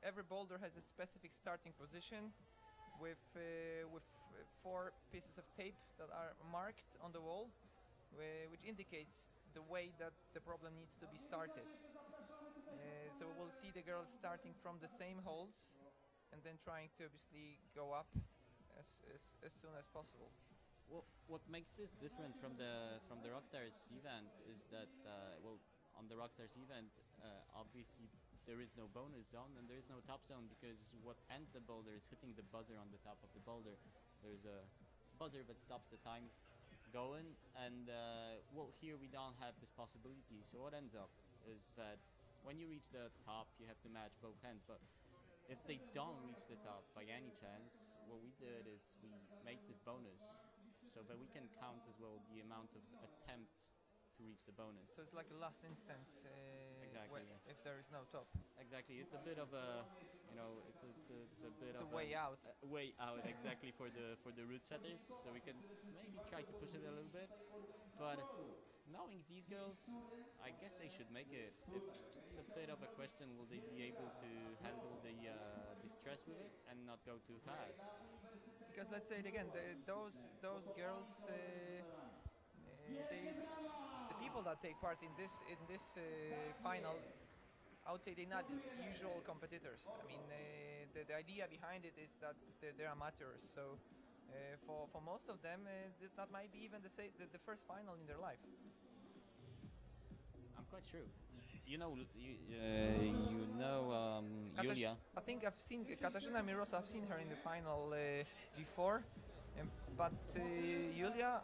every boulder has a specific starting position with 4 pieces of tape that are marked on the wall, which indicates the way that the problem needs to be started. So we'll see the girls starting from the same holes and then trying to obviously go up as soon as possible. What makes this different from the Rockstars event is that on the Rockstars event, obviously there is no bonus zone and there is no top zone, because what ends the boulder is hitting the buzzer on the top of the boulder. There's a buzzer that stops the time going, and here we don't have this possibility. So what ends up is that when you reach the top, you have to match both hands. But if they don't reach the top by any chance, what we did is we made this bonus so that we can count as well the amount of attempts to reach the bonus. So it's like a last instance, exactly. If there is no top. Exactly, it's a bit of a, it's a bit of a way out. Way out, exactly, for the root setters. So we can maybe try to push it a little bit, but knowing these girls, I guess they should make it. It's just a bit of a question: will they be able to handle the stress with it and not go too fast? Because let's say it again, those girls, the people that take part in this final, I would say they're not usual competitors. I mean, the idea behind it is that they're amateurs. So for most of them, that might be even the first final in their life. I'm quite sure. Julia. I think I've seen Katarzyna Mirosa. I've seen her in the final before, but Julia,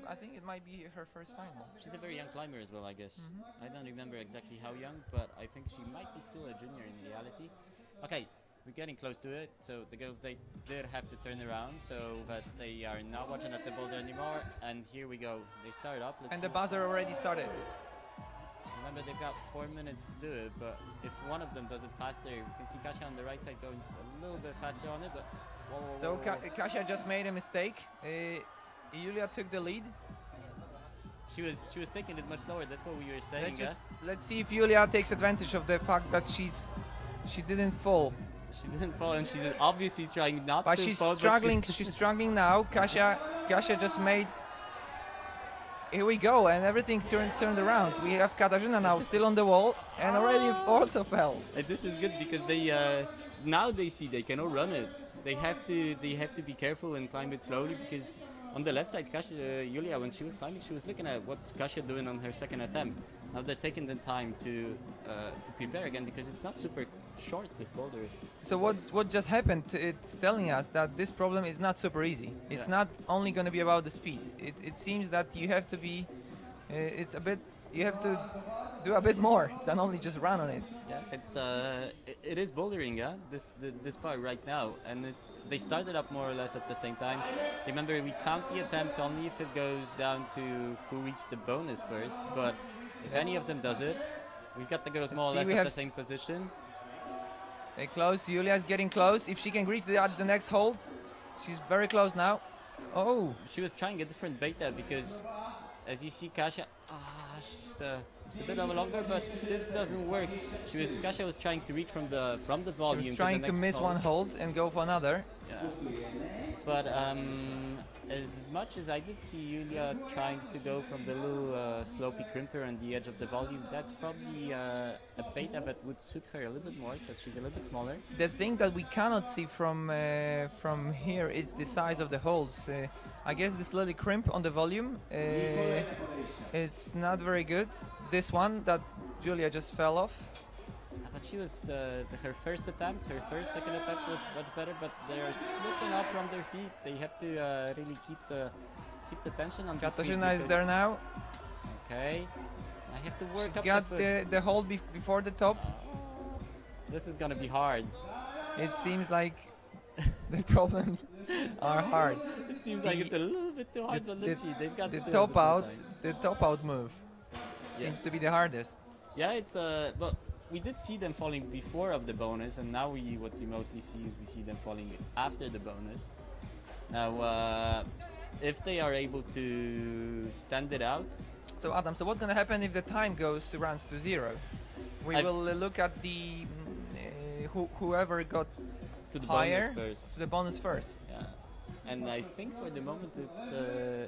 I think it might be her first final. She's a very young climber as well, I guess. I don't remember exactly how young, but I think she might be still a junior in reality. Okay, we're getting close to it. So the girls, they did have to turn around so that they are not watching at the boulder anymore. And here we go. They start up. And the buzzer already started. Remember, they've got 4 minutes to do it, but if one of them does it faster, you can see Kasia on the right side going a little bit faster on it, but... So Kasia just made a mistake. Julia took the lead. She was taking it much slower, that's what we were saying. Let's see if Julia takes advantage of the fact that she didn't fall. She didn't fall, and she's obviously trying not to fall. She's struggling now. Kasia just made... Here we go, and everything turned around. We have Katarzyna now still on the wall, and already also fell. And this is good because they now they see they cannot run it. They have to be careful and climb it slowly, because on the left side, Julia, when she was climbing, she was looking at what's Kasia doing on her second attempt. Now they're taking the time to prepare again, because it's not super short, this boulder. So what just happened? It's telling us that this problem is not super easy. It's not only going to be about the speed. It seems that you have to be, you have to do a bit more than only just run on it. Yeah, it is bouldering, yeah. This part right now, and they started up more or less at the same time. Remember, we count the attempts only if it goes down to who reached the bonus first. But if any of them does it, we've got the girls more or less at the same position. They're close. Julia's getting close. If she can reach the next hold, she's very close now. Oh, she was trying a different beta, because as you see, Kasia, she's a bit of a longer, but this doesn't work. Kasia was trying to reach from the volume. She was trying to miss one hold and go for another. Yeah. But as much as I did see Julia trying to go from the little slopey crimper on the edge of the volume, that's probably a beta that would suit her a little bit more, because she's a little bit smaller. The thing that we cannot see from here is the size of the holes. I guess this little crimp on the volume, it's not very good. This one that Julia just fell off. But she was her first attempt, second attempt was much better, but they are slipping up from their feet. They have to really keep the tension on this feet. Katarzyna is there now. Okay, I have to work. She's got the hold before the top. This is gonna be hard. It seems like the problems are hard. It seems like it's a little bit too hard, but let's see. They've got the top out. The top out move seems to be the hardest. Yeah, it's but we did see them falling before of the bonus, and now what we mostly see is we see them falling after the bonus. Now, if they are able to stand it out. So Adam, so what's going to happen if the time runs to 0? We will look at the whoever got To the higher bonus first. to the bonus first. Yeah. And I think for the moment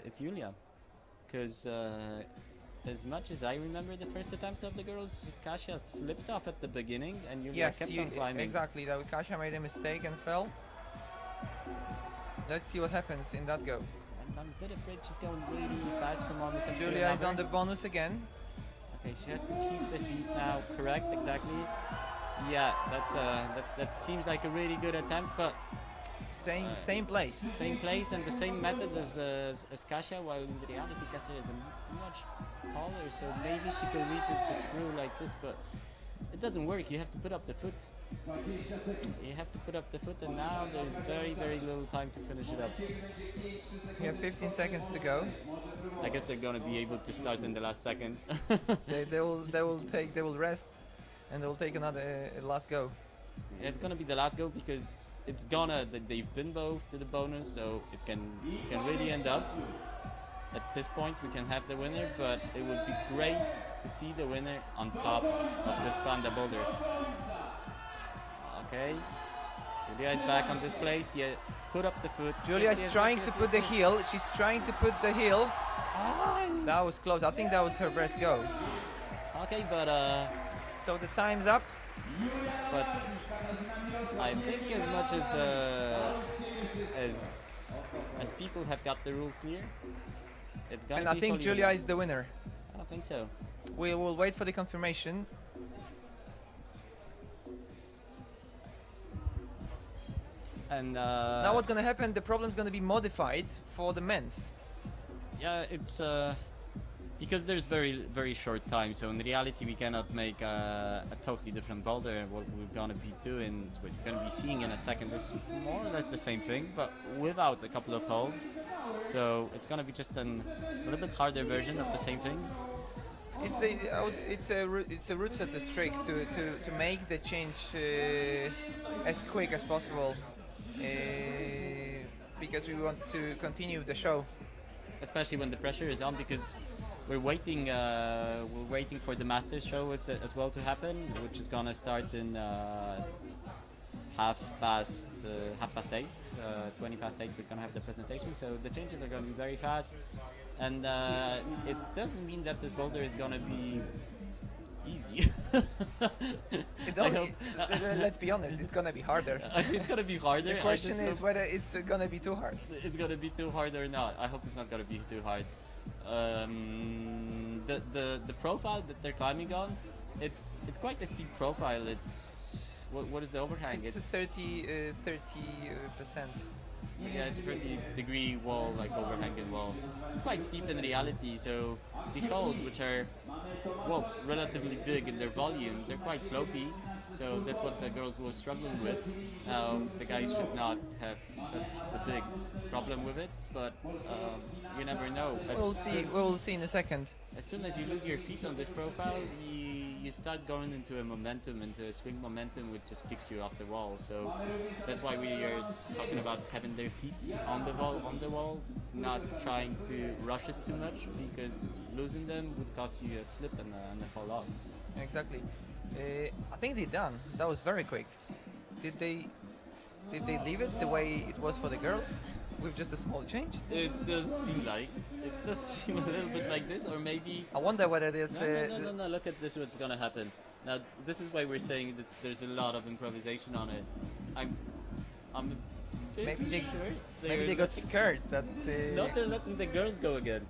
it's Yulia, because as much as I remember the first attempt of the girls, Kasia slipped off at the beginning, and Yulia Yes, kept on climbing. exactly. That Kasia made a mistake and fell. Let's see what happens in that go. And I'm a bit afraid she's going really fast from one attempt to Julia is another. on the bonus again. Okay, she has to keep the feet now correct, exactly. Yeah, that seems like a really good attempt, but Same place. same place and the same method as Kasia, while in reality Kasia is much taller, so maybe she can reach it just through like this, but it doesn't work. You have to put up the foot. You have to put up the foot, and now there's very, very little time to finish it up. We have 15 seconds to go. I guess they're gonna be able to start in the last second. they will rest, and they'll take another last go. It's gonna be the last go because it's gonna they've been both to the bonus, so it can really end up. At this point, we can have the winner, but it would be great to see the winner on top of this panda boulder. Okay, Julia is back on this place. Yeah, put up the foot. Julia Yes, is yes, trying yes, to yes, put the yes. heel. She's trying to put the heel. That was close. I think that was her best go. Okay, but So the time's up. I think as much as as people have got the rules clear, it's gonna And be I think fully Julia winning. is the winner. I think so. We will wait for the confirmation. And Now what's gonna happen? The problem's gonna be modified for the men's. yeah, it's because there's very, very short time, so in reality we cannot make a totally different boulder. What we're gonna be doing, what you're gonna be seeing in a second, is more or less the same thing, but without a couple of holes. So it's gonna be just a little bit harder version of the same thing. It's a root setter trick to make the change as quick as possible, because we want to continue the show. Especially when the pressure is on, because we're waiting for the Masters show as well to happen, which is gonna start in half past 8, 20 past 8. We're gonna have the presentation, so the changes are gonna be very fast, and it doesn't mean that this boulder is gonna be easy. Let's be honest, it's gonna be harder. It's gonna be harder. The question is whether it's gonna be too hard. It's gonna be too hard or not. I hope it's not gonna be too hard. The profile that they're climbing on, it's quite a steep profile. It's what is the overhang? It's a 30%. Yeah, it's a 30-degree wall, like overhanging wall. It's quite steep in reality, so these holes, which are, well, relatively big in their volume, they're quite slopey, so that's what the girls were struggling with. Now, the guys should not have such a big problem with it, but you never know. We'll see in a second. As soon as you lose your feet on this profile, you start going into a momentum, into a swing momentum, which just kicks you off the wall. So that's why we are talking about having their feet on the wall, not trying to rush it too much, because losing them would cost you a slip and a fall off. Exactly. I think they're done. That was very quick. Did they leave it the way it was for the girls, with just a small change? It does seem a little bit like this, or maybe. I wonder whether it's. No. Look at this. What's gonna happen now? This is why we're saying that there's a lot of improvisation on it. I'm a bit Maybe sure they got scared that. No, they're letting the girls go again.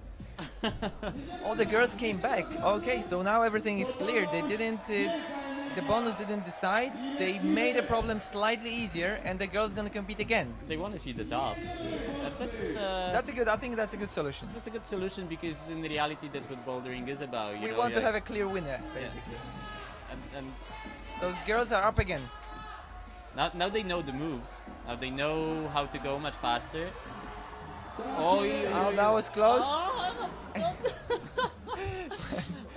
Oh, the girls came back. Okay, so now everything is clear. They didn't. The bonus didn't decide. They made the problem slightly easier, and the girls gonna compete again. They want to see the top. I think that's a good solution. That's a good solution, because in reality, that's what bouldering is about. We want to have a clear winner, basically. And those girls are up again. now they know the moves. Now they know how to go much faster. Oh, that was close.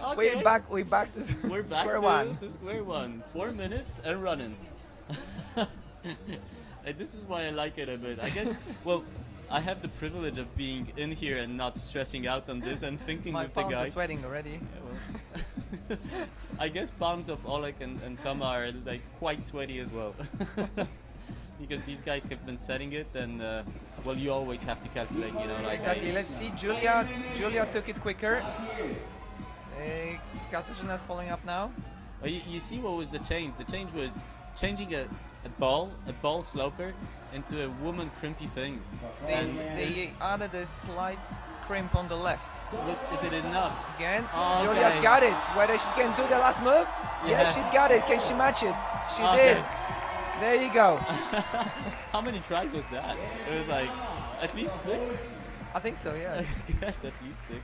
Okay. We're back to square one. To square one. 4 minutes and running. And this is why I like it a bit. I guess. Well, I have the privilege of being in here and not stressing out on this and thinking My with the palms guys. are sweating already. Yeah, well. I guess palms of Oleg and Tom are like quite sweaty as well. Because these guys have been setting it, and well, you always have to calculate, you know. Like exactly. Let's see. Julia took it quicker. Katarzyna's following up now. You see what was the change? The change was changing a ball sloper into a woman crimpy thing. They added a slight crimp on the left. Look, is it enough? Again, Okay. Julia's got it. Whether she can do the last move? Yeah. Yes, she's got it. Can she match it? She Okay. did. There you go. How many tries was that? It was like at least 6. I think so, yeah. I guess at least 6.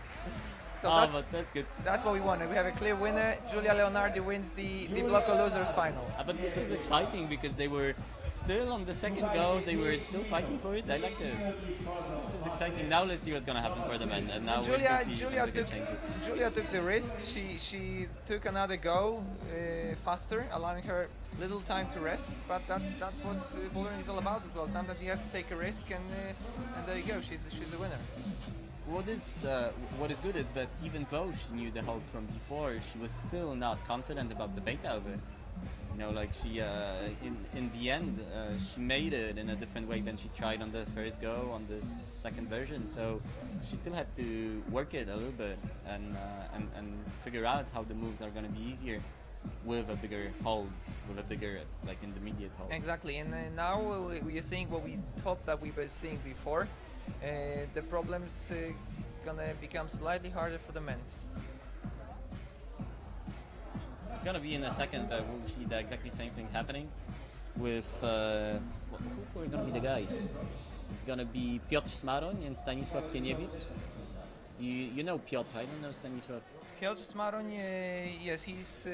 So But that's good. that's what we wanted. We have a clear winner. Julia Leonardi wins the Bloco Losers final. But this was exciting because they were still on the second go. They were still fighting for it. I liked it. This is exciting. Now let's see what's gonna happen for them, and now we'll see some of the good changes. Julia took the risk. She took another go faster, allowing her little time to rest. But that's what bouldering is all about as well. Sometimes you have to take a risk, and there you go. She's the winner. What is good is that even though she knew the holds from before, she was still not confident about the beta of it. You know, like she in the end she made it in a different way than she tried on the first go on this second version. So she still had to work it a little bit and figure out how the moves are going to be easier with a bigger hold, with a bigger like intermediate hold. Exactly, and now we're seeing what we thought that we were seeing before. The problem's gonna become slightly harder for the men's. It's gonna be in a second that we'll see the exactly same thing happening with who are gonna be the guys? It's gonna be Piotr Smaroń and Stanisław Kieniewicz. You know Piotr, I don't know Stanisław. Piotr Smaroń, yes, he's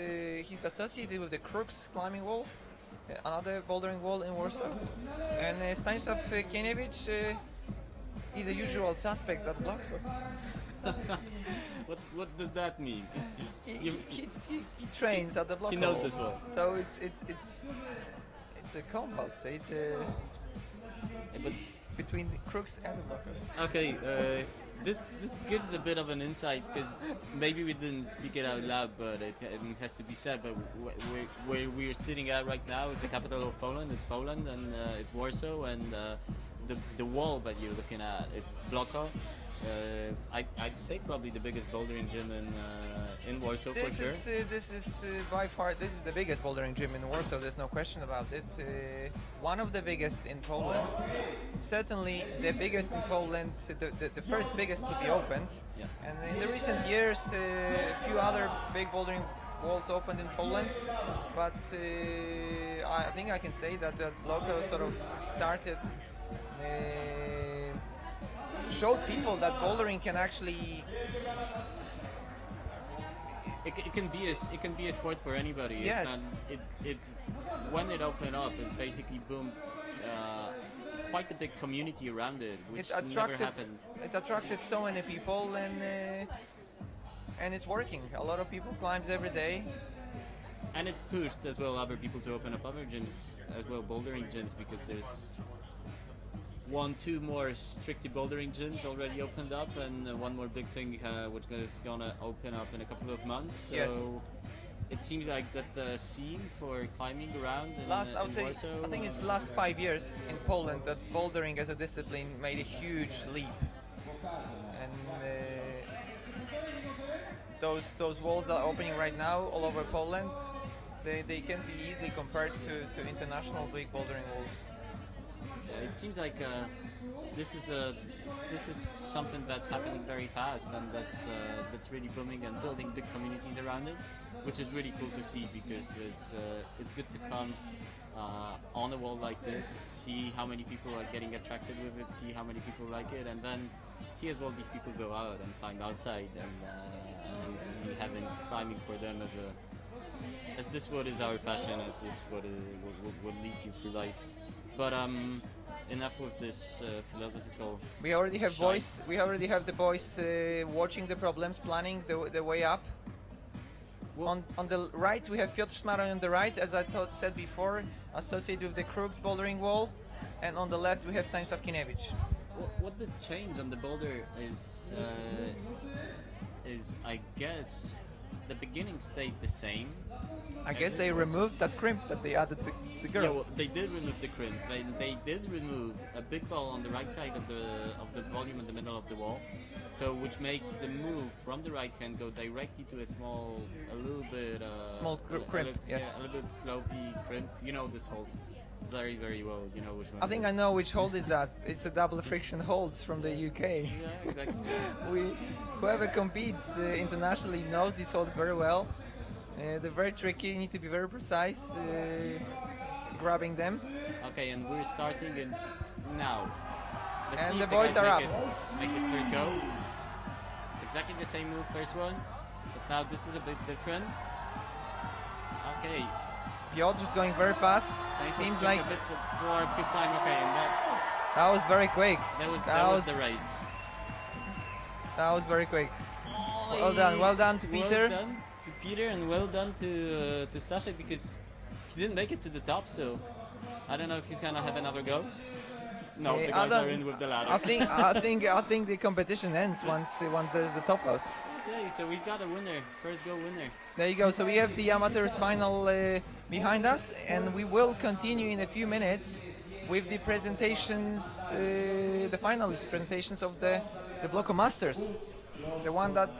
associated with the Crooks climbing wall, another bouldering wall in Warsaw, and Stanisław Kieniewicz. He's a usual suspect at Bloco. What does that mean? He trains at the Bloco. He knows this one. So it's a compound. So it's a But between the Crooks and the Bloco. okay, this gives a bit of an insight because maybe we didn't speak it out loud, but it has to be said. But where we're sitting at right now is the capital of Poland. It's Poland, and it's Warsaw, and the wall that you're looking at, it's Bloco. I'd say probably the biggest bouldering gym in Warsaw for sure. This is by far the biggest bouldering gym in Warsaw. There's no question about it. One of the biggest in Poland. Certainly the biggest in Poland. The first biggest to be opened. Yeah. And in the recent years, a few other big bouldering walls opened in Poland. But I think I can say that Bloco sort of started. Showed people that bouldering can actually it can be a sport for anybody. Yes. It when it opened up, it basically boomed quite a big community around it, which never happened. It attracted so many people, and it's working. A lot of people climbs every day. And it pushed as well other people to open up other gyms as well, bouldering gyms, because there's 1-2 more strictly bouldering gyms already opened up, and one more big thing which is gonna open up in a couple of months. So yes. It seems like that the scene for climbing around in Warsaw, I think it's the last 5 years in Poland that bouldering as a discipline made a huge leap, and those walls that are opening right now all over Poland, they can be easily compared to international big bouldering walls. It seems like this is something that's happening very fast, and that's really booming and building big communities around it, which is really cool to see, because it's good to come on a wall like this, see how many people are getting attracted with it, see how many people like it, and then see as well these people go out and climb outside and see having climbing for them as this what is our passion, as this what leads you through life. But enough with this philosophical. We already have boys. We already have the boys watching the problems, planning the way up. Well, on the right, we have Piotr Smaroń on the right, as I said before, associated with the Crooks bouldering wall, and on the left we have Stanisław Kieniewicz. What the change on the boulder is I guess the beginning stayed the same. I guess they removed that crimp that they added the Yeah, girls. well, they did remove the crimp. They did remove a big ball on the right side of the volume in the middle of the wall, so which makes the move from the right hand go directly to a small, a little bit Small crimp, yes. yeah, a little bit slopey crimp. You know this hold very very well. You know which one. I think I know which hold is that. It's a double friction holds from the UK. Yeah, exactly. Whoever competes internationally knows these holds very well. They're very tricky. You need to be very precise grabbing them. Okay, and we're starting in now. Let's And see the if boys are guys up. Make it first go. It's exactly the same move, first one, but now this is a bit different. Okay. Piotr's just going very fast. Seems like a bit more of his time. Okay, and that was very quick. that was the race. That was very quick. Well done to Peter. Well done to Peter, and well done to Staszek, because he didn't make it to the top still. I don't know if he's gonna have another go. No, the guys are in with the ladder. I think the competition ends once there's the top out. Okay, so we've got a winner, first go winner. There you go. So we have the amateurs final behind us, and we will continue in a few minutes with the presentations, the finalist presentations of the Bloco Masters, the one that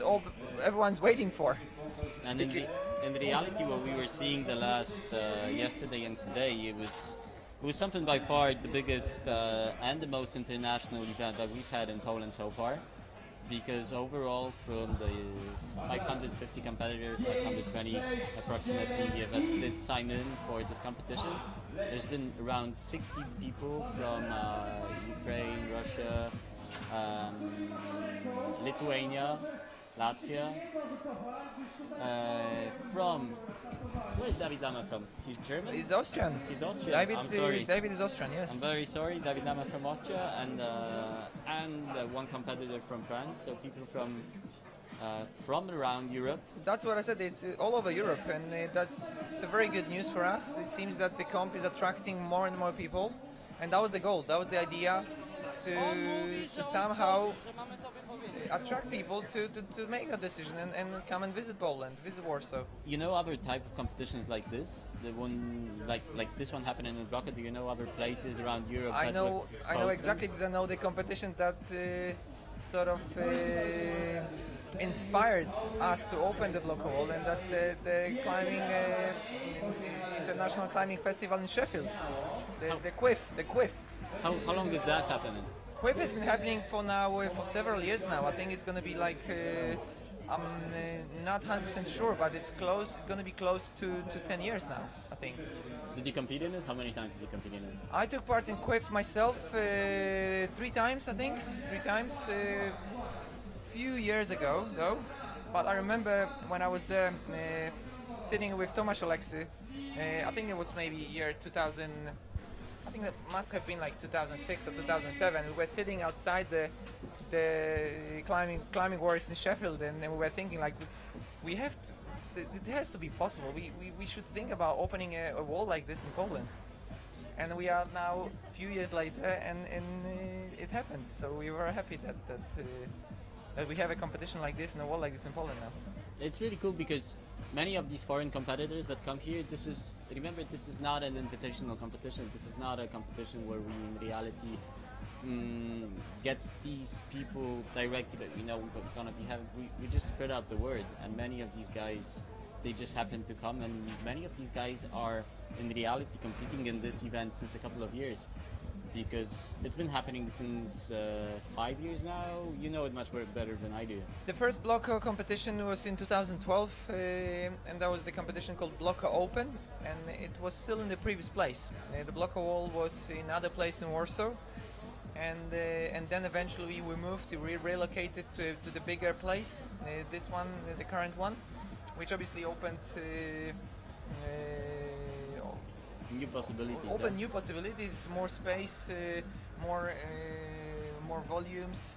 everyone's waiting for. And in reality, what we were seeing the last yesterday and today, it was something by far the biggest and the most international event that we've had in Poland so far. Because overall, from the 550 competitors, 520 approximately that did sign in for this competition, there's been around 60 people from Ukraine, Russia, Lithuania, Latvia. Where's David Lama from? He's German? He's Austrian. He's Austrian. I'm sorry. David is Austrian, yes. I'm very sorry. David Lama from Austria, and one competitor from France. So people from around Europe. That's what I said. It's all over Europe, and it's a very good news for us. It seems that the comp is attracting more and more people, and that was the goal. That was the idea, to somehow attract people to make a decision and come and visit Poland, visit Warsaw. You know other type of competitions like this, the one like this one happening in Bloco. Do you know other places around Europe? I know exactly, because I know the competition that sort of inspired us to open the Bloco Wall, and that's the climbing International Climbing Festival in Sheffield, the Quiff. How long is that happening? Quiff has been happening for several years now. I think it's going to be like, I'm not 100% sure, but it's close. It's going to be close to 10 years now, I think. Did you compete in it? How many times did you compete in it? I took part in Quiff myself 3 times, I think. 3 times. Few years ago, though. But I remember when I was there sitting with Tomasz Oleksy. I think it was maybe year 2000. I think that must have been like 2006 or 2007. We were sitting outside the climbing warriors in Sheffield, and we were thinking like, we have to. It has to be possible. We should think about opening a wall like this in Poland. And we are now a few years later, and it happened. So we were happy that we have a competition like this and a wall like this in Poland now. It's really cool because many of these foreign competitors that come here, this is not an invitational competition. This is not a competition where we in reality get these people directly that we know we're gonna be having. We just spread out the word, and many of these guys, they just happen to come, and many of these guys are in reality competing in this event since a couple of years, because it's been happening since 5 years now. You know it much better than I do. The first Bloco competition was in 2012, and that was the competition called Bloco Open, and it was still in the previous place. The Bloco wall was in another place in Warsaw, and then eventually we moved to relocated to the bigger place, this one, the current one, which obviously opened new possibilities. New possibilities, more space, more volumes,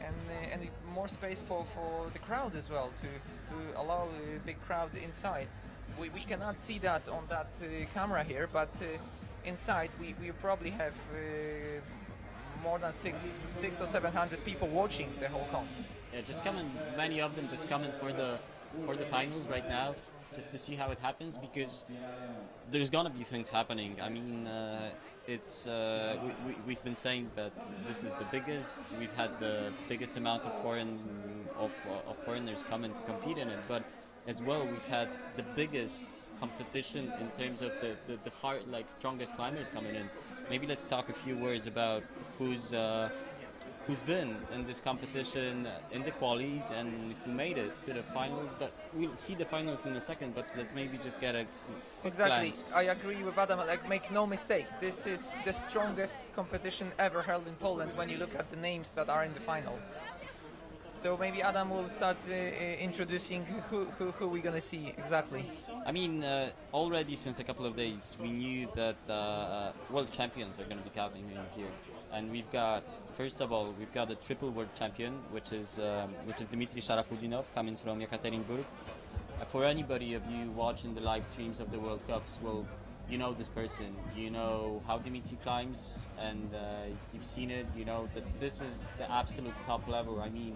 and more space for the crowd as well, to allow a big crowd inside. We cannot see that on that camera here, but inside we probably have more than 600 or 700 people watching the whole comp. Yeah, just coming. Many of them just coming for the for the finals right now, just to see how it happens, because there's gonna be things happening. I mean, we've been saying that this is the biggest. We've had the biggest amount of foreigners coming to compete in it, but as well we've had the biggest competition in terms of the hard, like, strongest climbers coming in. Maybe let's talk a few words about who's been in this competition in the qualies and who made it to the finals. But we'll see the finals in a second, but let's maybe just get a quick glance. I agree with Adam. Like, make no mistake, this is the strongest competition ever held in Poland when you look at the names that are in the final. So maybe Adam will start introducing who we're gonna see exactly. I mean, already since a couple of days, we knew that world champions are going to be coming in here, and we've got, first of all, we've got a triple world champion, which is Dmitry Sharafudinov, coming from Yekaterinburg. For anybody of you watching the live streams of the World Cups, well, you know this person, you know how Dmitry climbs, and you've seen it. You know that this is the absolute top level. I mean,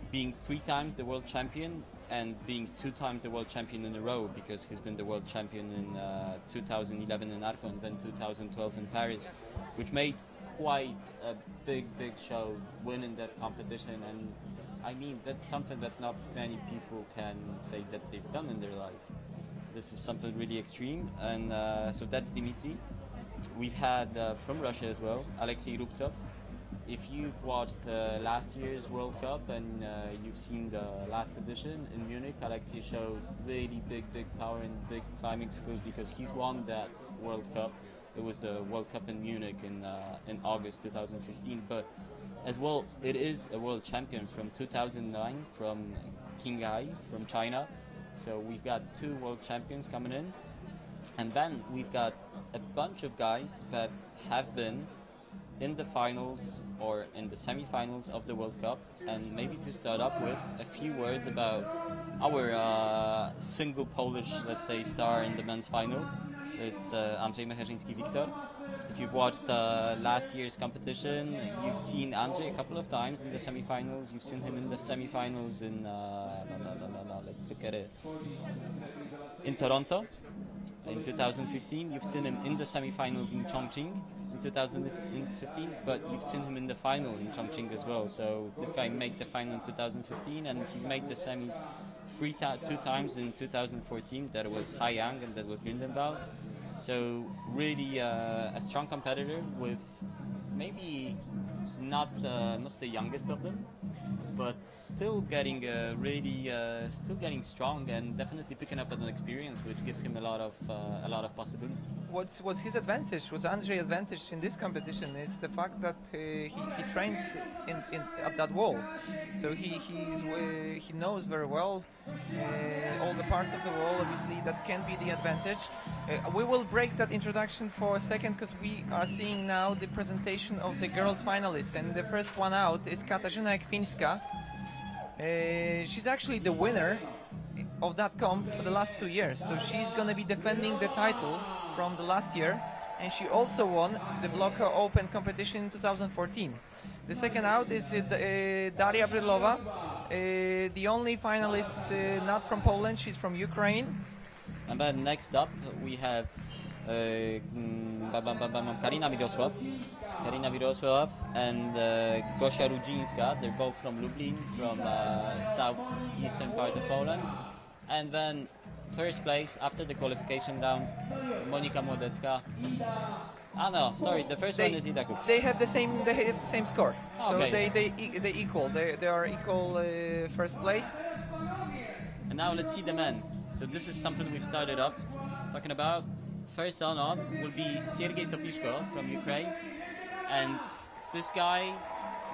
being 3 times the world champion and being 2 times the world champion in a row, because he's been the world champion in 2011 in Arco and then 2012 in Paris, which made quite a big show winning that competition. And I mean, that's something that not many people can say that they've done in their life. This is something really extreme, and so that's Dmitry. We've had from Russia as well, Alexei Rubtsov. If you've watched last year's World Cup and you've seen the last edition in Munich, Alexei showed really big power and big climbing skills, because he's won that World Cup. It was the World Cup in Munich in August 2015. But as well, it is a world champion from 2009 from Qinghai, from China. So we've got 2 world champions coming in. And then we've got a bunch of guys that have been in the finals or in the semi-finals of the World Cup. And maybe to start up with, a few words about our single Polish, let's say, star in the men's final. It's Andrzej Mecherzyński-Wiktor. If you've watched last year's competition, you've seen Andrzej a couple of times in the semi-finals. You've seen him in the semi-finals in, let's look at it, in Toronto in 2015. You've seen him in the semi-finals in Chongqing in 2015, but you've seen him in the final in Chongqing as well. So this guy made the final in 2015, and he's made the semis 2 times in 2014. That was Haiyang and that was Grindenwald. So really a strong competitor, with maybe not the youngest of them, but still getting still getting strong and definitely picking up an experience, which gives him a lot of possibility. What's his advantage? What's Andrzej's advantage in this competition is the fact that he trains at that wall, so he knows very well all the parts of the wall. Obviously, that can be the advantage. We will break that introduction for a second, because we are seeing now the presentation of the girls finalists, and the first one out is Katarzyna Kwińska. She's actually the winner of that comp for the last 2 years, so she's going to be defending the title from the last year, and she also won the Bloco Open competition in 2014. The second out is Daria Brylova, the only finalist not from Poland. She's from Ukraine. And then next up we have Karina Mirosław and Gosia Rudzińska. They're both from Lublin, from southeastern part of Poland. And then first place after the qualification round, Monika Młodecka. Ah no, sorry, the first one is Ida Kup. They have the same score. Okay. So they equal. They are equal first place. And now let's see the men. So this is something we've started up talking about. First on will be Sergei Topishko from Ukraine, and this guy,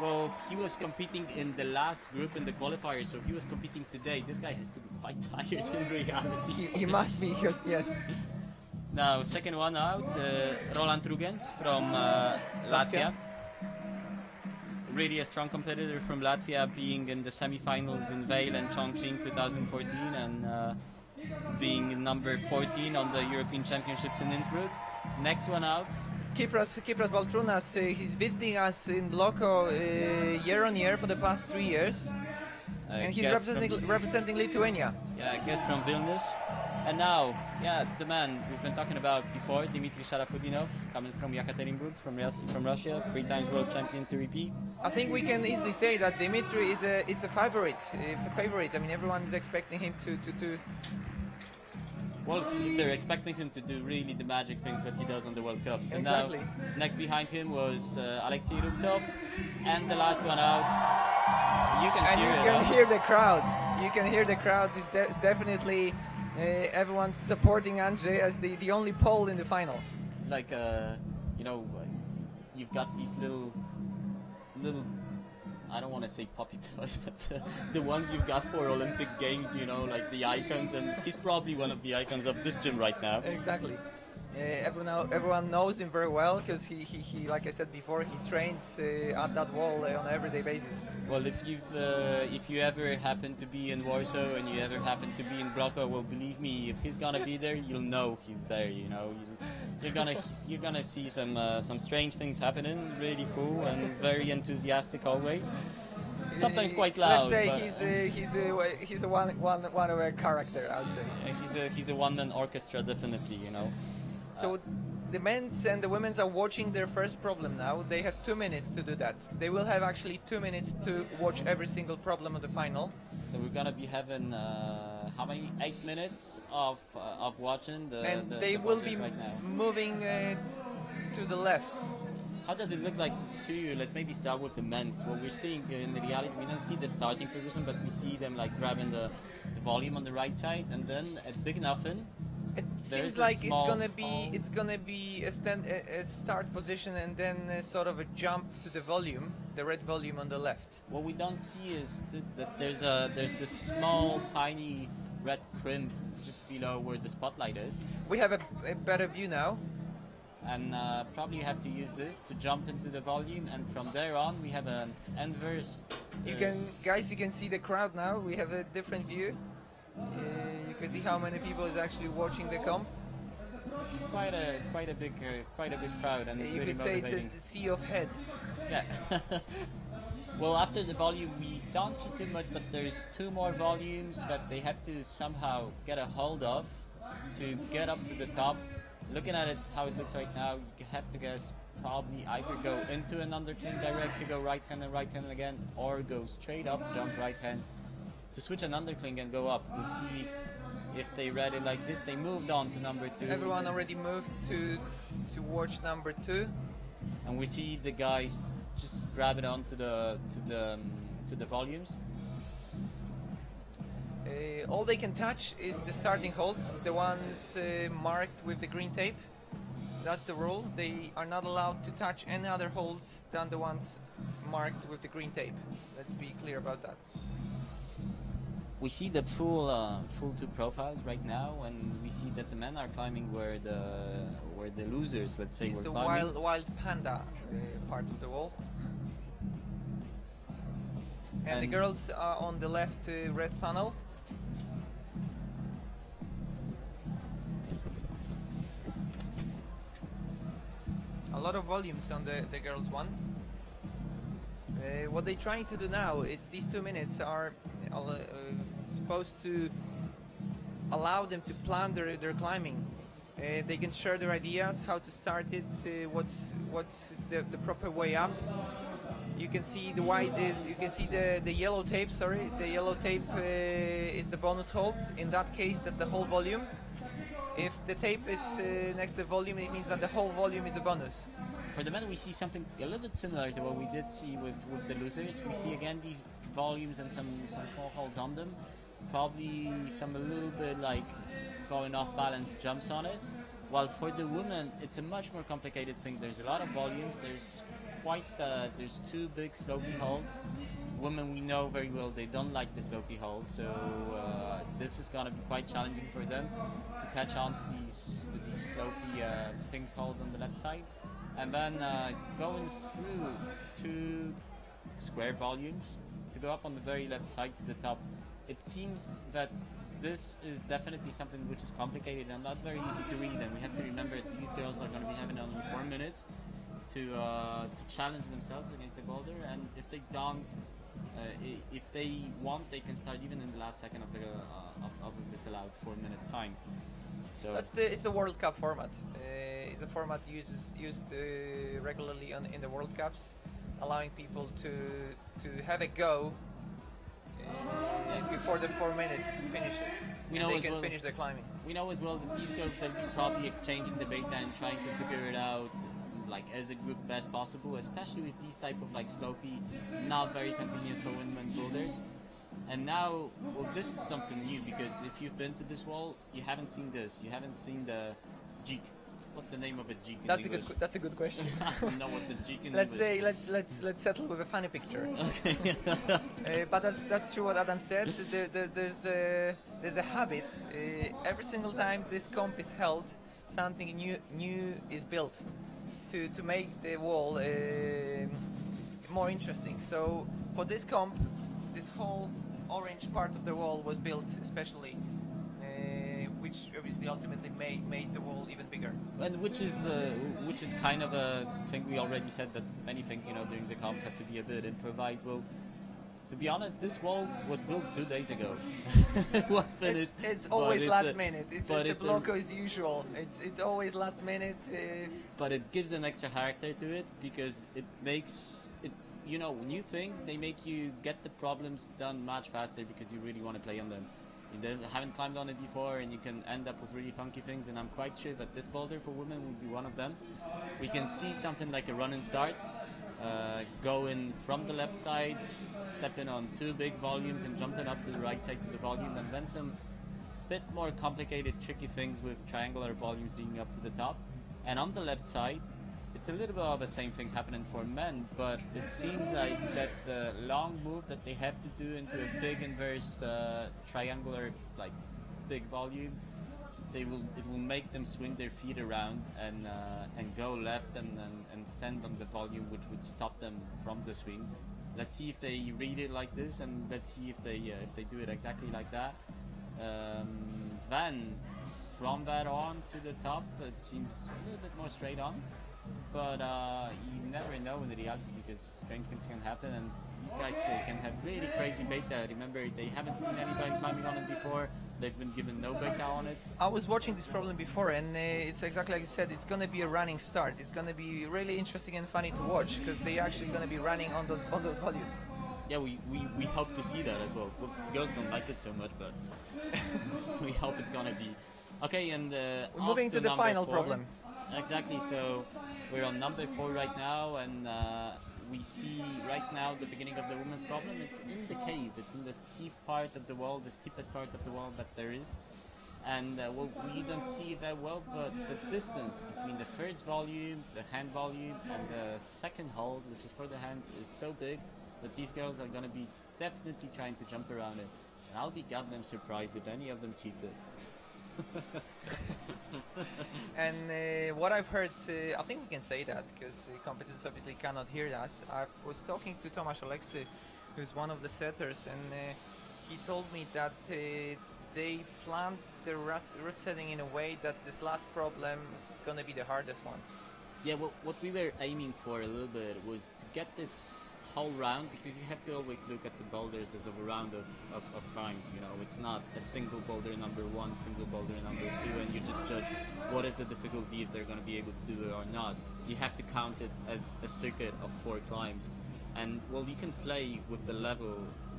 well, he was competing in the last group in the qualifiers, so he was competing today. This guy has to be quite tired in reality. He must be, yes. Now, second one out, Roland Rugens from Latvia. Really a strong competitor from Latvia, being in the semi-finals in Vail and Chongqing 2014, and being number 14 on the European Championships in Innsbruck. Next one out, Kypros Baltrunas. He's visiting us in Bloco year on year for the past 3 years, and he's representing Lithuania. Yeah, guest from Vilnius. And now, yeah, the man we've been talking about before, Dmitry Sharafudinov, coming from Yekaterinburg, from Russia, 3 times world champion to repeat. I think we can easily say that Dimitri is a favorite. I mean, everyone is expecting him to. Well, they're expecting him to do really the magic things that he does on the World Cups. And exactly. Now, next behind him was Alexei Rubtsov, and the last one out. You can hear the crowd. You can hear the crowd. Is definitely everyone's supporting Andrzej as the only Pole in the final. It's like you know, you've got these little. I don't want to say puppy toys, but the ones you've got for Olympic Games, you know, like the icons, and he's probably one of the icons of this gym right now. Exactly. Everyone knows him very well because he, like I said before, he trains at that wall on an everyday basis. Well, if you ever happen to be in Warsaw and you ever happen to be in Bloco, well, believe me, if he's gonna be there, you'll know he's there. You know, you're gonna see some strange things happening. Really cool and very enthusiastic always. Sometimes quite loud. Let's say he's a one of a character, I would say. He's a one-man orchestra, definitely. You know. So the men's and the women's are watching their first problem now. They have 2 minutes to do that. They will have actually 2 minutes to watch every single problem of the final. So we're gonna be having how many? 8 minutes of watching they will be right now. Moving to the left. How does it look like to you? Let's maybe start with the men's. What we're seeing in the reality, we don't see the starting position, but we see them like grabbing the volume on the right side, and then at Big Nothing. It seems like it's gonna be a start position and then sort of a jump to the volume, the red volume on the left. What we don't see is that there's this small, tiny red crimp just below where the spotlight is. We have a better view now. And probably have to use this to jump into the volume, and from there on we have an inverse. You can see the crowd now. We have a different view. You can see how many people is actually watching the comp. It's quite a big crowd, and it's you really could say motivating. It's a sea of heads. Yeah. Well, after the volume, we don't see too much, but there's 2 more volumes that they have to somehow get a hold of to get up to the top. Looking at it, how it looks right now, you have to guess probably either go into an undercling direct to go right hand and right hand again, or go straight up, jump right hand to switch an undercling and go up. We'll see if they read it like this. They moved on to number 2. Everyone already moved to watch number 2, and we see the guys just grab it onto the volumes. All they can touch is the starting holds, the ones marked with the green tape. That's the rule. They are not allowed to touch any other holds than the ones marked with the green tape. Let's be clear about that. We see the full 2 profiles right now, and we see that the men are climbing where the losers, let's say, were climbing. It's the wild panda part of the wall. And the girls are on the left red panel. A lot of volumes on the girls one. What they're trying to do now, these 2 minutes are supposed to allow them to plan their climbing. They can share their ideas, how to start it, what's the proper way up. You can see the yellow tape. Sorry, the yellow tape is the bonus hold. In that case, that's the whole volume. If the tape is next to the volume, it means that the whole volume is a bonus. For the men, we see something a little bit similar to what we did see with the losers. We see again these volumes and some small holds on them. Probably some a little bit like going off balance jumps on it. While for the women, it's a much more complicated thing. There's a lot of volumes. There's 2 big slopey holds. Women, we know very well, they don't like the slopey hold, so this is going to be quite challenging for them to catch on to these slopey pink holds on the left side. And then going through 2 square volumes to go up on the very left side to the top. It seems that this is definitely something which is complicated and not very easy to read, and we have to remember that these girls are going to be having only 4 minutes to challenge themselves against the boulder, and if they don't, if they want, they can start even in the last second of the of the disallowed 4-minute time. So it's the World Cup format. It's a format used regularly in the World Cups, allowing people to have a go before the 4 minutes finishes. We know they as can well, finish their climbing. We know as well that these girls, they'll be probably exchanging the beta and trying to figure it out like as a group best possible, especially with these type of like slopey, not very convenient for women boulders. And now, well, this is something new, because if you've been to this wall, you haven't seen this. You haven't seen the jig. What's the name of a jig in English? That's a good question. No, what's a jig in let's English? say let's settle with a funny picture. Okay. But that's true what Adam said. There's a habit. Every single time this comp is held, something new is built to make the wall more interesting. So for this comp, this whole orange part of the wall was built especially, which obviously ultimately made the wall even bigger. And which is kind of a thing we already said, that many things, you know, during the comps have to be a bit improvised. Well, to be honest, this wall was built 2 days ago. It was finished. It's always last minute. It's a Bloco as usual. It's always last minute. But it gives an extra character to it, because it makes it, you know, new things. They make you get the problems done much faster because you really want to play on them. You haven't climbed on it before, and you can end up with really funky things. And I'm quite sure that this boulder for women will be one of them. We can see something like a run and start. Going from the left side, stepping on 2 big volumes and jumping up to the right side to the volume, and then some bit more complicated, tricky things with triangular volumes leading up to the top. And on the left side, it's a little bit of the same thing happening for men, but it seems like that the long move that they have to do into a big inverse triangular, like big volume, it will make them swing their feet around and go left and stand on the volume, which would stop them from the swing. Let's see if they read it like this, and let's see if they do it exactly like that. Then from that on to the top, it seems a little bit more straight on, but you never know in the reality, because strange things can happen, and these guys, they can have really crazy beta. Remember, they haven't seen anybody climbing on it before. They've been given no beta on it. I was watching this problem before, and it's exactly like you said. It's going to be a running start. It's going to be really interesting and funny to watch, because they're actually going to be running on those volumes. Yeah, we hope to see that as well. Well, girls don't like it so much, but we hope it's going to be okay. And we're moving to the final problem. Exactly. So we're on number 4 right now, and we see right now the beginning of the women's problem. It's in the cave. It's in the steep part of the wall, the steepest part of the wall that there is. And well, we don't see it that well, but the distance between the first volume, the hand volume, and the second hold, which is for the hands, is so big that these girls are going to be definitely trying to jump around it. And I'll be goddamn surprised if any of them cheats it. And what I've heard, I think we can say that, because competitors obviously cannot hear us. I was talking to Tomasz Oleksy, who's one of the setters, and he told me that they planned the route setting in a way that this last problem is going to be the hardest ones. Yeah, well, what we were aiming for a little bit was to get this whole round, because you have to always look at the boulders as of a round of climbs, you know. It's not a single boulder number 1, single boulder number 2, and you just judge what is the difficulty, if they're going to be able to do it or not. You have to count it as a circuit of 4 climbs. And well, you can play with the level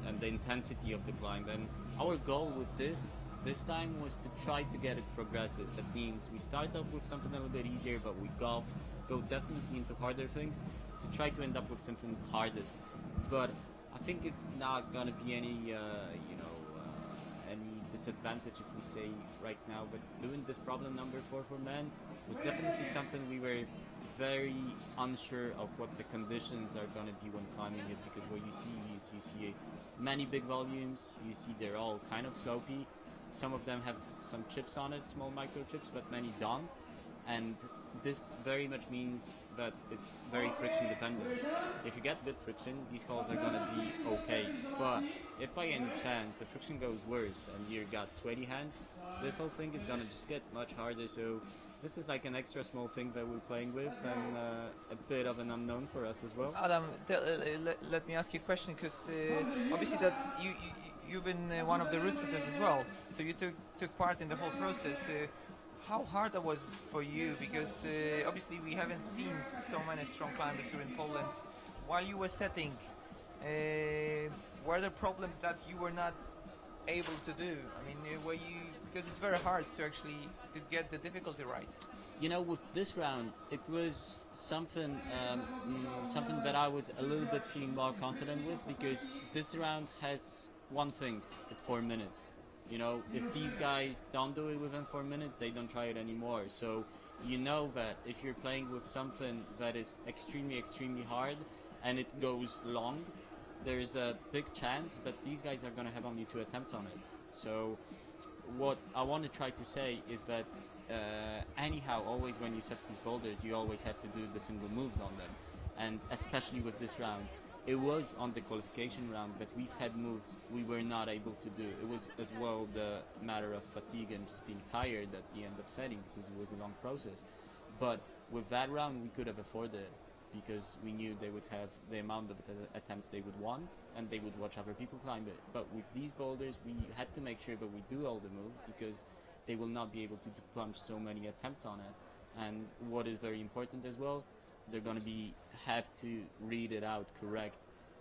and the intensity of the climb, and our goal with this time was to try to get it progressive. That means we start off with something a little bit easier, but we go definitely into harder things to try to end up with something hardest. But I think it's not gonna be any any disadvantage if we say right now. But doing this problem number 4 for men was definitely something we were very unsure of what the conditions are going to be when climbing it, because what you see is many big volumes, you see they're all kind of slopey. Some of them have some chips on it, small micro chips, but many don't. And this very much means that it's very friction dependent. If you get good friction, these calls are gonna be okay. But if by any chance the friction goes worse and you got sweaty hands, this whole thing is gonna just get much harder. So this is like an extra small thing that we're playing with, and a bit of an unknown for us as well. Adam, let me ask you a question, because obviously that you've been one of the root setters as well, so you took part in the whole process. How hard that was for you? Because obviously we haven't seen so many strong climbers here in Poland. While you were setting, were there problems that you were not able to do? I mean, because it's very hard to actually to get the difficulty right. You know, with this round, it was something that I was a little bit feeling more confident with, because this round has one thing: it's 4 minutes. You know, if these guys don't do it within 4 minutes, they don't try it anymore. So you know that if you're playing with something that is extremely, extremely hard and it goes long, there's a big chance that these guys are going to have only 2 attempts on it. So what I want to try to say is that anyhow, always when you set these boulders, you always have to do the single moves on them. And especially with this round, it was on the qualification round that we've had moves we were not able to do. It was as well the matter of fatigue and just being tired at the end of setting, because it was a long process. But with that round, we could have afforded it, because we knew they would have the amount of attempts they would want, and they would watch other people climb it. But with these boulders, we had to make sure that we do all the moves, because they will not be able to punch so many attempts on it. And what is very important as well, they're going to have to read it out correct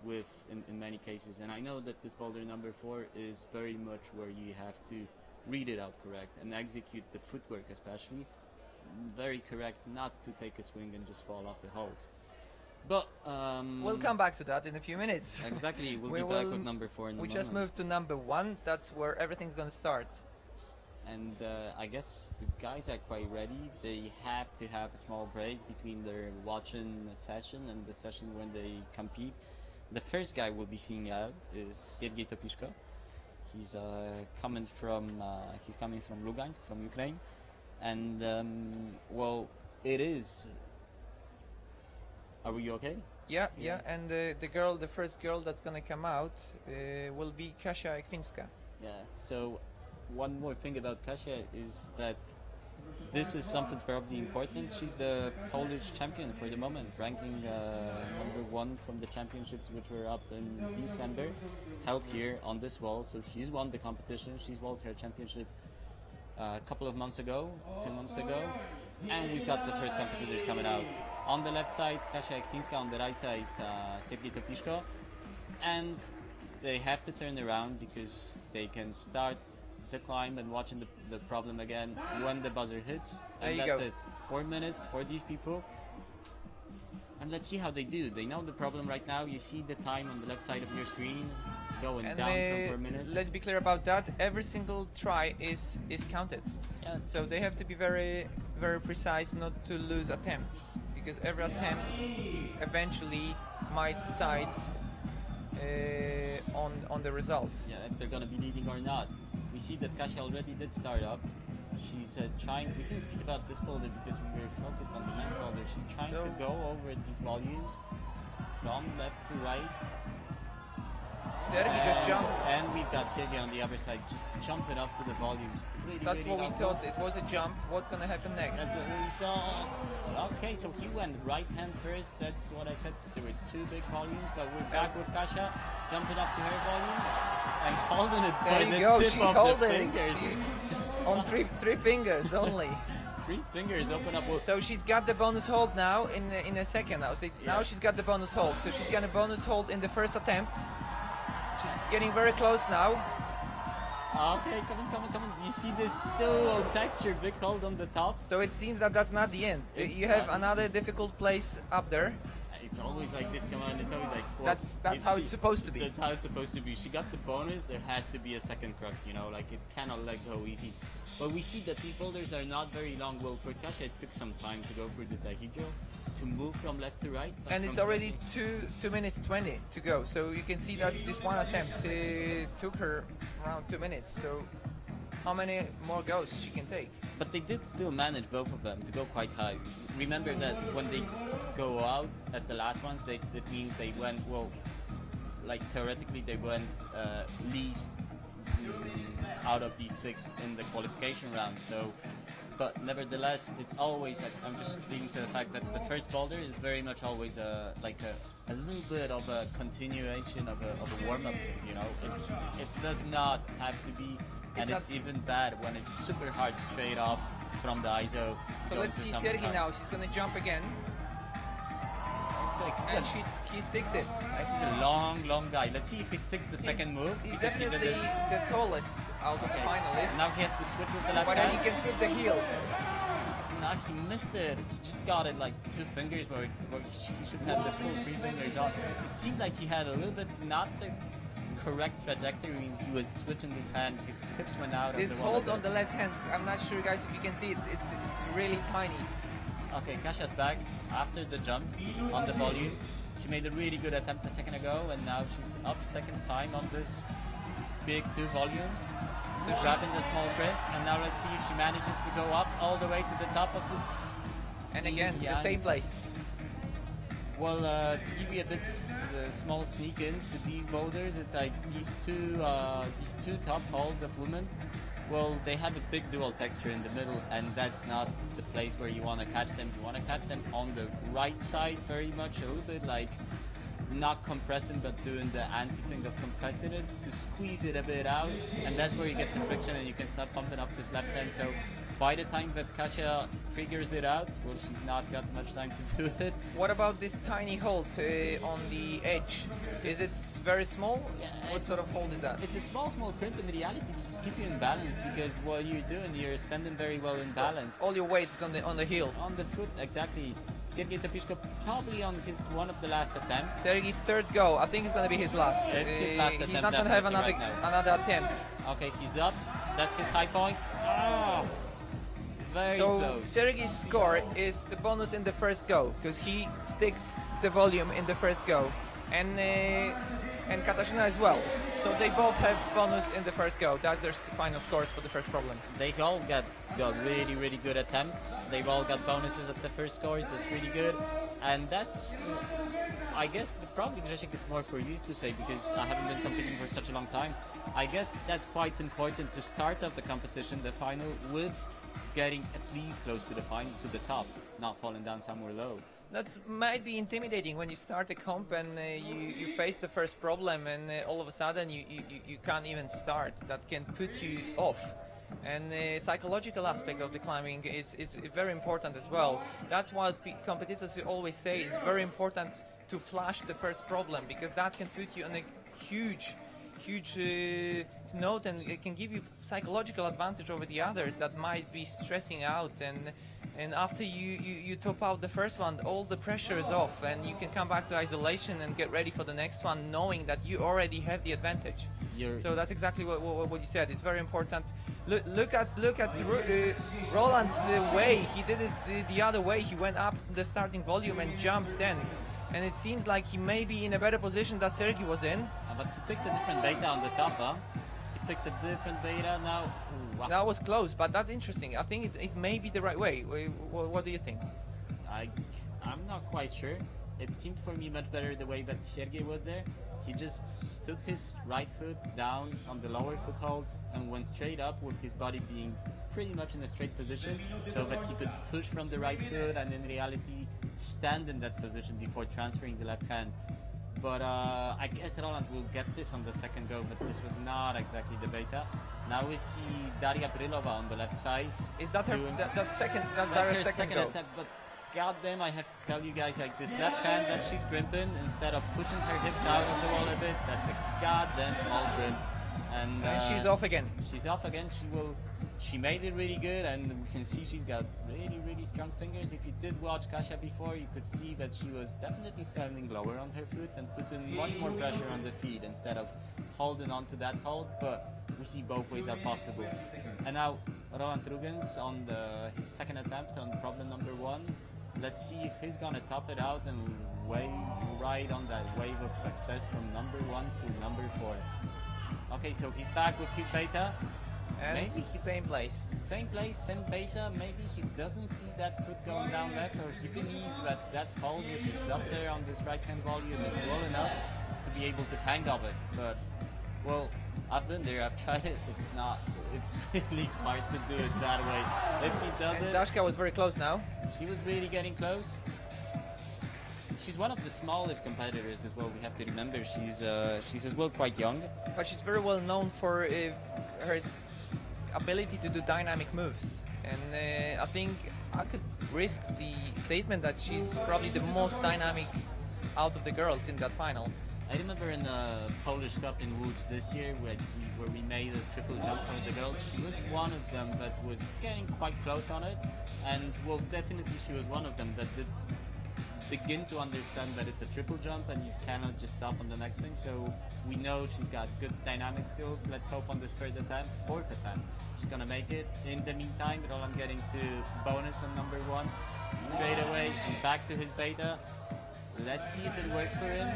in many cases. And I know that this boulder number 4 is very much where you have to read it out correct and execute the footwork, especially very correct, not to take a swing and just fall off the hold. But we'll come back to that in a few minutes. Exactly, we'll be back with number 4 in the moment. We just moved to number 1. That's where everything's going to start. And I guess the guys are quite ready. They have to have a small break between their watching session and the session when they compete. The first guy we'll be seeing out is Sergei Topishko. He's coming from Lugansk, from Ukraine, and well, it is. Are we okay? Yeah. And the first girl that's gonna come out will be Kasia Ekwińska. Yeah. So one more thing about Kasia is that this is something probably important. She's the Polish champion for the moment, ranking number 1 from the championships which were up in December, held here on this wall. So she's won the competition. She's won her championship a couple of months ago, 2 months ago, and we've got the first competitors coming out. On the left side, Kasia Ekwińska, on the right side, Sergei Topishko, and they have to turn around because they can start the climb and watching the problem again when the buzzer hits, and that's it. 4 minutes for these people, and let's see how they do. They know the problem right now. You see the time on the left side of your screen going down from 4 minutes. Let's be clear about that. Every single try is counted. Yeah. So they have to be very, very precise not to lose attempts, because every attempt eventually might decide on the result. Yeah, if they're gonna be leading or not. We see that Kasia already did start up. She's trying. We can speak about this boulder because we were focused on the men's boulder. She's trying to go over these volumes from left to right. Sergei just jumped. And we've got Sergei on the other side, just jumping up to the volumes. That's what we thought. It was a jump. What's gonna happen next? That's what we saw. Okay, so he went right hand first. That's what I said. There were 2 big volumes, but we're back with Kasia, jumping up to her volume and holding it by the tip of the fingers. On three fingers only. 3 fingers open up. So she's got the bonus hold now in a second. Now she's got the bonus hold. So she's got a bonus hold in the first attempt. She's getting very close now. Okay, come on. You see this dual texture, big hold on the top. So it seems that that's not the end. You have another difficult place up there. It's always like this, come on. It's always like... Well, that's how it's supposed to be. That's how it's supposed to be. She got the bonus, there has to be a second crux, you know, like it cannot let go easy. But we see that these boulders are not very long. Well, for Kasia, it took some time to go through this dihedral, to move from left to right. And it's already 2 minutes 20 to go. So you can see that this one attempt took her around 2 minutes. So how many more goes she can take. But they did still manage, both of them, to go quite high. Remember that when they go out as the last ones, that means they went, well, like theoretically they went least out of these 6 in the qualification round. So, but nevertheless, it's always, I'm just leading to the fact that the first boulder is very much always a little bit of a continuation of a warm-up, you know. It does not have to be, and it's even bad when it's super hard straight off from the ISO. So let's see Sergey now. She's gonna jump again. And he sticks it. He's a long guy. Let's see if he sticks the second move. He's definitely the tallest out of the finalists. Now he has to switch with the left hand. hand. But he can put the heel. Nah, he missed it. He just got it like 2 fingers where he should have the full 3 fingers on. It seemed like he had a little bit not the correct trajectory. He was switching his hand. His hips went out. This hold on the left hand, I'm not sure, guys, if you can see it. It's really tiny. Okay, Kasia's back after the jump on the volume. She made a really good attempt a second ago, and now she's up second time on this big 2 volumes. So grabbing the small print, and now let's see if she manages to go up all the way to the top of this. And again, the same place. Well, to give you a bit small sneak into these boulders, it's like these two top holds of women. Well, they have a big dual texture in the middle, and that's not the place where you want to catch them. You want to catch them on the right side very much, a little bit like not compressing, but doing the anti-thing of compressing it to squeeze it a bit out, and that's where you get the friction and you can start pumping up this left hand. So by the time that Kasia figures it out, well, she's not got much time to do it. What about this tiny hold on the edge? Is it very small? Yeah, what sort of hold is that? It's a small print in reality, just to keep you in balance, because what you're doing, you're standing very well in balance. All your weight is on the heel. On the foot, exactly. Sergey Topishko probably on one of the last attempts. Sergey's third go. I think it's going to be his last. It's his last attempt. He's not going to have another attempt. Okay, he's up. That's his high point. Oh, very close. So Sergey's score is the bonus in the first go, because he sticked the volume in the first go, and Katarzyna as well. So they both have bonus in the first go. That's their final scores for the first problem. They all got really good attempts. They've all got bonuses at the first scores. That's really good, and that's I guess probably Grzesiek, it's more for you to say, because I haven't been competing for such a long time. I guess that's quite important to start off the competition, the final, with getting at least close to the top, not falling down somewhere low. That might be intimidating when you start a comp and you face the first problem, and all of a sudden you can't even start. That can put you off. And the psychological aspect of the climbing is very important as well. That's why competitors always say it's very important to flash the first problem, because that can put you on a huge note, and it can give you psychological advantage over the others that might be stressing out, and after you top out the first one, all the pressure is off, and you can come back to isolation and get ready for the next one, knowing that you already have the advantage. So that's exactly what you said. It's very important. Look at Roland's way. He did it the other way. He went up the starting volume and jumped then. And it seems like he may be in a better position that Sergey was in. But he picks a different beta on the top, huh? He picks a different beta now. Ooh, wow. That was close, but that's interesting. I think it may be the right way. What do you think? I'm not quite sure. It seemed for me much better the way that Sergey was there. He just stood his right foot down on the lower foothold and went straight up with his body being pretty much in a straight position, so that he could push from the right foot and in reality stand in that position before transferring the left hand. But I guess Roland will get this on the second go, but this was not exactly the beta. Now we see Daria Brylova on the left side. Is that her second go? Attempt, but goddamn, I have to tell you guys, like, this left hand that she's crimping, instead of pushing her hips out of the wall a bit, that's a goddamn small crimp. And she's off again. She's off again. She made it really good, and we can see she's got really strong fingers. If you did watch Kasia before, you could see that she was definitely standing lower on her foot and putting much more pressure on the feet instead of holding on to that hold. But we see both ways are possible. And now Roland Rugens on his second attempt on problem number 1. Let's see if he's gonna top it out and ride on that wave of success from number 1 to number 4. Okay, so he's back with his beta. And Maybe same place. Same place, same beta. Maybe he doesn't see that foot going down left, or he believes that that hold which is up there on this right-hand volume is well enough to be able to hang up it. But, well, I've been there, I've tried it. It's not. It's really hard to do it that way. If he does And it, Dashka was very close now. she was really getting close. She's one of the smallest competitors as well. We have to remember she's as well quite young. But she's very well known for her ability to do dynamic moves. And I think I could risk the statement that she's probably the most dynamic out of the girls in that final. I remember in the Polish Cup in Łódź this year where we made a triple jump for the girls. She was one of them that was getting quite close on it. And, well, definitely she was one of them that did begin to understand that it's a triple jump and you cannot just stop on the next thing. So we know she's got good dynamic skills. Let's hope on this fourth attempt, she's gonna make it. In the meantime, Roland getting to bonus on number 1 straight away and back to his beta. Let's see if it works for him,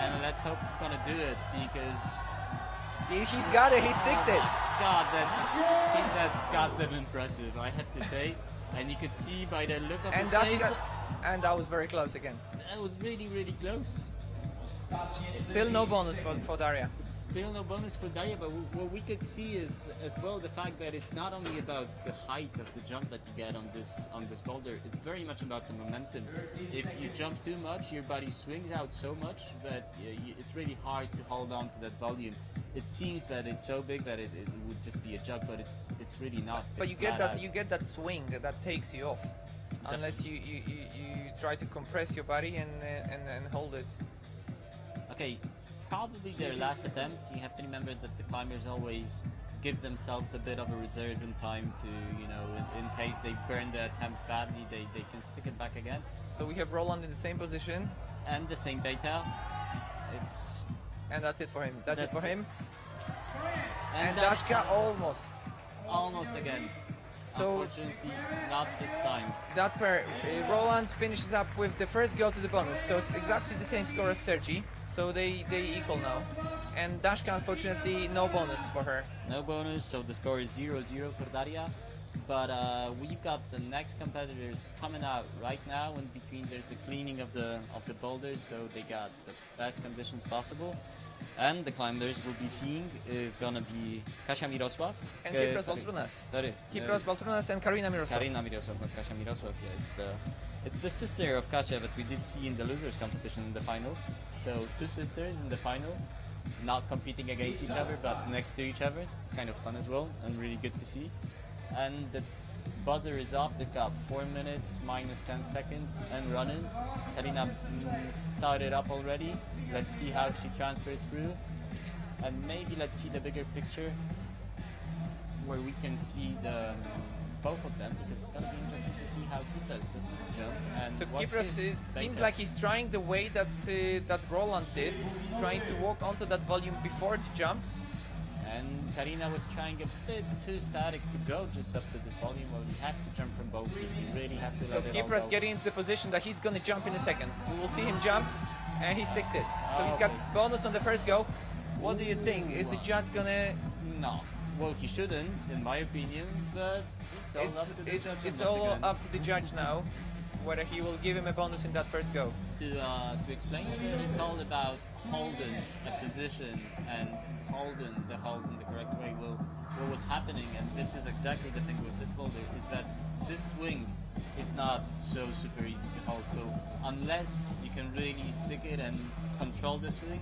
and let's hope he's gonna do it because He's got it, he sticked it. God, that's goddamn impressive, I have to say. And you could see by the look of his face. And that was very close again. That was really, really close. Still no bonus for Daria. Still no bonus for Daria, but what we could see is as well the fact that it's not only about the height of the jump that you get on this boulder, it's very much about the momentum. If you jump too much, your body swings out so much that it's really hard to hold on to that volume. It seems that it's so big that it would just be a jug, but it's really not. But you get that swing that takes you off, unless you try to compress your body and hold it. Okay, probably their last attempts. You have to remember that the climbers always give themselves a bit of a reserve in time to, in case they burn the attempt badly, they can stick it back again. So we have Roland in the same position. And the same beta. And that's it for him. That's it for him. And Dashka almost. Almost again. So unfortunately, not this time. That pair, Roland finishes up with the first go to the bonus. So it's exactly the same score as Sergi. So they equal now. And Dashka, unfortunately, no bonus for her. No bonus, so the score is 0-0 for Daria. But we've got the next competitors coming out right now. In between, there's the cleaning of the boulders, so they got the best conditions possible. And the climbers we'll be seeing is gonna be Kasia Mirosław and Kypros Baltrunas. Kypros Baltrunas and Karina Mirosław. Karina Mirosław, not Kasia Mirosław. Yeah, it's the sister of Kasia that we did see in the losers competition in the final. So 2 sisters in the final, not competing against each other, but next to each other. It's kind of fun as well, and really good to see. And the buzzer is off. They've got 4 minutes minus 10 seconds and running. Karina started up already. Let's see how she transfers through, and maybe let's see the bigger picture where we can see both of them, because it's gonna be interesting to see how Kypros does this jump. And so Kypros seems like he's trying the way that Roland did, trying to walk onto that volume before the jump. And Karina was trying a bit too static to go just up to this volume. Well, you have to jump from both feet. You really have to let it all go. Kypros getting into the position that he's going to jump in a second. We will see him jump, and he sticks it. So he's got bonus on the first go. What do you think? Is the judge going to... No. Well, he shouldn't, in my opinion, but it's all up to the judge now, whether he will give him a bonus in that first go. To explain it, it's all about holding a position and holding the hold in the correct way. Well, what was happening, and this is exactly the thing with this boulder, is that this swing is not so super easy to hold. So unless you can really stick it and control the swing,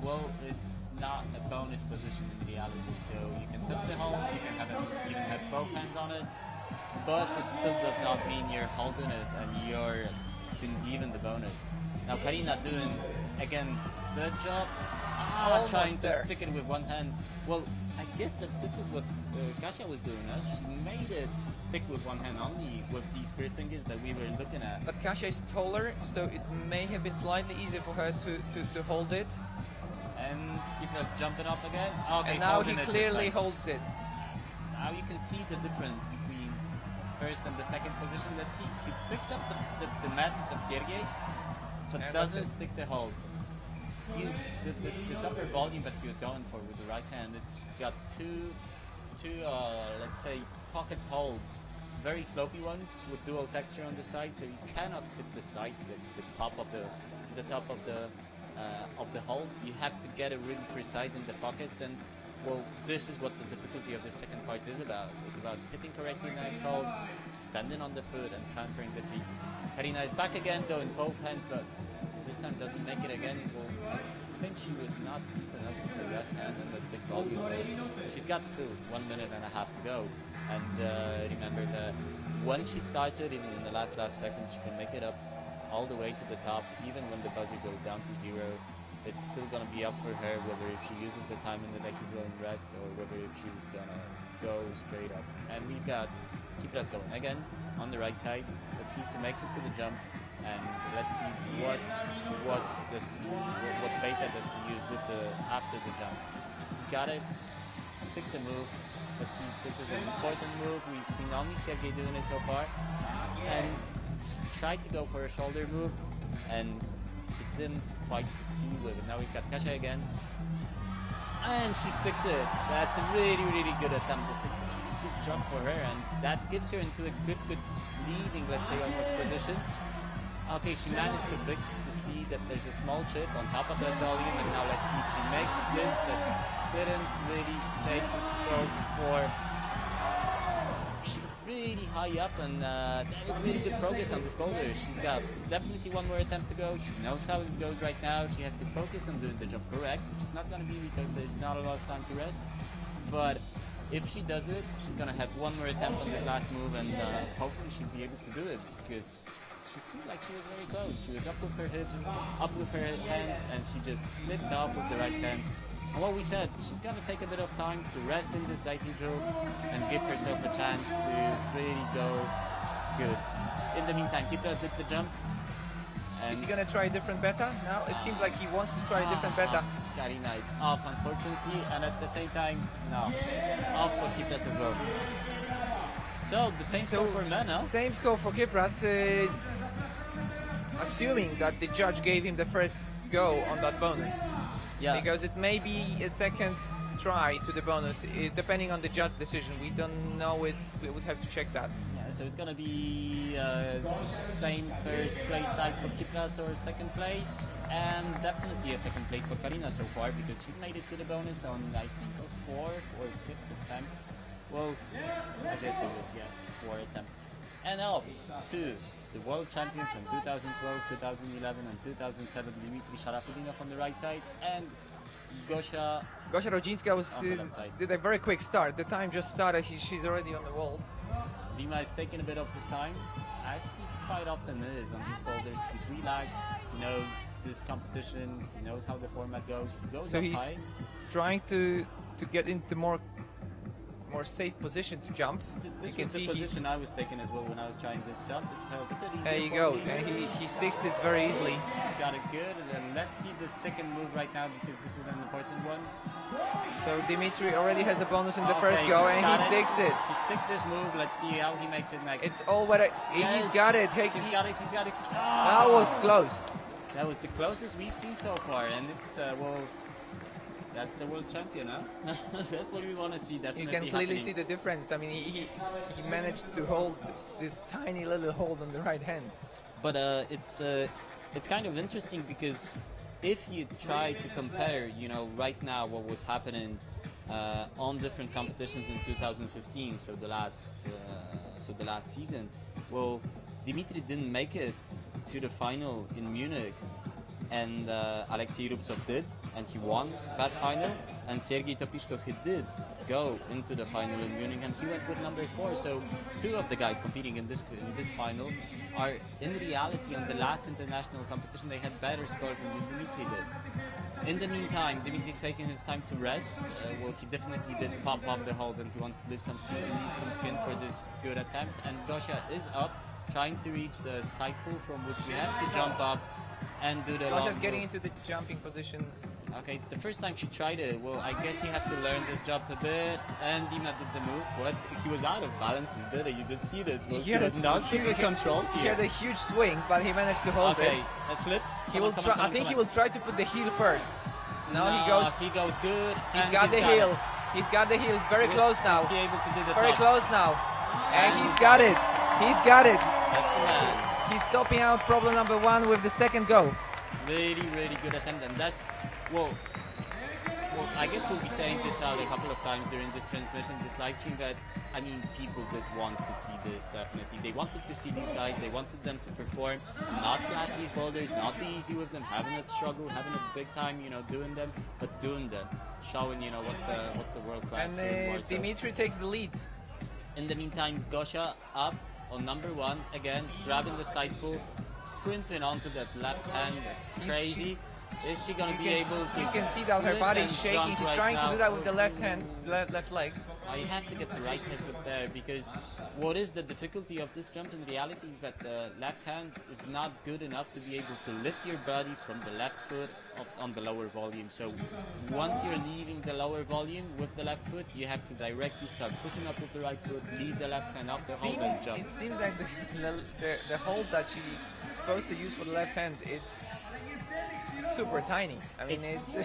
well, it's not a bonus position in reality. So you can touch the hold, you can have both hands on it, but it still does not mean you're holding it and you're been given the bonus. Now Karina doing again the job, trying to stick it with one hand. Well, I guess that this is what Kasia was doing. She made it stick with one hand only with these 3 fingers that we were looking at. But Kasia is taller, so it may have been slightly easier for her to hold it. And keep us jumping up again. Okay, and now he clearly holds it. Now you can see the difference between first and the second position. Let's see, he picks up the mat of Sergei, but doesn't stick the hold. This upper volume that he was going for with the right hand, it's got too two, let's say, pocket holds, very slopey ones with dual texture on the side, so you cannot hit the side, the top of the hole. You have to get it really precise in the pockets, and well, this is what the difficulty of the second part is about. It's about hitting correctly nice hold, standing on the foot, and transferring the feet. Karina is back again, though, in both hands, but this time doesn't make it again. Well, I think she was not deep enough with her left hand and the big volume. She's got still 1 minute and a half to go. And remember that when she started, even in the last seconds, she can make it up all the way to the top, even when the buzzer goes down to 0. It's still going to be up for her whether if she uses the time in the dehydro and rest or whether if she's going to go straight up. And we've got Kipras going again on the right side. Let's see if he makes it to the jump, and let's see what beta does he use with after the jump. He's got it, sticks the move. Let's see, this is an important move. We've seen only Sergey doing it so far, and tried to go for a shoulder move, and it didn't quite succeed with it. Now we've got Kasia again, and she sticks it. That's a really, really good attempt. It's a really good jump for her, and that gives her into a good leading, let's say, almost position. Okay, she managed to fix to see that there's a small chip on top of that volume, and now let's see if she makes this, but didn't really take for. She's really high up, and that was really good progress on this boulder. She's got definitely one more attempt to go. She knows how it goes right now. She has to focus on doing the jump correct, which is not going to be because there's not a lot of time to rest. But if she does it, she's going to have one more attempt on this last move, and hopefully she'll be able to do it, because she seemed like she was very close. She was up with her hips, up with her hands, and she just slipped off with the right hand. And what we said, she's gonna take a bit of time to rest in this dihydro and give herself a chance to really go good. In the meantime, Kipras did the jump. And is he gonna try a different beta now? It seems like he wants to try a different beta. Karina is off, unfortunately, and at the same time, no, off for Kipras as well. So the same score for men, huh? Same score for Kipras, assuming that the judge gave him the first go on that bonus. Yeah. Because it may be a second try to the bonus, depending on the judge decision. We don't know it. We would have to check that. Yeah, so it's gonna be same first place type for Kipras or second place, and definitely a second place for Karina so far, because she's made it to the bonus on, I think, a 4th or 5th attempt. Well, I guess it was, yeah, 4 attempt. And off to the world champion from 2012, 2011 and 2007, Dmitry Sharafudinov on the right side, and Gosia Rodzinska did a very quick start. The time just started, she's already on the wall. Dima is taking a bit of his time, as he quite often is on these boulders. He's relaxed, he knows this competition, he knows how the format goes, he goes up high. Trying to get into more safe position to jump. This was the position I was taking as well when I was trying this jump. It felt a bit easier. There you go, and he sticks it very easily. He's got it good, and let's see the second move right now, because this is an important one. So Dimitri already has a bonus in the first go, and he sticks it. He sticks this move. Let's see how he makes it next. It's all whether he's got it. He's got it. That was close. That was the closest we've seen so far, and it's well. That's the world champion, huh? That's what we want to see, definitely. You can clearly see the difference. I mean, he managed to hold this tiny little hold on the right hand. But it's kind of interesting, because if you try to compare, you know, right now what was happening on different competitions in 2015, so the last season, well, Dimitri didn't make it to the final in Munich, and Alexei Rubtsov did, and he won that final, and Sergei Topishko, he did go into the final in Munich, and he went with number 4. So 2 of the guys competing in this final are in reality on the last international competition. They had better score than Dimitri did. In the meantime, Dimitri's taking his time to rest. Well, he definitely did pop off the holds, and he wants to leave some skin for this good attempt. And Gosia is up, trying to reach the side pull, from which we have to jump up and do the long Gosia's getting move. into the jumping position. Okay, it's the first time she tried it. Well, I guess you have to learn this jump a bit. And Dima did the move. What? He was out of balance. He did it. You did see this. Well, he was not super controlled here. He had a huge swing, but he managed to hold it. Okay, a flip. He will try. I think he will try to put the heel first. Now he goes good. He's got the heel. He's got the heel. He's very close now. Is he able to do the Very top? close now. And he's got it. He's got it. That's the man. He's topping out problem number 1 with the second go. Really, really good attempt, and that's well, I guess we'll be saying this out a couple of times during this transmission, this live stream, that I mean, people did want to see this, definitely. They wanted to see these guys, they wanted them to perform, not flash these boulders, not be easy with them, having a struggle, having a big time, you know, doing them, but doing them, showing, you know, what's the world class. And Dimitri takes the lead. In the meantime, Gosha up on number 1 again, grabbing the side pull, crimping onto that left hand. That's crazy. Is she gonna be able to? You can see that her body is shaking. She's trying to do that with the left hand, left leg. I have to get the right hand foot there, because what is the difficulty of this jump in reality is that the left hand is not good enough to be able to lift your body from the left foot on the lower volume. So once you're leaving the lower volume with the left foot, you have to directly start pushing up with the right foot, leave the left hand off the hold and jump. It seems like the hold that she's supposed to use for the left hand is super tiny. I mean, it's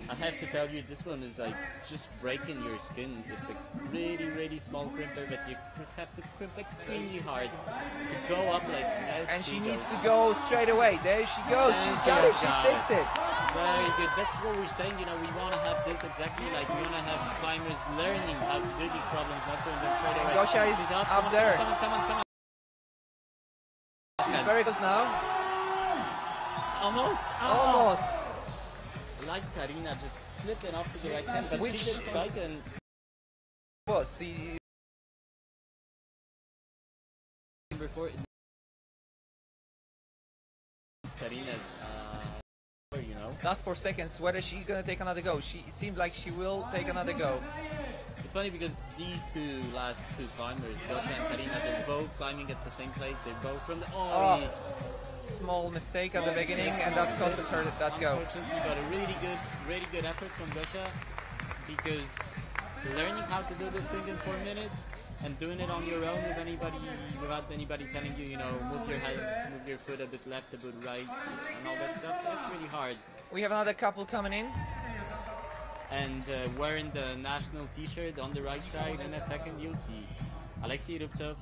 I have to tell you, this one is like just breaking your skin. It's a really, really small crimper, but you have to crimp extremely hard to go up like as and she needs to go straight away. There she goes. She's got it. She sticks it. Very good. That's what we're saying. You know, we want to have this exactly like we want to have climbers learning how to do these problems, not doing them straight away. Gosha is up there. Come on. She's very close now. Almost. Like Karina, just slipping off to the right hand, but she did try and was the before Karina's you know. Last 4 seconds, whether she's gonna take another go. It seems like she will take another go. It's funny because these last two climbers, Gosha and Karina, they're both climbing at the same place. They're both from the small mistake at the beginning, and that cost her that go. Unfortunately, but a really good effort from Gosha, because learning how to do this thing in 4 minutes and doing it on your own without anybody telling you, you know, move your head, move your foot a bit left, a bit right, and all that stuff. That's really hard. We have another couple coming in. And wearing the national T-shirt on the right side, in a second you'll see Alexei Rubtsov,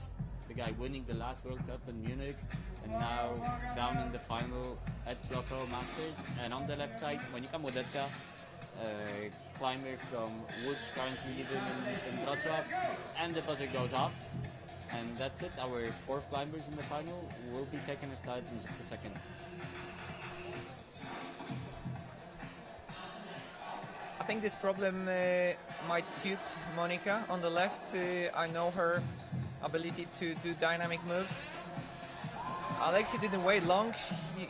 the guy winning the last World Cup in Munich, and now down in the final at Bloco Masters. And on the left side, Monika Młodecka, climber from Łódź, currently living in Wrocław, and the buzzer goes off. And that's it, our 4th climbers in the final will be taking a start in just a second. I think this problem might suit Monika on the left. I know her ability to do dynamic moves. Alexei didn't wait long.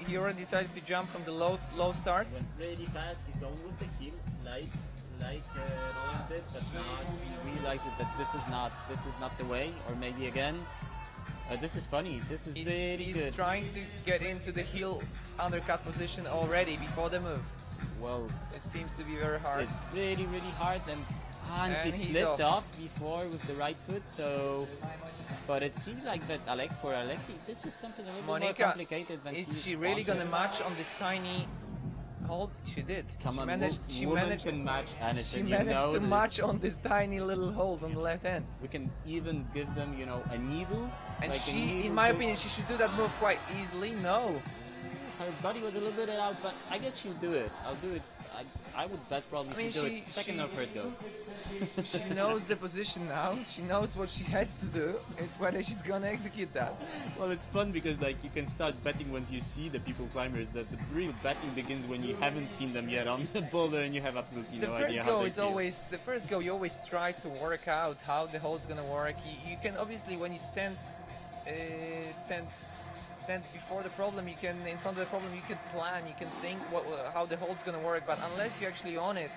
He already decided to jump from the low start. Went really fast. He's going with the heel, like Roland did, but now he realizes that this is not the way. Or maybe again, this is funny. This is really good. He's trying to get into the heel undercut position already before the move. Well, it seems to be very hard. It's really hard, and he slipped off before with the right foot. So. But it seems like that for Alexei, this is something a little bit more complicated than is she really going to match on this tiny hold? She did. Come on, she managed to match anything. She managed to match on this tiny little hold on the left hand. We can even give them, you know, a needle. And like in my opinion, she should do that move quite easily. No. Her body was a little bit out, but I guess she'll do it. I'll do it. I would bet probably she'll do it second or third go. She knows the position now. She knows what she has to do. It's whether she's gonna execute that. Well, it's fun because like you can start betting once you see the people climbers. That the real betting begins when you haven't seen them yet on the boulder and you have absolutely no idea how they feel. The first go. You always try to work out how the hold's gonna work. You can obviously when you stand before the problem, you can in front of the problem, you can plan, you can think how the hold's gonna work. But unless you're actually on it,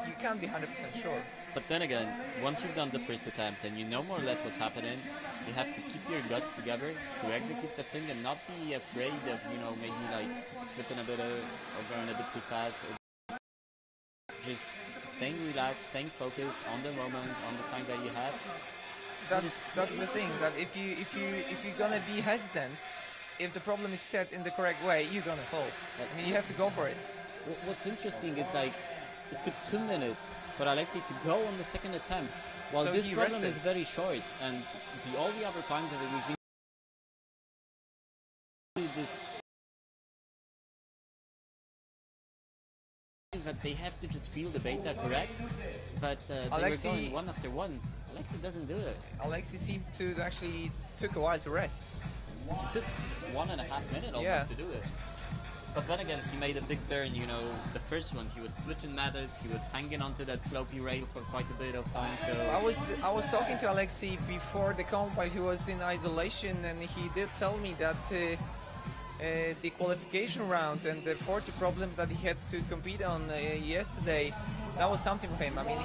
you can't be 100% sure. But then again, once you've done the first attempt and you know more or less what's happening, you have to keep your guts together to execute the thing and not be afraid of, you know, maybe like slipping a bit or going a bit too fast. Or just staying relaxed, staying focused on the moment, on the time that you have. That's the thing. That if you're gonna be hesitant, if the problem is set in the correct way, you're gonna hold. I mean, you have to go for it. What's interesting is like it took 2 minutes for Alexei to go on the second attempt. Well, So this he problem rested. is very short, and all the other times that we've been this, that they have to just feel the beta correct, but they were Alexei- going one after one. Alexei doesn't do it. Alexei seemed to actually took a while to rest. He took 1.5 minutes almost Yeah. to do it. But then again, he made a big turn, you know, the first one. He was switching methods, he was hanging onto that slopey rail for quite a bit of time, so... I was talking to Alexei before the comp while he was in isolation, and he did tell me that the qualification round and the 40 problems that he had to compete on yesterday, that was something for him. I mean,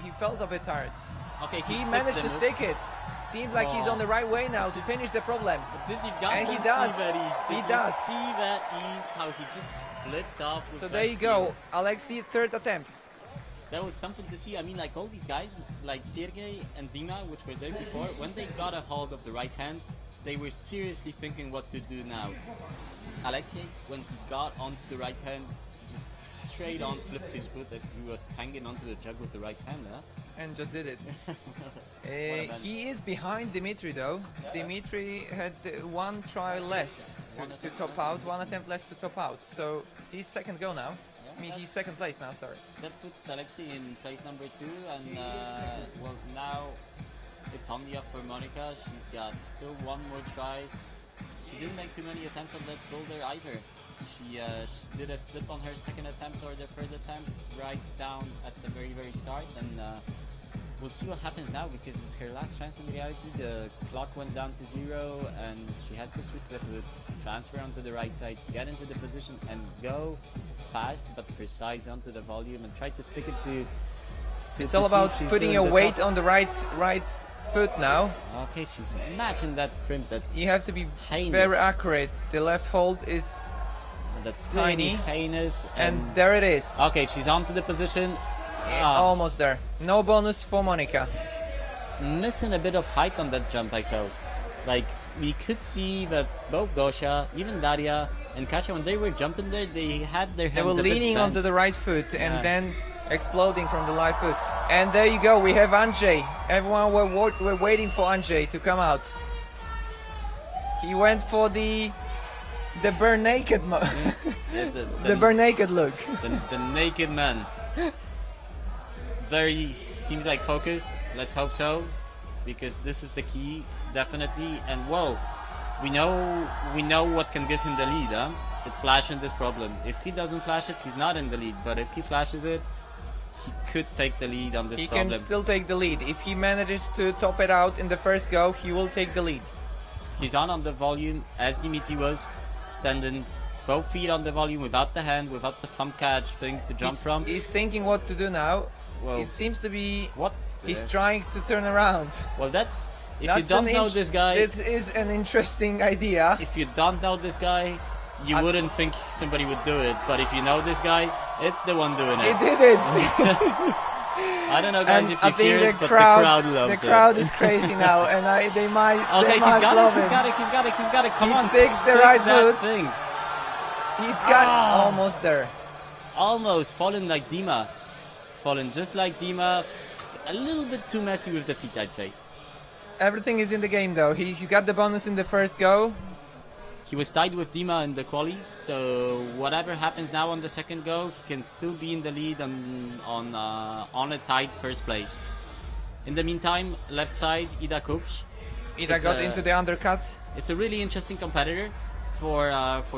he felt a bit tired. Okay, He managed to stick it. Seems like he's on the right way now to finish the problem. Did you And he guys does. see that ease? He Did does. you see that ease, how he just flipped off with So that there you go, heel? Alexei, third attempt. That was something to see. I mean, like all these guys, like Sergey and Dima, which were there before, when they got a hold of the right hand, they were seriously thinking what to do now. Alexei, when he got onto the right hand, just straight on flipped his foot as he was hanging onto the jug with the right hand, huh? And just did it. man. He is behind Dimitri though. Dimitri had one try less to top out, one attempt less to top out. So he's second go now. I mean, he's second place now, sorry. That puts Alexei in place number 2, and well, now it's only up for Monica. She's got still one more try. She didn't make too many attempts on that boulder either. She did a slip on her second attempt or the third attempt right down at the very start, and we'll see what happens now because it's her last chance in reality. The clock went down to 0 and she has to switch the foot, transfer onto the right side, get into the position and go fast but precise onto the volume and try to stick it to It's all about putting your weight on the right foot now. Okay, she's matching that crimp. That's You have to be heinous. very accurate. The left hold is That's tiny. really heinous. and there it is. Okay, she's onto the position. Ah, Almost there. No bonus for Monica. missing a bit of height on that jump, I felt. Like, we could see that both Gosha, even Daria and Kasia, when they were jumping there, they had their They hands were a bit leaning bent. onto the right foot Yeah. and then exploding from the left foot. And there you go, we have Andrzej. Everyone were waiting for Andrzej to come out. He went for the bare naked the bare naked look. the naked man. Very, seems like focused. Let's hope so, because this is the key, definitely. And well, we know what can give him the lead, huh? It's flashing this problem. If he doesn't flash it, he's not in the lead. But if he flashes it, he could take the lead on this He problem. can still take the lead. If he manages to top it out in the first go, he will take the lead. He's on the volume as Dimitri was, standing both feet on the volume without the hand, without the thumb catch thing to jump from. He's thinking what to do now. Well, It seems to be what? he's trying to turn around. Well, that's if That's you don't know this guy. It is an interesting idea. If you don't know this guy, you wouldn't think somebody would do it. But if you know this guy, it's the one doing He it. did it. I don't know, guys, And if you I think hear the it, but crowd, the crowd loves it. the crowd is crazy now, and they might. Okay, they he's must got love it. He's him. got it. He's got it. He's got it. Come He on, sticks the stick right that foot. thing. He's got almost there. Almost falling like Dima. Falling just like Dima. A little bit too messy with the feet, I'd say. Everything is in the game though. He's got the bonus in the first go. He was tied with Dima in the qualies, so whatever happens now on the second go, he can still be in the lead on a tied first place. In the meantime, left side, Ida Kupsch. Ida got into the undercut. It's a really interesting competitor for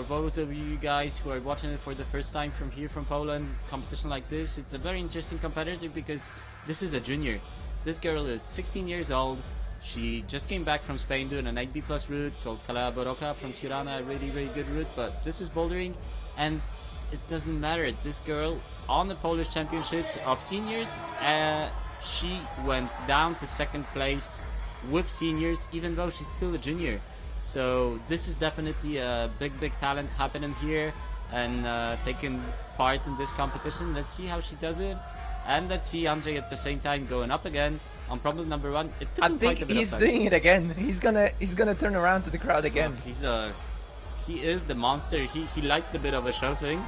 those of you guys who are watching it for the first time from here from Poland. Competition like this, it's a very interesting competitor because this is a junior. This girl is 16 years old. She just came back from Spain doing an 8B plus route called Calea Boroca from Tirana, a really, really good route, but this is bouldering and it doesn't matter. This girl on the Polish Championships of seniors, she went down to second place with seniors even though she's still a junior. So this is definitely a big talent happening here and taking part in this competition. Let's see how she does it, and let's see Andrzej at the same time going up again on problem number 1. It took I him think quite a bit he's of time. doing it again. He's gonna turn around to the crowd again. He is the monster. He likes the bit of a show thing.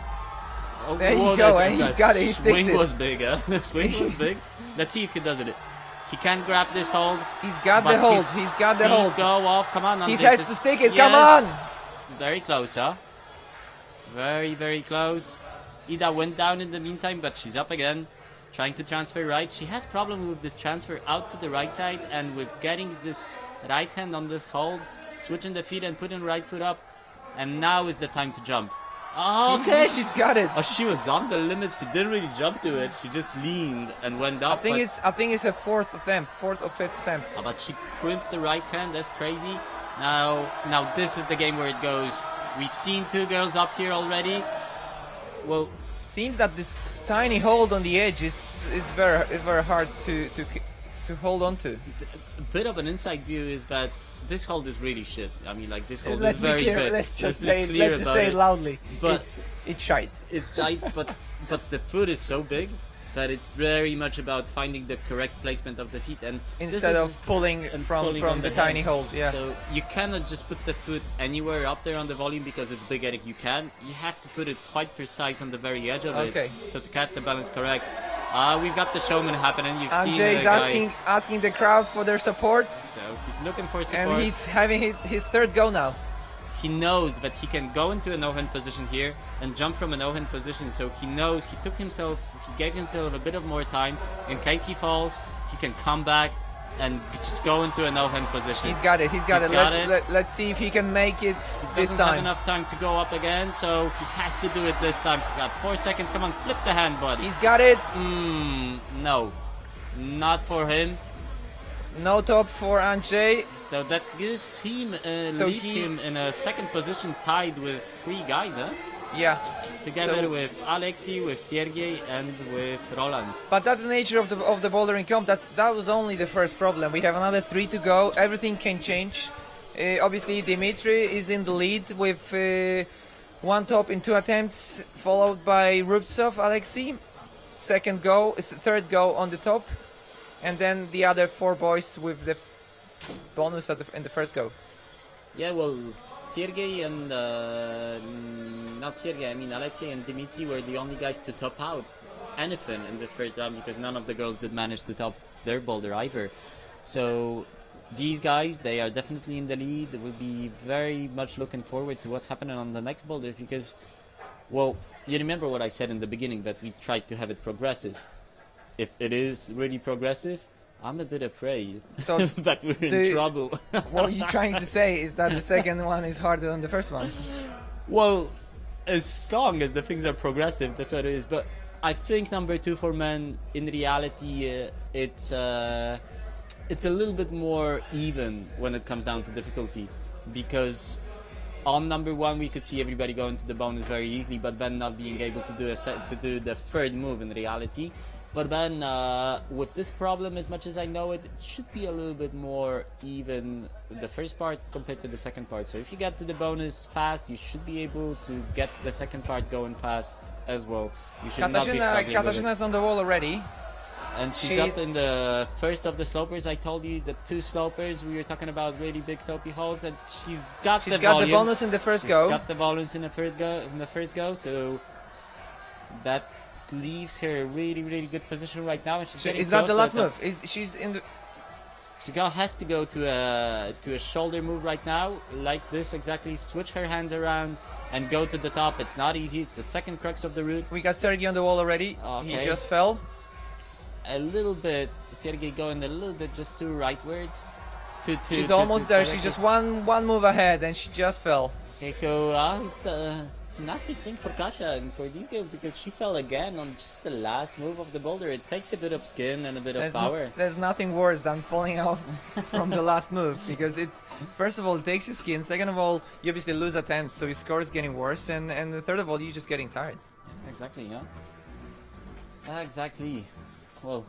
Oh, There you whoa, go, that- and he's that got it, he sticks swing it. was big, huh? The swing was big. Let's see if he does it. He can grab this hold. He's got but the hold. his He's got the feet hold. go off. Come on, He Andrzej, has just- to stick it. Come on. Yes! Very close, huh? Very, very close. Ida went down in the meantime, but she's up again. Trying to transfer right. She has problem with the transfer out to the right side and with getting this right hand on this hold, switching the feet and putting right foot up. And now is the time to jump. Oh, okay, She's got it. Oh, she was on the limit. She didn't really jump to it. She just leaned and went I up. think but, it's a fourth or fifth attempt. but she crimped the right hand. That's crazy. Now this is the game where it goes. We've seen two girls up here already. Well, Seems that this tiny hold on the edge is very hard to hold on to. a bit of an inside view is that this hold is really shit. I mean, like this hold Let's is be very clear. big. Let's just be say clear let's just about say it it. loudly. But It's shite. it's tight, but the foot is so big that it's very much about finding the correct placement of the feet and this Instead is- of pulling and from pulling on the the tiny hand. hold. Yeah. So you cannot just put the foot anywhere up there on the volume because it's big and you can. You have to put it quite precise on the very edge of Okay. it. So to catch the balance correct. We've got the showman happening. You've seen Andrzej the is guy. asking the crowd for their support, So he's looking for support. and he's having his third go now. He knows that he can go into a no-hand position here and jump from a no-hand position. So he knows he gave himself a bit of more time in case he falls. He can come back and just go into a no-hand position. He's got it. He's got He's it. got Let's see if he can make it He this doesn't have time. enough time to go up again, so he has to do it this time. He's got 4 seconds. Come on, flip the hand, buddy. He's got it. No, not for him. No top for Andrzej. So that gives him, So leaves he- him in a second position, tied with 3 guys, huh? Yeah. Together So- with Alexei, with Sergey, and with Roland. But that's the nature of the bouldering comp. That was only the first problem. We have another 3 to go. Everything can change. Obviously, Dimitri is in the lead with 1 top in 2 attempts, followed by Rubtsov, Alexei. Third go on the top, and then the other 4 boys with the bonus in the first go. Yeah, well, Sergey and not Sergey, I mean Alexei and Dimitri were the only guys to top out anything in this first round because none of the girls did manage to top their boulder either. So these guys, they are definitely in the lead. We'll be very much looking forward to what's happening on the next boulder because, well, you remember what I said in the beginning that we tried to have it progressive. If it is really progressive, I'm a bit afraid So that we're in trouble. what you're trying to say is that the second one is harder than the first one. Well, as long as the things are progressive, that's what it is. But I think number 2 for men, in reality, it's a little bit more even when it comes down to difficulty. Because on number 1, we could see everybody going to the bonus very easily, but then not being able to do the third move in reality. But then with this problem, as much as I know it, it should be a little bit more even the first part compared to the second part. So if you get to the bonus fast, you should be able to get the second part going fast as well. You should not be struggling with Katarzyna's on the wall already. it. And she's she- up in the first of the slopers. I told you the 2 slopers, we were talking about really big slopey holds, and she's got She's the got volume. the bonus in the first She's go. got the volumes in the first go, so that leaves her in a really, really good position right now. And she's getting Is that the closer last to- move? She's in the. She has to go to a shoulder move right now, like this exactly. Switch her hands around and go to the top. It's not easy. It's the second crux of the route. We got Sergey on the wall already. He Okay. just fell. A little bit, Sergey going a little bit just too rightwards. She's almost there. She's just one move ahead, and she just fell. Okay, so it's a nasty thing for Kasia and for these guys because she fell again on just the last move of the boulder. It takes a bit of skin and a bit of power. There's nothing worse than falling off from the last move because first of all, it takes your skin. Second of all, you obviously lose attempts, so your score is getting worse. And third of all, you're just getting tired. Exactly, yeah. Exactly. Well,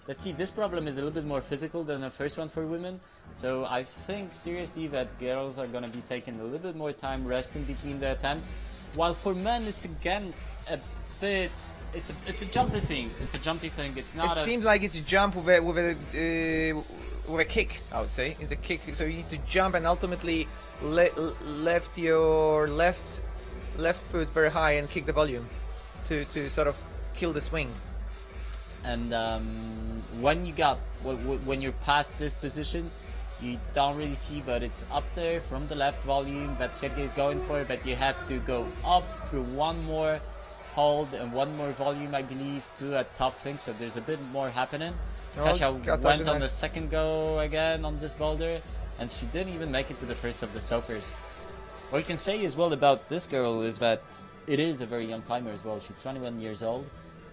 let's see. This problem is a little bit more physical than the first one for women. So I think seriously that girls are going to be taking a little bit more time resting between the attempts. While for men, it's again a bit. It's a jumpy thing. It's a jumpy thing. It's not. It seems like it's a jump with a kick. I would say it's a kick. So you need to jump and ultimately left your left foot very high and kick the volume. to sort of kill the swing. And when you got when you're past this position, you don't really see, but it's up there from the left volume that Sergey is going for, but you have to go up through one more hold and one more volume, I believe, to a top thing, so there's a bit more happening. Kasia went on the second go again on this boulder, and she didn't even make it to the first of the soakers. What you can say as well about this girl is that it is a very young climber as well. She's 21 years old,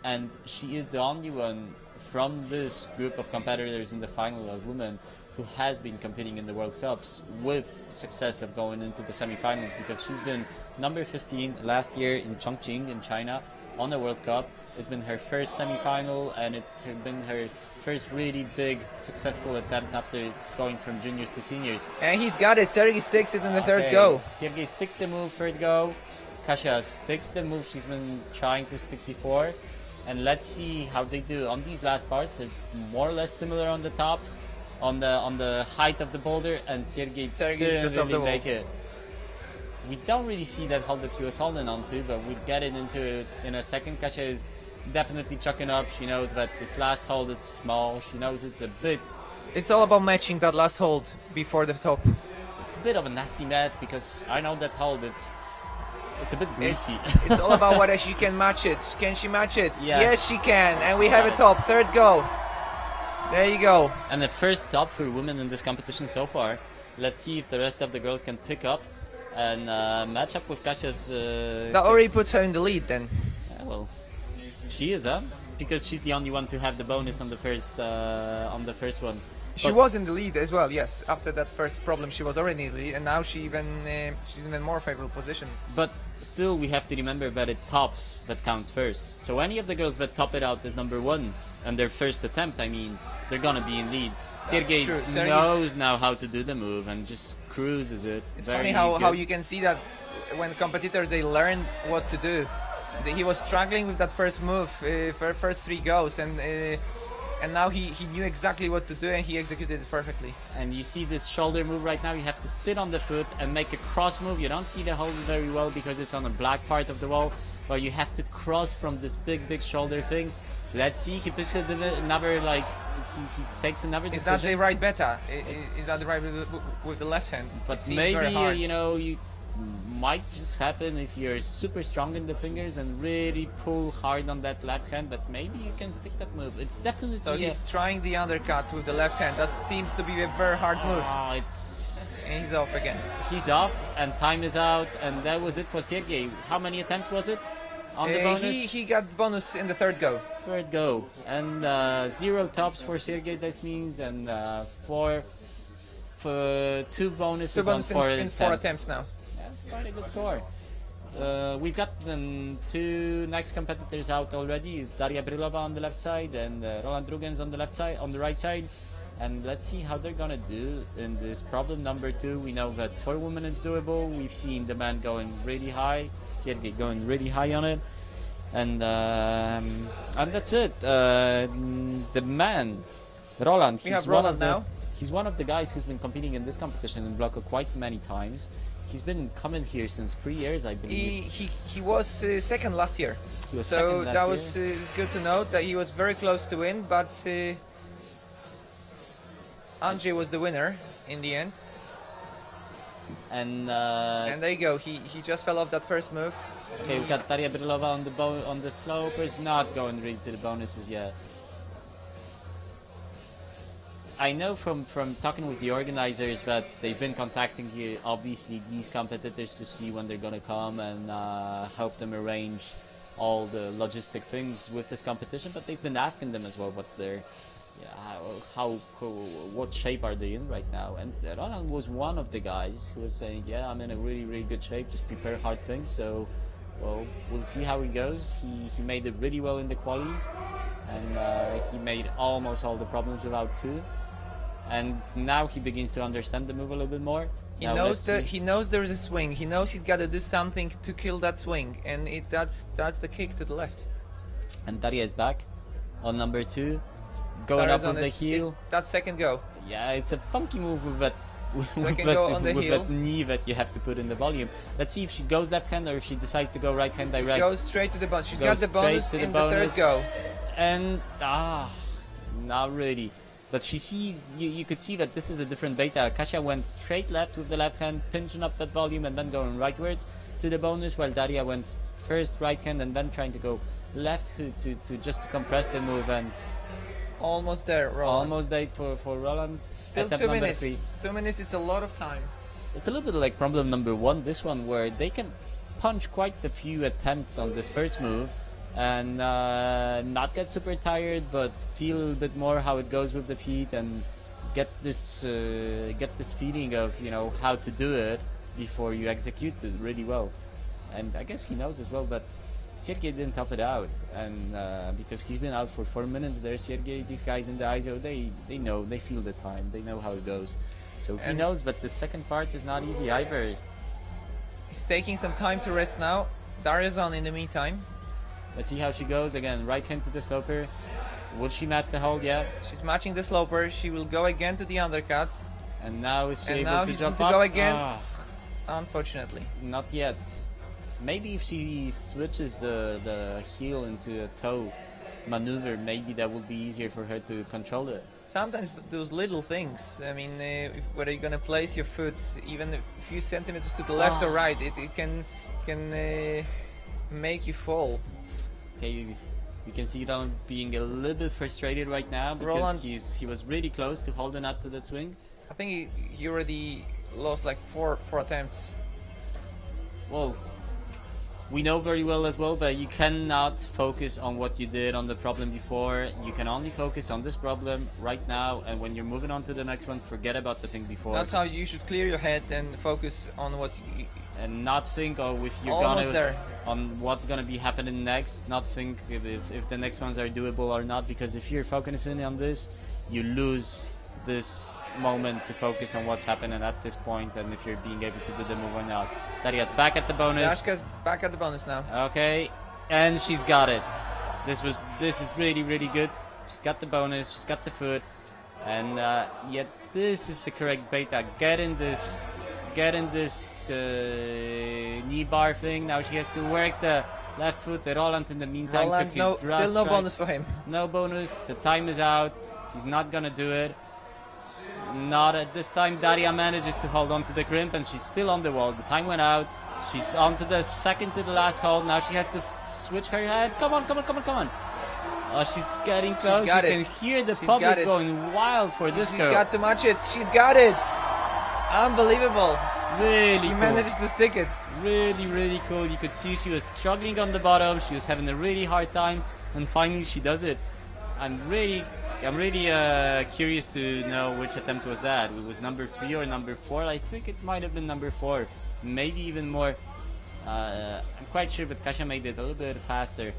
and she is the only one from this group of competitors in the final of women who has been competing in the World Cups with success of going into the semi-finals, because she's been number 15 last year in Chongqing in China on the World Cup. It's been her first semi-final, and it's been her first really big successful attempt after going from juniors to seniors. And he's got it. Sergey sticks it in the third go. Sergey sticks the move, third go. Kasia sticks the move she's been trying to stick before. And let's see how they do on these last parts. They're more or less similar on the tops, on the height of the boulder, and Sergey didn't just really make it. We don't really see that hold that he was holding on to, but we'll get it into it in a second. Kasia is definitely chucking up. She knows that this last hold is small. She knows it's a bit... It's all about matching that last hold before the top. It's a bit of a nasty match, because I know that hold, it's a bit greasy. It's all about whether she can match it. Can she match it? Yes, she can. And we have a top. Third go. There you go. And the first top for women in this competition so far. Let's see if the rest of the girls can pick up and match up with Kasia's... that already puts her in the lead then. Yeah, well, she is, because she's the only one to have the bonus on the first one. She was in the lead as well, yes. After that first problem, she was already in the lead, and now she's in a more favorable position. But still, we have to remember that it tops that counts first. So any of the girls that top it out as number one, and their first attempt, I mean, they're gonna be in lead. Sergey knows now how to do the move and just cruises it. It's funny how you can see that when competitors, they learn what to do. He was struggling with that first move for first three goes, and now he knew exactly what to do, and he executed it perfectly. And you see this shoulder move right now. You have to sit on the foot and make a cross move. You don't see the hold very well because it's on the black part of the wall, but you have to cross from this big shoulder thing. Let's see, he picks another, like, he takes another decision. Is that the right beta? Is that the right with the left hand? But maybe, you know, you might just happen if you're super strong in the fingers and really pull hard on that left hand, but maybe you can stick that move. It's definitely... So he's trying the undercut with the left hand. That seems to be a very hard move. Oh, and he's off again. He's off, and time is out, and that was it for Sergey. How many attempts was it on the bonus? He got bonus in the third go. Third go. And 0 tops for Sergey, that means, and two bonuses on 4 in 4 attempts now. That's quite a good score. We've got two next competitors out already. It's Daria Brylova on the left side and Roland Rugens on the left side, on the right side. And let's see how they're gonna do in this problem number 2. We know that for women it's doable. We've seen the man going really high, Sergey going really high on it, and that's it. The man, Roland. He's one of the guys who's been competing in this competition in Bloco quite many times. He's been coming here since 3 years, I believe. He was second last year. He was so second last that was it's good to note that he was very close to win, but Andrzej was the winner in the end. And there you go. He just fell off that first move. Okay, we've got Daria Brylova on the slopers, not going really to the bonuses yet. I know from talking with the organizers that they've been contacting obviously these competitors to see when they're gonna come and help them arrange all the logistic things with this competition. But they've been asking them as well, what's their, what shape are they in right now? And Roland was one of the guys who was saying, yeah, I'm in a really good shape. Just prepare hard things. So, well, we'll see how he goes. He made it really well in the qualies, and he made almost all the problems without 2. And now he begins to understand the move a little bit more. He knows there is a swing. He knows he's got to do something to kill that swing, and that's the kick to the left. And Daria is back on number 2, going up with the heel. That second go. Yeah, it's a funky move with that So I can go on the with heel. that knee that you have to put in the volume. Let's see if she goes left hand or if she decides to go right hand direct. Goes straight to the bonus. She's Goes got the bonus straight to in the the third bonus. go. And not really. But she sees, you could see that this is a different beta. Kasia went straight left with the left hand, pinching up that volume and then going rightwards to the bonus, while Daria went first right hand and then trying to go left to just to compress the move, and Almost there, Roland. almost there for Roland. Still Attempt 2 number minutes. 3. 2 minutes, it's a lot of time. It's a little bit like problem number 1, this one, where they can punch quite a few attempts on this first move and not get super tired, but feel a bit more how it goes with the feet and get this feeling of, you know, how to do it before you execute it really well. And I guess he knows as well that Sergey didn't top it out, and because he's been out for 4 minutes there, Sergey, these guys in the ISO, they know, they feel the time, they know how it goes. So he And knows, but the second part is not easy either. He's taking some time to rest now. Daria's on in the meantime. Let's see how she goes. Again, right hand to the sloper. Will she match the hold? Yeah. She's matching the sloper. She will go again to the undercut. And now is she And able now to she's jump going up? to go again. Ah, Unfortunately. not yet. Maybe if she switches the heel into a toe maneuver, maybe that would be easier for her to control it. Sometimes those little things, I mean, whether you're going to place your foot even a few centimeters to the left or right, it can make you fall. Okay, you can see Roland being a little bit frustrated right now because Roland, he was really close to holding up to that swing. I think he already lost like four attempts. Well, we know very well as well that you cannot focus on what you did on the problem before. You can only focus on this problem right now, and when you're moving on to the next one, forget about the thing before. That's how you should clear your head and focus on what you... And not think if you're Almost there. on what's gonna be happening next. Not think if the next ones are doable or not, because if you're focusing on this, you lose this moment to focus on what's happening at this point, and if you're being able to do the move or not. Daria's back at the bonus. Dashka's back at the bonus now. Okay, and she's got it. This is really good. She's got the bonus. She's got the foot, and yet this is the correct beta. Get in this knee bar thing. Now she has to work the left foot. The Roland in the meantime Roland, took his draw still no strike. bonus for him. No bonus. The time is out. He's not gonna do it. Not at this time. Daria manages to hold on to the crimp, and she's still on the wall. The time went out. She's on to the second to the last hold. Now she has to switch her head. Come on. Oh, she's getting close. You can hear the public going wild for this girl. She's got to match it. She's got it. Unbelievable. Really She cool. managed to stick it. Really cool. You could see she was struggling on the bottom. She was having a really hard time, and finally she does it. I'm really curious to know which attempt was that. It was number 3 or number 4. I think it might have been number 4, maybe even more. I'm quite sure, but Kasia made it a little bit faster.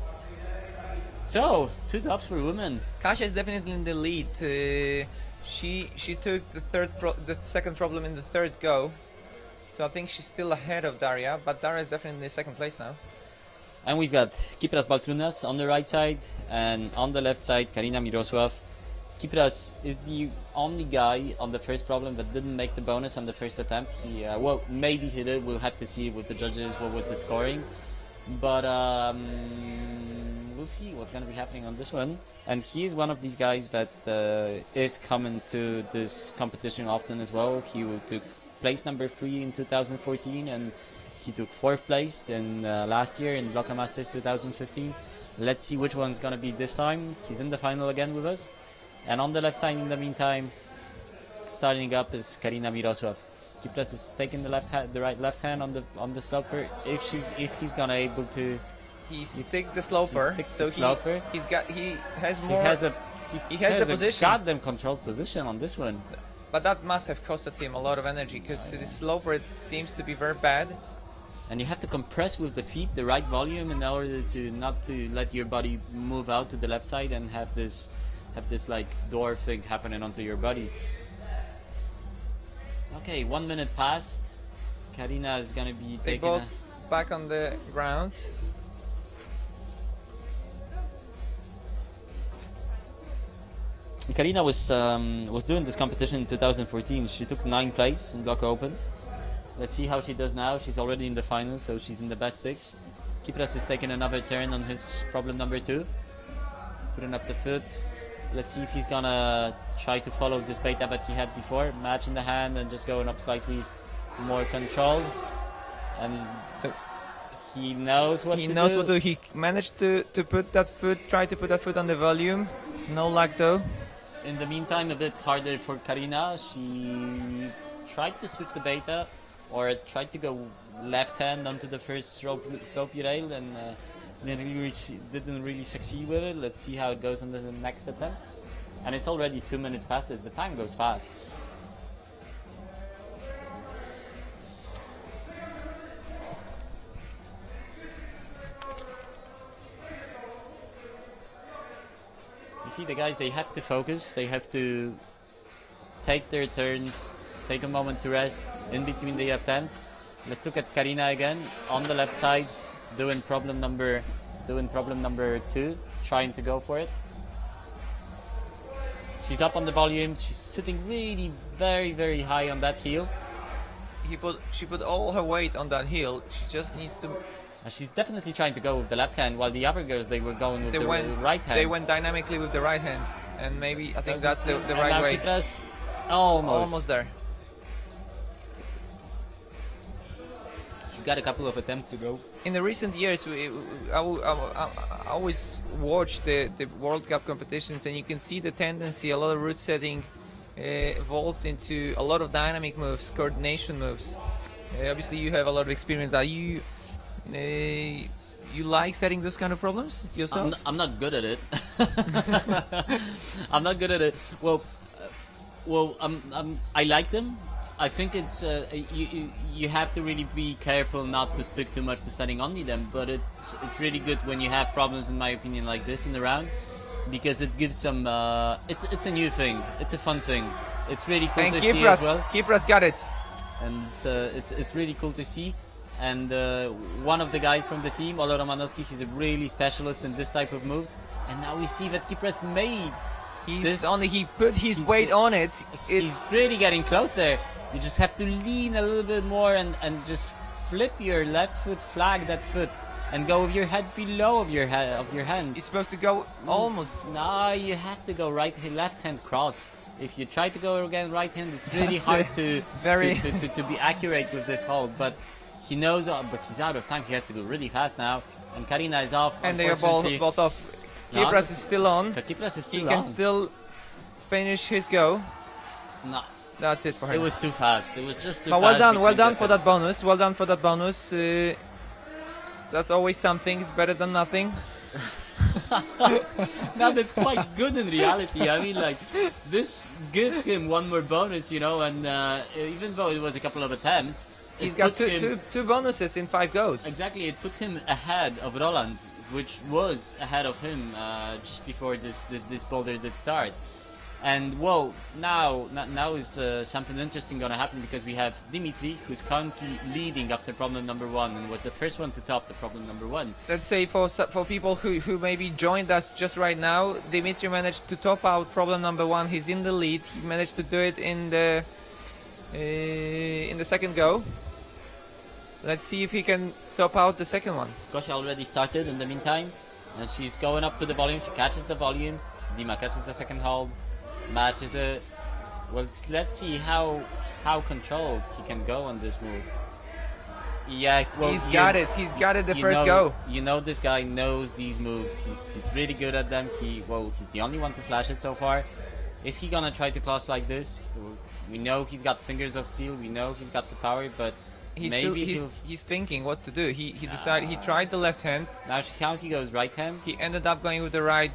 So 2 tops for women. Kasia is definitely in the lead. She took the second problem in the third go, so I think she's still ahead of Daria. But Daria is definitely in the second place now. And we've got Kipras Baltrunas on the right side, and on the left side Karina Mirosław. Kipras is the only guy on the first problem that didn't make the bonus on the first attempt. He well, maybe he did. We'll have to see with the judges what was the scoring, but we'll see what's going to be happening on this one. And he's one of these guys that is coming to this competition often as well. He took place number 3 in 2014, and he took 4th place in last year in Bloco Masters 2015. Let's see which one's going to be this time. He's in the final again with us. And on the left side, in the meantime, starting up is Karina Mirosław. Kipras is taking the left hand on the sloper. If he's gonna able to, He sticks the sloper. He has the position. goddamn controlled position on this one. But that must have costed him a lot of energy, because the sloper, it seems to be very bad. And you have to compress with the feet the right volume in order to not to let your body move out to the left side and have this like door thing happening onto your body. Okay, 1 minute passed. Karina is gonna be They taking both back on the ground. Karina was doing this competition in 2014. She took 9th place in Bloco Open. Let's see how she does now. She's already in the final, so she's in the best 6. Kipras is taking another turn on his problem number 2. Putting up the foot. Let's see if he's gonna try to follow this beta that he had before. Match in the hand and just going up slightly more controlled. And So he knows what he to knows do. what to do. He managed to put that foot, try to put that foot on the volume. No luck though. In the meantime, a bit harder for Karina. She tried to switch the beta, or tried to go left hand onto the first slopey rail, and didn't really succeed with it. Let's see how it goes on the next attempt. And it's already 2 minutes past this. The time goes fast. You see, the guys, they have to focus. They have to take their turns, take a moment to rest in between the attempts. Let's look at Karina again on the left side, doing problem number 2, trying to go for it. She's up on the volume. She's sitting really very, very high on that heel. She put all her weight on that heel. She just needs to. She's definitely trying to go with the left hand, while the other girls, they were going with the right hand. They went dynamically with the right hand, and maybe I think that's the right now way. Kipras, almost there. She's got a couple of attempts to go. In the recent years, I always watch the World Cup competitions, and you can see the tendency, a lot of route setting evolved into a lot of dynamic moves, coordination moves. Obviously, you have a lot of experience. Are you like setting those kind of problems yourself? I'm not good at it. I'm not good at it. Well, I like them. I think it's you have to really be careful not to stick too much to setting only them. But it's really good when you have problems, in my opinion, like this in the round, because it gives some. It's a new thing. It's a fun thing. It's really cool to see as well. Kipras got it. And it's really cool to see. And one of the guys from the team, Olo Romanowski, he's a really specialist in this type of moves. And now we see that Kipras made he put his weight on it. He's really getting close there. You just have to lean a little bit more and just flip your left foot, flag that foot, and go with your head below of your hand. You're supposed to go almost. No, you have to go left hand cross. If you try to go again right hand, it's really hard to be accurate with this hold. But he knows, but he's out of time. He has to go really fast now. And Karina is off. And they are both off. Kipras is still on. Kipras is still on. He can still finish his go. No. That's it for him. It was too fast. It was just too but fast. Well done for that bonus. Well done for that bonus. That's always something. It's better than nothing. Now that's quite good in reality. I mean, like, this gives him one more bonus, you know, and even though it was a couple of attempts, he's got two bonuses in 5 goes. Exactly, it put him ahead of Roland, which was ahead of him just before this boulder did start. And whoa, now is something interesting gonna happen, because we have Dimitri, who's currently leading after problem number 1 and was the first one to top the problem number 1. Let's say for people who maybe joined us just right now, Dimitri managed to top out problem number 1. He's in the lead. He managed to do it in the second go. Let's see if he can top out the second one. Gosia already started in the meantime, and she's going up to the volume. She catches the volume. Dima catches the second hold. Matches it. Well, let's see how controlled he can go on this move. Yeah, well, he's got it the first go. You know, this guy knows these moves. He's really good at them. He's the only one to flash it so far. Is he gonna try to cross like this? We know he's got fingers of steel. We know he's got the power, but maybe he's thinking what to do. He decided. He tried the left hand. Now he goes right hand. He ended up going with the right.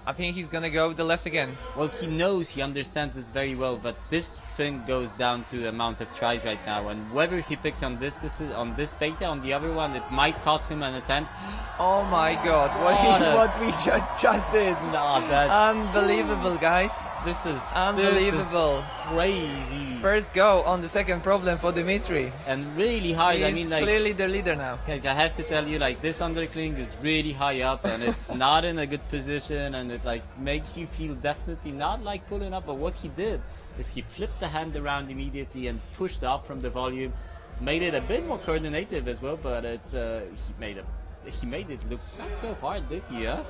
I think he's gonna go with the left again. Well, he understands this very well, but this thing goes down to the amount of tries right now, and whether he picks on this beta, on the other one, it might cost him an attempt. Oh my God! What we just did! No, that's unbelievable, guys. This is unbelievable. Crazy. First go on the second problem for Dimitri. And really hard. He's I mean, like, clearly the leader now. guys, I have to tell you, like, this undercling is really high up and it's not in a good position, and it like makes you feel definitely not like pulling up. But what he did is he flipped the hand around immediately and pushed up from the volume, made it a bit more coordinated as well. But he made it look not so hard, did he? Huh?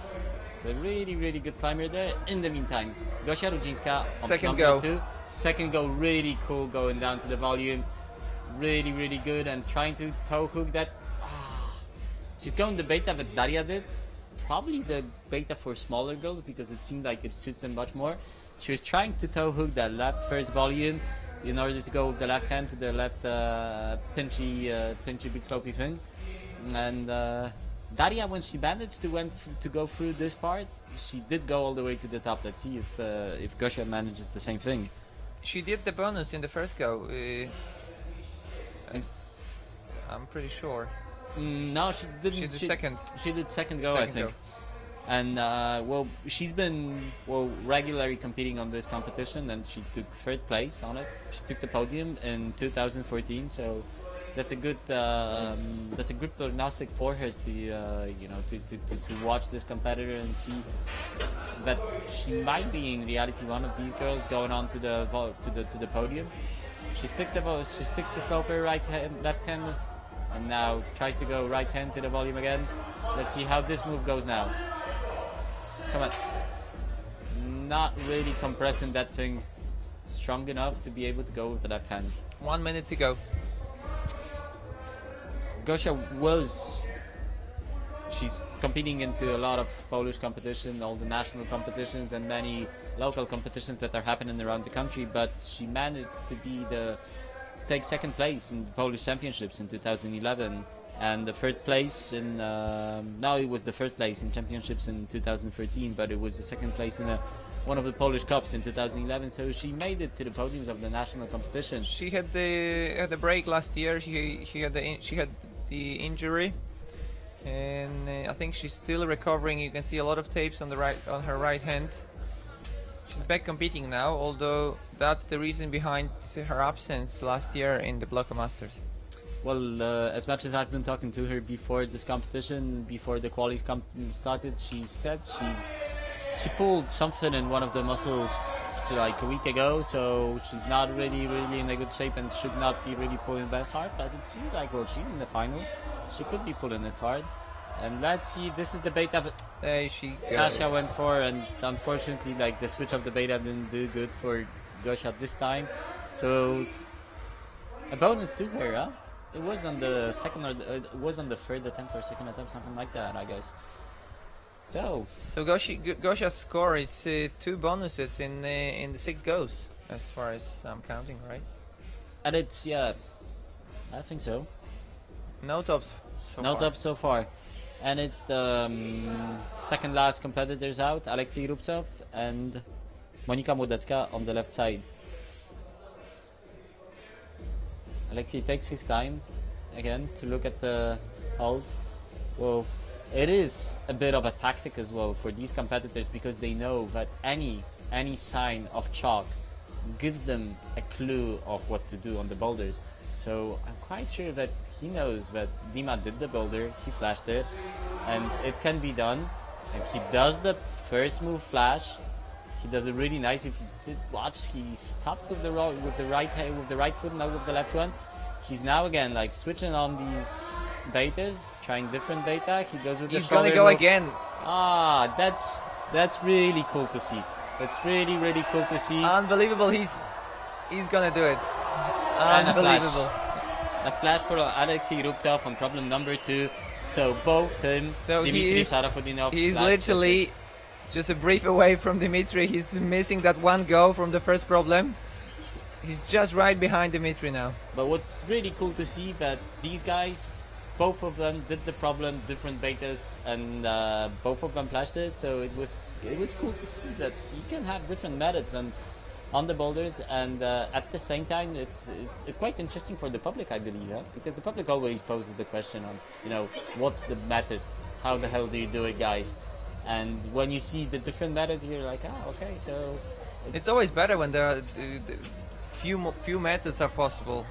It's a really good climber there. In the meantime, Gosia Rudzińska on second go. 2. Second go, really cool, going down to the volume. Really good, and trying to toe hook that. She's going the beta that Daria did. Probably the beta for smaller girls because it seemed like it suits them much more. She was trying to toe hook that left first volume in order to go with the left hand to the left pinchy big slopey thing. And Daria, when she managed to go through this part, she did go all the way to the top. Let's see if Gosia manages the same thing. She did the bonus in the first go. I'm pretty sure. No, she didn't. She did second. She did second go, I think. Go. And well, she's been regularly competing on this competition, and she took third place on it. She took the podium in 2014, so that's a good prognostic for her to to watch this competitor and see that she might be in reality one of these girls going on to the podium. She sticks the sloper right hand, left hand, and now tries to go right hand to the volume again. Let's see how this move goes now. Come on. Not really compressing that thing strong enough to be able to go with the left hand. 1 minute to go. Gosia she's competing into a lot of Polish competition, all the national competitions and many local competitions that are happening around the country, but she managed to take second place in the Polish championships in 2011, and the third place in it was the third place in championships in 2013, but it was the second place in one of the Polish cups in 2011. So she made it to the podiums of the national competition. She had the break last year. She had the injury, and I think she's still recovering. You can see a lot of tapes on her right hand. She's back competing now, although that's the reason behind her absence last year in the Bloco Masters. Well, as much as I've been talking to her before this competition, before the qualies started, she said she pulled something in one of the muscles like a week ago, so she's not really in a good shape and should not be really pulling that hard. But it seems like, well, she's in the final, she could be pulling it hard. And let's see, this is the beta there she goes. Kasia went for, and unfortunately, like, the switch of the beta didn't do good for Gosia this time. So a bonus to her, huh? It was on the it was on the third attempt or second attempt, something like that, I guess. So Gosia's score is 2 bonuses in the 6 goes, as far as I'm counting, right? And it's, yeah, I think so. No tops. Tops so far. And it's the second last competitors out, Alexei Rubtsov and Monika Młodecka on the left side. Alexei takes his time again to look at the holds. Well, it is a bit of a tactic as well for these competitors, because they know that any sign of chalk gives them a clue of what to do on the boulders. So I'm quite sure that he knows that Dima did the boulder, he flashed it, and it can be done. And he does the first move flash. He does it really nice. If you did watch, he stopped with the right foot, not with the left one. He's now again like switching on these betas, trying different beta. He goes with the shoulder move. He's gonna go again. Ah, that's really cool to see. That's really cool to see. Unbelievable. He's gonna do it. Unbelievable. A flash for Alexei Rubtsov on problem number 2. So both him, Dimitri Sarafudinov. He's literally just a brief away from Dimitri. He's missing that one go from the first problem. He's just right behind Dimitri now. But what's really cool to see that these guys, both of them did the problem, different betas, and both of them flashed it. So it was cool to see that you can have different methods on the boulders, and at the same time, it's quite interesting for the public, I believe, huh? Because the public always poses the question on, what's the method? How the hell do you do it, guys? And when you see the different methods, you're like, okay, so It's always better when there are few methods are possible,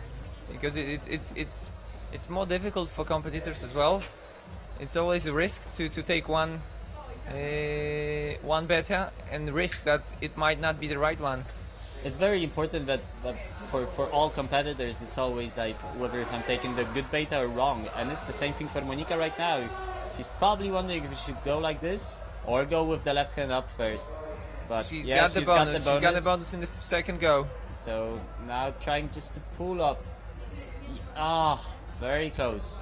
because it's more difficult for competitors as well. It's always a risk to take one beta and risk that it might not be the right one. It's very important that for all competitors, it's always like whether if I'm taking the good beta or wrong, and it's the same thing for Monika right now. She's probably wondering if she should go like this or go with the left hand up first. But She's yeah, got the she's bonus. got the bonus. She got the bonus in the second go. So now trying just to pull up. Ah, very close.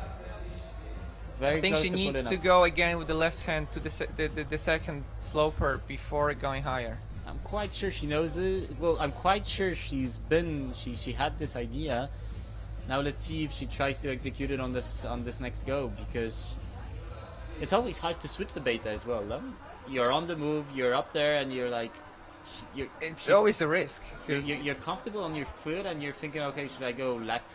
Very I think close she to needs pulling to up. go again with the left hand to the second sloper before going higher. I'm quite sure she knows it. Well, I'm quite sure she had this idea. Now let's see if she tries to execute it on this next go, because it's always hard to switch the beta as well. No? You're on the move, you're up there, and you're like, it's always a risk. You're comfortable on your foot, and you're thinking, okay, should I go left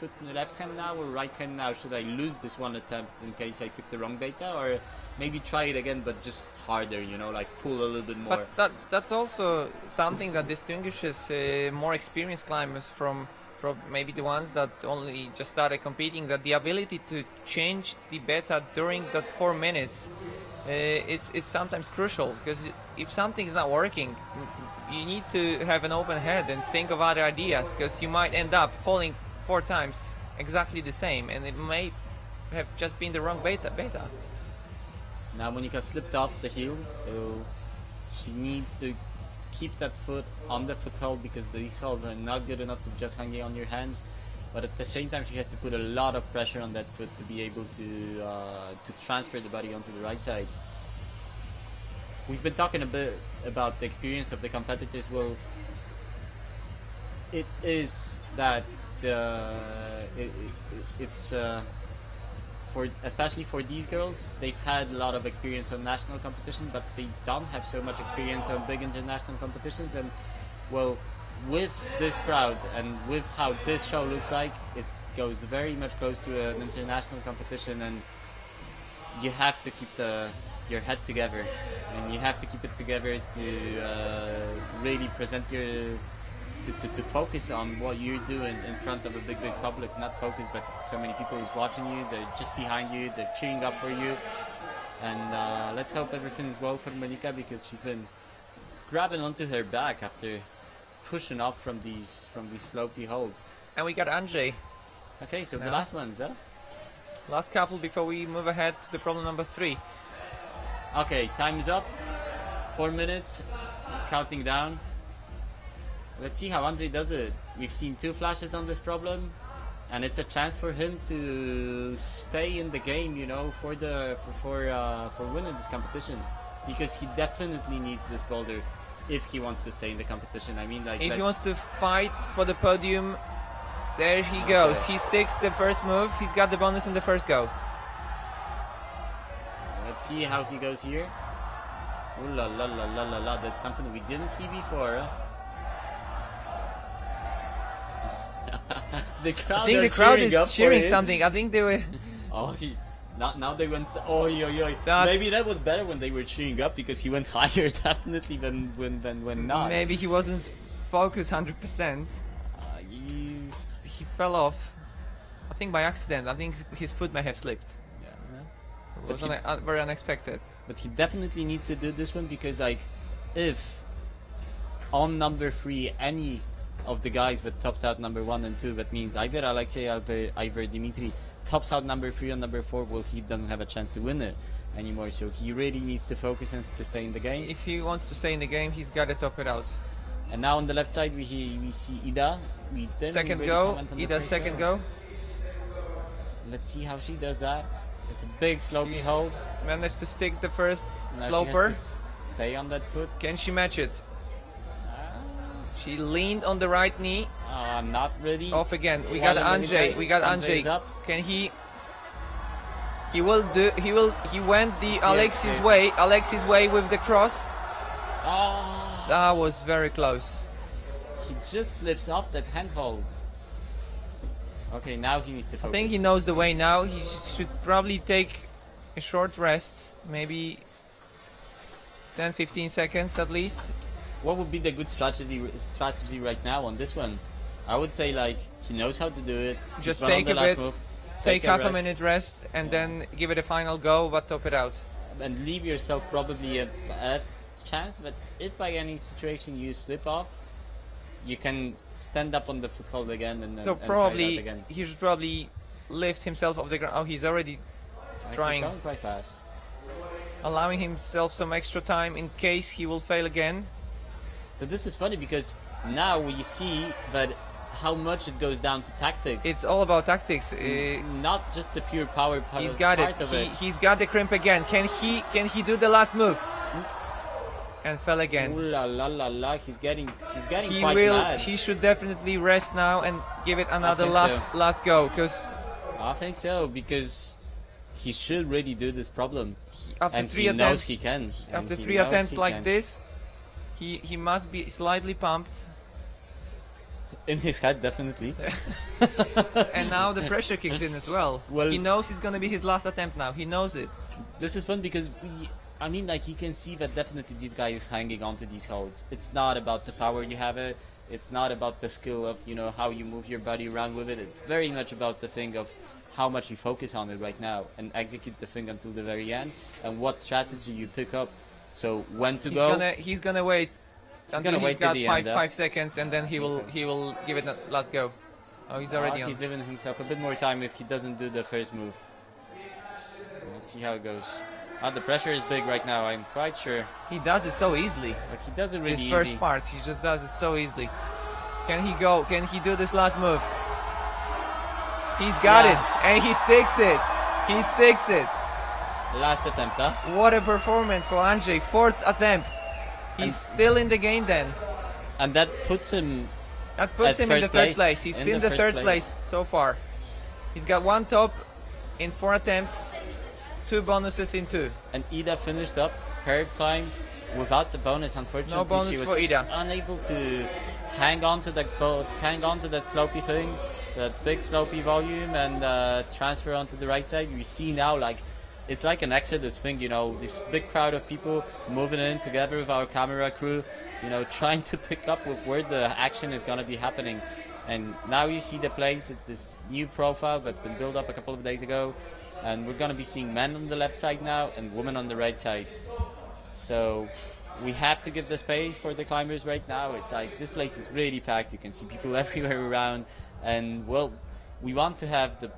hand now or right hand now? Should I lose this one attempt in case I pick the wrong beta, or maybe try it again but just harder, you know, like pull a little bit more. But that's also something that distinguishes more experienced climbers from maybe the ones that only just started competing, that the ability to change the beta during that 4 minutes it's sometimes crucial, because if something is not working, you need to have an open head and think of other ideas, because you might end up falling 4 times exactly the same, and it may have just been the wrong beta. Now Monika slipped off the heel, so she needs to keep that foot on the foothold, because these holds are not good enough to just hang on your hands. But at the same time, she has to put a lot of pressure on that foot to be able to transfer the body onto the right side. We've been talking a bit about the experience of the competitors. Well, it is that it's especially for these girls, they've had a lot of experience on national competition, but they don't have so much experience on big international competitions. And well, with this crowd and with how this show looks like, it goes very much close to an international competition, and you have to keep your head together, and you have to keep it together to really present to focus on what you're doing in front of a big public, not focus that so many people is watching you, they're just behind you, they're cheering up for you. And let's hope everything is well for Monika, because she's been grabbing onto her back after pushing up from these slopey holds. And we got Andrzej. Okay, so now, the last ones, huh? Last couple before we move ahead to the problem number 3. Okay, time is up. 4 minutes, counting down. Let's see how Andrzej does it. We've seen 2 flashes on this problem, and it's a chance for him to stay in the game, you know, for winning this competition, because he definitely needs this boulder if he wants to stay in the competition. I mean, like, if he wants to fight for the podium, there he goes. Okay. He sticks the first move. He's got the bonus in the first go. Let's see how he goes here. Ooh la la la la la la. That's something we didn't see before. The crowd I think the crowd is cheering him. something. I think they were. Oh, now they went. Oh, yo. Maybe that was better when they were cheering up, because he went higher definitely than when not. Maybe he wasn't focused 100%. He fell off. I think by accident. I think his foot may have slipped. Yeah. It was very unexpected. But he definitely needs to do this one, because like, if on number 3 any of the guys that topped out number 1 and 2, that means either Alexei, either Dimitri tops out number 3 and number 4, well, he doesn't have a chance to win it anymore. So he really needs to focus and to stay in the game. If he wants to stay in the game, he's got to top it out. And now on the left side we see Ida. We didn't Second really go. comment on the Ida's first second go. Let's see how she does that. It's a big slopey hold. Managed to stick the first Now sloper. she has to stay on that foot. Can she match it? She leaned on the right knee. Not really. Off again. We got Andrzej. We got Andrzej. Up. Can he? He will do. He will. He went the Alexei's way. Alexei's way with the cross. That was very close. He just slips off that handhold. Okay, now he needs to focus. I think he knows the way now. He should probably take a short rest, maybe 10-15 seconds at least. what would be the good strategy right now on this one? I would say like he knows how to do it. Just run on take the a last bit, move, take a half a rest, minute rest, and then give it a final go, but top it out. and leave yourself probably a chance. But if by any situation you slip off, you can stand up on the foothold again and So and try it probably out again. he should probably lift himself off the ground. Oh, he's already trying, He's going quite fast. allowing himself some extra time in case he will fail again. So this is funny because now we see that how much it goes down to tactics. It's all about tactics. Not just the pure power He's got it. part of it. He's got the crimp again. Can he do the last move? And fell again. Ooh la la la la! He's getting He quite will. mad. He should definitely rest now and give it another think last go, because I think so, because he should really do this problem, after and 3 he attempts, knows he can. after and he 3 knows attempts he like can. this, he must be slightly pumped. In his head, definitely. And now the pressure kicks in as well. Well- He knows it's gonna be his last attempt now. He knows it. This is fun because I mean, like you can see that definitely this guy is hanging on to these holds. It's not about the power you have it. It's not about the skill of how you move your body around with it. It's very much about the thing of how much you focus on it right now and execute the thing until the very end, and what strategy you pick up. So when to go. He's gonna wait. He's until gonna wait till got the five, end, 5 seconds, and then he will give it a last go. Oh, he's already on. He's giving himself a bit more time if he doesn't do the first move. We'll see how it goes. The pressure is big right now, I'm quite sure. He does it so easily. But he does it really His first easy. part, he just does it so easily. Can he go? Can he do this last move? He's got Yes. it, and he sticks it. He sticks it. Last attempt, huh? What a performance for Andrzej. 4th attempt. He's still in the game then. And that puts him. That puts At him in the third third place. place. He's In in the the third third place. place so far. He's got 1 top in 4 attempts, 2 bonuses in 2. And Ida finished up her climb without the bonus. Unfortunately, No bonus she was for Ida. unable to hang on to that boat, hang on to that slopey thing, that big slopey volume, and transfer onto the right side. We see now, like, it's like an Exodus thing, this big crowd of people moving in together with our camera crew, trying to pick up with where the action is gonna be happening. And now you see the place. It's this new profile that's been built up a couple of days ago, and we're gonna be seeing men on the left side now and women on the right side. So we have to give the space for the climbers right now. It's like this place is really packed. You can see people everywhere around, and well, we want to have the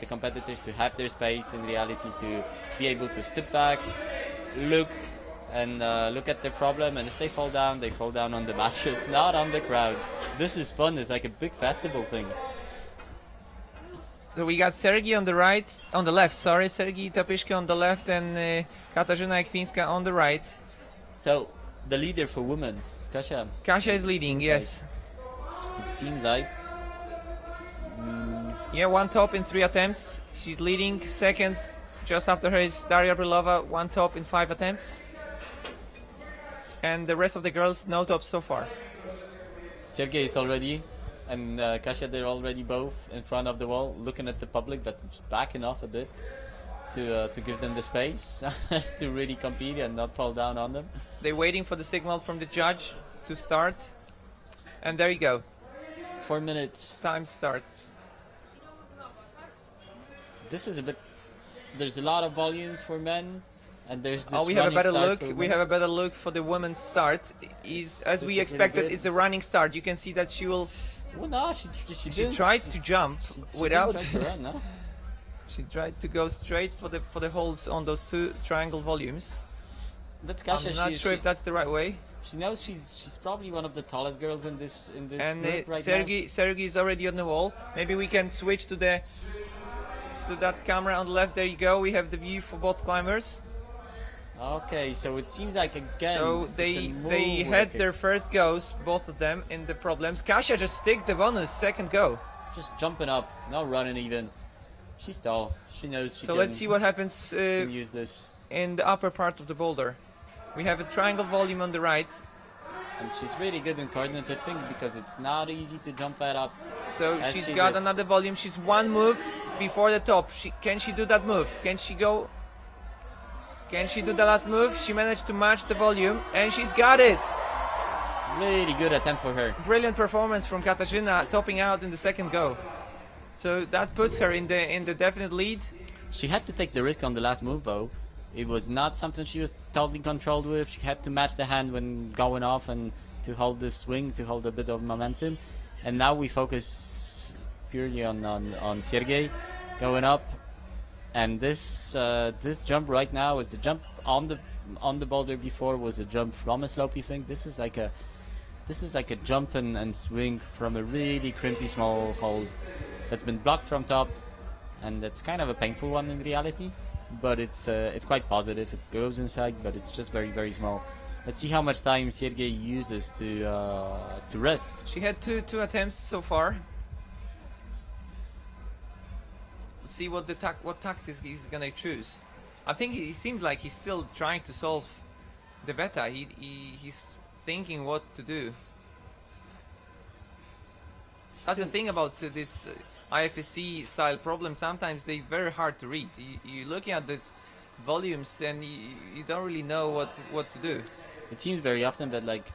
competitors to have their space in reality, to be able to step back, look at their problem, and if they fall down on the mattress, not on the crowd. This is fun. It's like a big festival thing. So we got Sergi on the left, Sergi Tapyszka on the left, and Katarzyna Ekwińska on the right. So the leader for women, Kasia. Kasia is leading, yes. It seems like. Yeah, 1 top in 3 attempts. She's leading. Second, just after her, is Daria Brylova, 1 top in 5 attempts. And the rest of the girls, no tops so far. Sergey is already, and Kasia, they're already both in front of the wall, looking at the public that's backing off a bit to give them the space to really compete and not fall down on them. They're waiting for the signal from the judge to start. And there you go. 4 minutes. Time starts. This is a bit. There's a lot of volumes for men, and there's this. We have a running better start look. for We women. have a better look for the women's start. As This we is really expected, good. it's a running start. You can see that she will. Well, no, she She didn't. tried to jump She without. didn't try to run, no? She tried to go straight for the holds on those 2 triangle volumes. That's Kasia. I'm not sure if that's the right way. She knows she's probably one of the tallest girls in this And group right Sergi is already on the wall. Maybe we can switch to that camera on the left. There you go. We have the view for both climbers. now. Okay, so it seems like again. So it's a they move had like their first goes, both of them, in the problems. Kasia just stick the bonus, second go. just jumping up, not running even. She's tall. She knows she So can. let's see what happens she can use this, in the upper part of the boulder. We have a triangle volume on the right. and she's really good in coordinated thing because it's not easy to jump that up. So As she's she got did. another volume. She's 1 move before the top. Can she do that move? Can she go? Can she do the last move? She managed to match the volume, and she's got it. Really good attempt for her. Brilliant performance from Katarzyna, topping out in the second go. So that puts her in the definite lead. She had to take the risk on the last move though. It was not something she was totally controlled with. She had to match the hand when going off and to hold the swing, to hold a bit of momentum. And now we focus purely on Sergei going up. And this this jump right now is the jump on the boulder. Before was a jump from a slopey thing. This is like a jump and swing from a really crimpy small hold that's been blocked from top, and that's kind of a painful one in reality. But it's quite positive. It goes inside, but it's just very, very small. Let's see how much time Sergei uses to rest. She had two attempts so far. Let's see what tactics he's gonna choose. I think he seems like he's still trying to solve the beta. He's thinking what to do. That's the thing about this IFSC style problem. Sometimes they're very hard to read. You're looking at these volumes and you don't really know what to do. It seems very often that like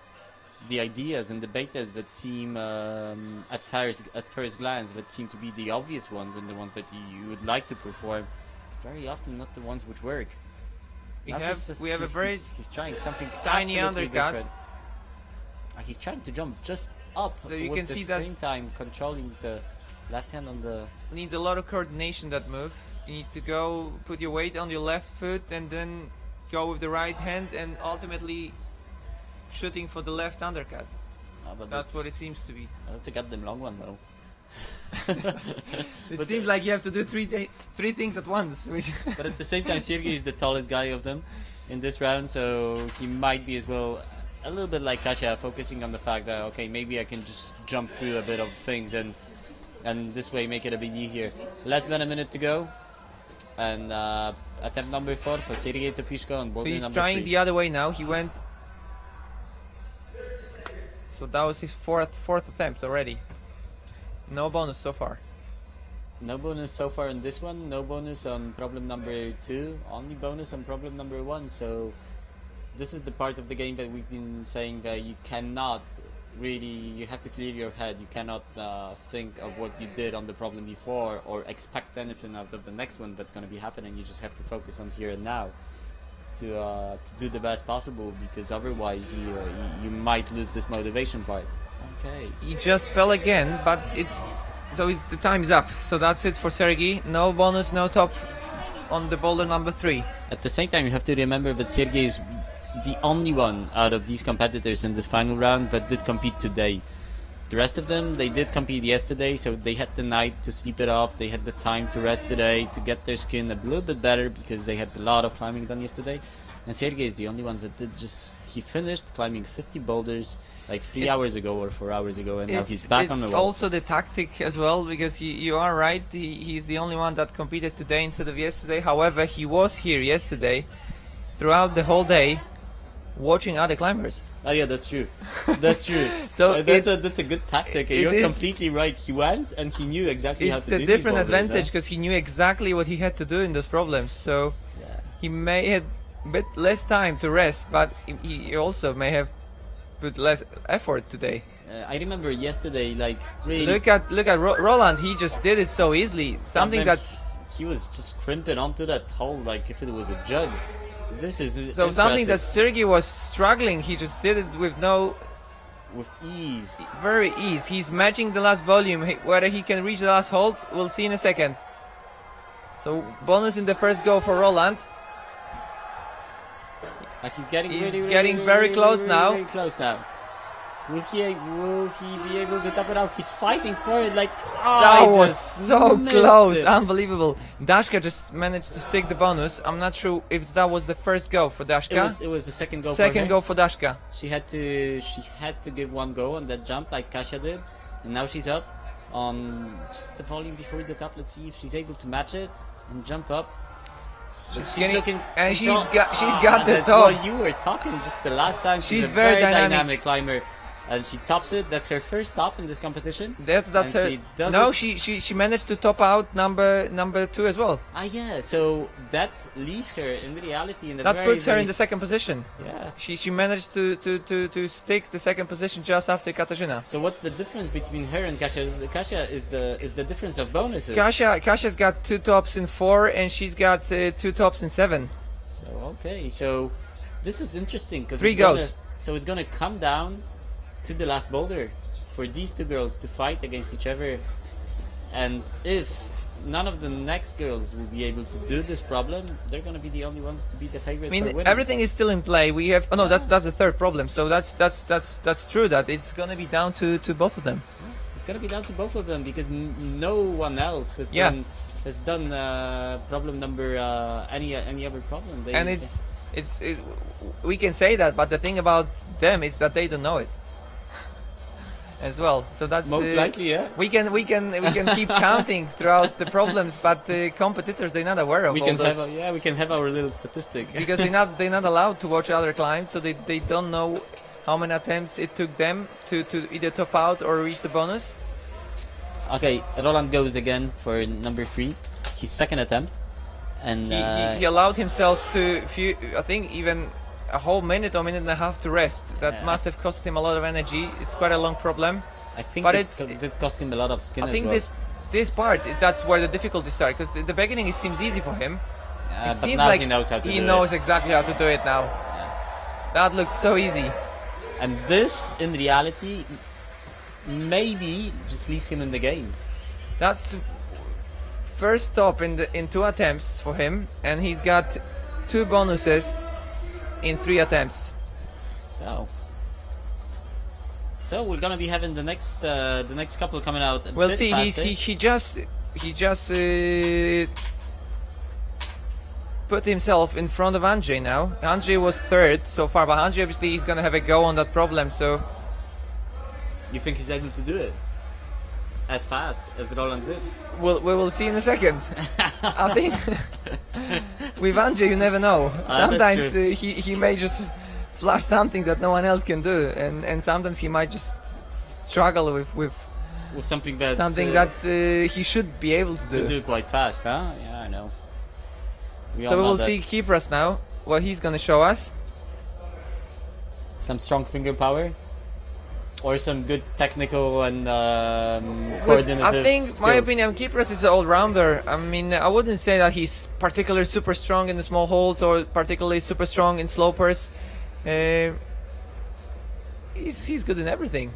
the ideas and the betas that seem at first glance that seem to be the obvious ones and the ones that you would like to perform, very often not the ones which work. We have a very he's trying something tiny undercut. Different. He's trying to jump just up, so you with can the see that same time controlling the left hand on the. Needs a lot of coordination, that move. You need to go put your weight on your left foot and then go with the right hand and ultimately shooting for the left undercut. But that's what it seems to be. That's a goddamn long one though. It seems like you have to do three things at once. But at the same time, Sergei is the tallest guy of them in this round, so he might be as well a little bit like Kasia, focusing on the fact that okay, maybe I can just jump through a bit of things and this way make it a bit easier. Less than a minute to go, and attempt number 4 for Sergei Topiško on boulder so he's number trying 3. the other way now. He went. So that was his fourth attempt already. No bonus so far. No bonus so far on this one. No bonus on problem number 2. Only bonus on problem number 1. So this is the part of the game that we've been saying that you cannot really, you have to clear your head. You cannot think of what you did on the problem before or expect anything out of the next one that's going to be happening. You just have to focus on here and now to do the best possible, because otherwise you might lose this motivation part. Okay. He just fell again, but the time's up. So that's it for Sergei. No bonus, no top on the boulder number 3. At the same time, you have to remember that Sergei is the only one out of these competitors in this final round that did compete today. The rest of them, they did compete yesterday, so they had the night to sleep it off. They had the time to rest today, to get their skin a little bit better, because they had a lot of climbing done yesterday. And Sergei is the only one that did he finished climbing 50 boulders like 3 hours ago or 4 hours ago, and now he's back on the wall. It's also the tactic as well, because you are right, he's the only one that competed today instead of yesterday. However, he was here yesterday throughout the whole day watching other climbers. Oh yeah, that's true. That's true. So that's a good tactic. You're completely right. He went and he knew exactly how to do it. It's a different advantage because he knew exactly what he had to do in those problems. So he may have a bit less time to rest, but he also may have put less effort today. I remember yesterday, like really. Look at Roland. He just did it so easily. Something that he was just crimping onto that hole like if it was a jug. This is so impressive. Something that Sergei was struggling. He just did it with ease. Very ease. He's matching the last volume. Whether he can reach the last hold, we'll see in a second. So bonus in the first go for Roland. He's getting very close now. Very close now. Will he be able to top it out? He's fighting for it like that was so close. Unbelievable. Dashka just managed to stick the bonus. I'm not sure if that was the first go for Dashka. It was the second go. Second go for Dashka. She had to give one go on that jump like Kasia did, and now she's up on just the volume before the top. Let's see if she's able to match it and jump up. She's looking, and she's got the that's top. What you were talking just the last time. She's very dynamic climber. and she tops it. That's her first top in this competition. That's And her. she does No, it- she managed to top out number 2 as well. Ah, yeah. So that leaves her in reality in the That very, puts her very- in the second position. Yeah. She managed to stick the second position just after Katarzyna. So what's the difference between her and Kasia? Kasia is the difference of bonuses. Kasia's got 2 tops in 4, and she's got 2 tops in 7. So okay, so this is interesting because 3 goes. So it's gonna come down to the last boulder for these 2 girls to fight against each other, and if none of the next girls will be able to do this problem, they're gonna be the only ones to be the favorite. I mean, for winning. everything is still in play. We have. Oh no, that's the third problem. So that's true. That it's gonna be down to both of them. It's gonna be down to both of them because no one else has Yeah. done problem number any other problem. And we can say that, but the thing about them is that they don't know it as well. So that's most likely, yeah. We can keep counting throughout the problems, but the competitors, they're not aware of We all can those. we can have our little statistic. Because they're not allowed to watch other climbs, so they don't know how many attempts it took them to either top out or reach the bonus. Okay, Roland goes again for number 3, his second attempt, and He allowed himself to I think even a whole minute or minute and a half to rest. That Yeah. must have cost him a lot of energy. It's quite a long problem. I think but it it's- did cost him a lot of skin I as think well. this part, that's where the difficulty starts, because the beginning it seems easy for him. It But seems now like he knows how to do he it. knows exactly how to do it now. That looked so easy. And this, in reality, maybe just leaves him in the game. That's first stop in 2 attempts for him, and he's got 2 bonuses in 3 attempts. So we're gonna be having the next couple coming out. A We'll bit see. faster. He just put himself in front of Andrzej now. Andrzej was 3rd so far, but Andrzej obviously he's gonna have a go on that problem. So You think he's able to do it as fast as Roland did? we will see in a second. I think with Andrzej you never know. That's Sometimes true. he may just flash something that no one else can do, and sometimes he might just struggle with With something that's he should be able to to do. do quite fast, huh? Yeah, I know. We all So we know will that. see Kipras now, what he's gonna show us. Some strong finger power, or some good technical and coordinative I think, skills. my opinion, Kipras is an all-rounder. I mean, I wouldn't say that he's particularly super strong in the small holds or particularly super strong in slopers. He's good in everything.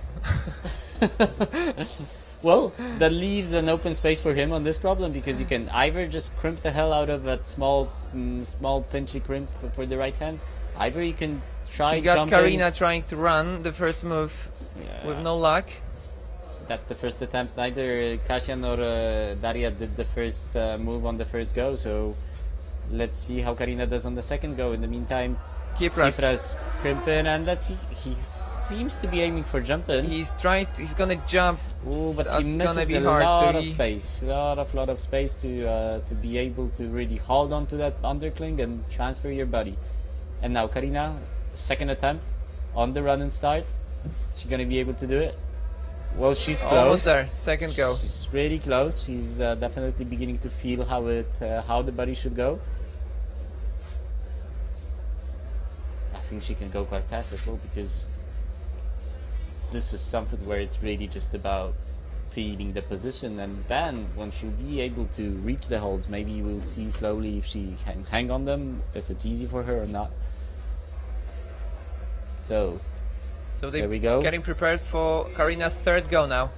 Well, that leaves an open space for him on this problem because you can either just crimp the hell out of that small pinchy crimp for the right hand, either you can try You got jumping. Karina trying to run the first move Yeah. with no luck. That's the first attempt. Neither Kasia nor Daria did the first move on the first go, so let's see how Karina does on the second go. In the meantime, Kipras, Kipras crimping, and let's see. He seems to be aiming for jumping. he's gonna jump. Ooh, but That's he gonna misses be a hard, so lot of he- space. Lot of space to be able to really hold on to that undercling and transfer your body. And now Karina, second attempt on the run and start. Is she gonna be able to do it? Well, she's close. Almost there. Second go. She's really close. She's definitely beginning to feel how the body should go. I think she can go quite fast as well because this is something where it's really just about feeding the position, and then when she'll be able to reach the holds, maybe we'll see slowly if she can hang on them, if it's easy for her or not. So So there they're we go. getting prepared for Karina's third go now.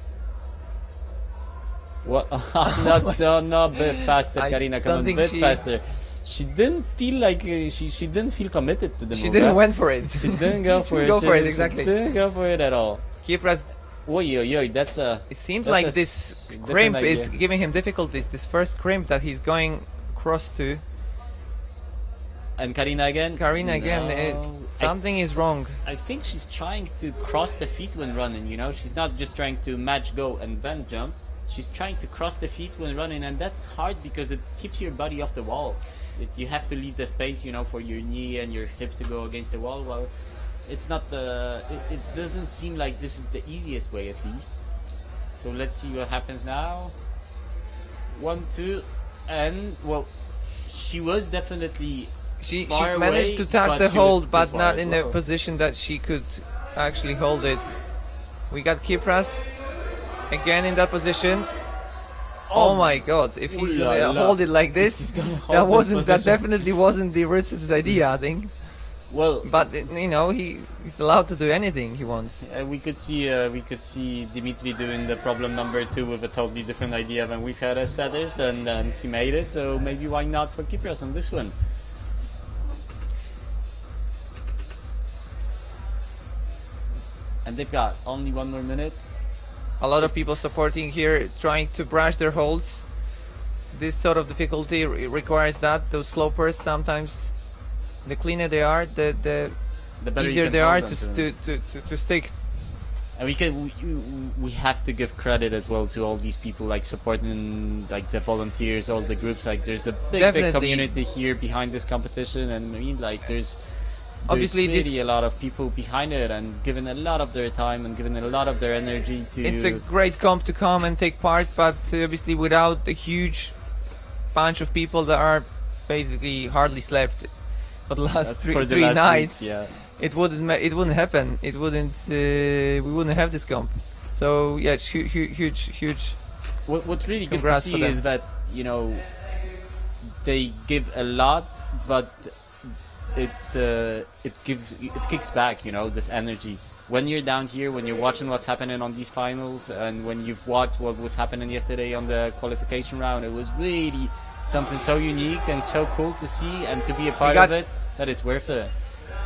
What? not a bit faster, I Karina. don't Come on, a think bit she- faster. She didn't feel like she didn't feel committed to the She move. didn't huh? went for it. She didn't go She for it. didn't go for it, She exactly. didn't go for it at all. Kipras, Oi, that's a. it seems That's like a this different crimp is idea. giving him difficulties. This first crimp that he's going across to. And Karina again. Karina again, No. something is wrong. I think she's trying to cross the feet when running. You know, she's not just trying to match go and then jump. She's trying to cross the feet when running, and that's hard because it keeps your body off the wall. You have to leave the space, you know, for your knee and your hip to go against the wall. Well, it's not the. It doesn't seem like this is the easiest way, at least. So let's see what happens now. 1, 2, and well, she was definitely. She far managed away, to touch but the she was hold, too but far not as in a well. position that she could actually hold it. We got Kipras again in that position. Oh my God! If he's Ooh la gonna la. hold it like If this, he's gonna hold that this that position. definitely wasn't the Ritz's idea, I think. Well, But you know, he's allowed to do anything he wants. we could see Dimitri doing the problem number 2 with a totally different idea than we've had as setters, and he made it. So maybe why not for Kipras on this one? And they've got only 1 more minute. A lot of people supporting here, trying to brush their holds. This sort of difficulty requires that. Those slopers sometimes, the cleaner they are, the better you easier can they are hold them to stick. And we have to give credit as well to all these people like supporting like the volunteers, all the groups. Like there's a big Definitely. community here behind this competition, and I mean like there's Obviously, really a lot of people behind it and giving a lot of their time and giving a lot of their energy to. It's a great comp to come and take part, but obviously without a huge bunch of people that are basically hardly slept for the last for the three last nights. week, yeah. It wouldn't happen. It wouldn't. We wouldn't have this comp. So yeah, it's huge. What's really good to Congrats for see them. is that they give a lot, but it kicks back. This energy. When you're down here, when you're watching what's happening on these finals, and when you've watched what was happening yesterday on the qualification round, it was really something so unique and so cool to see and to be a part of it that it's worth it.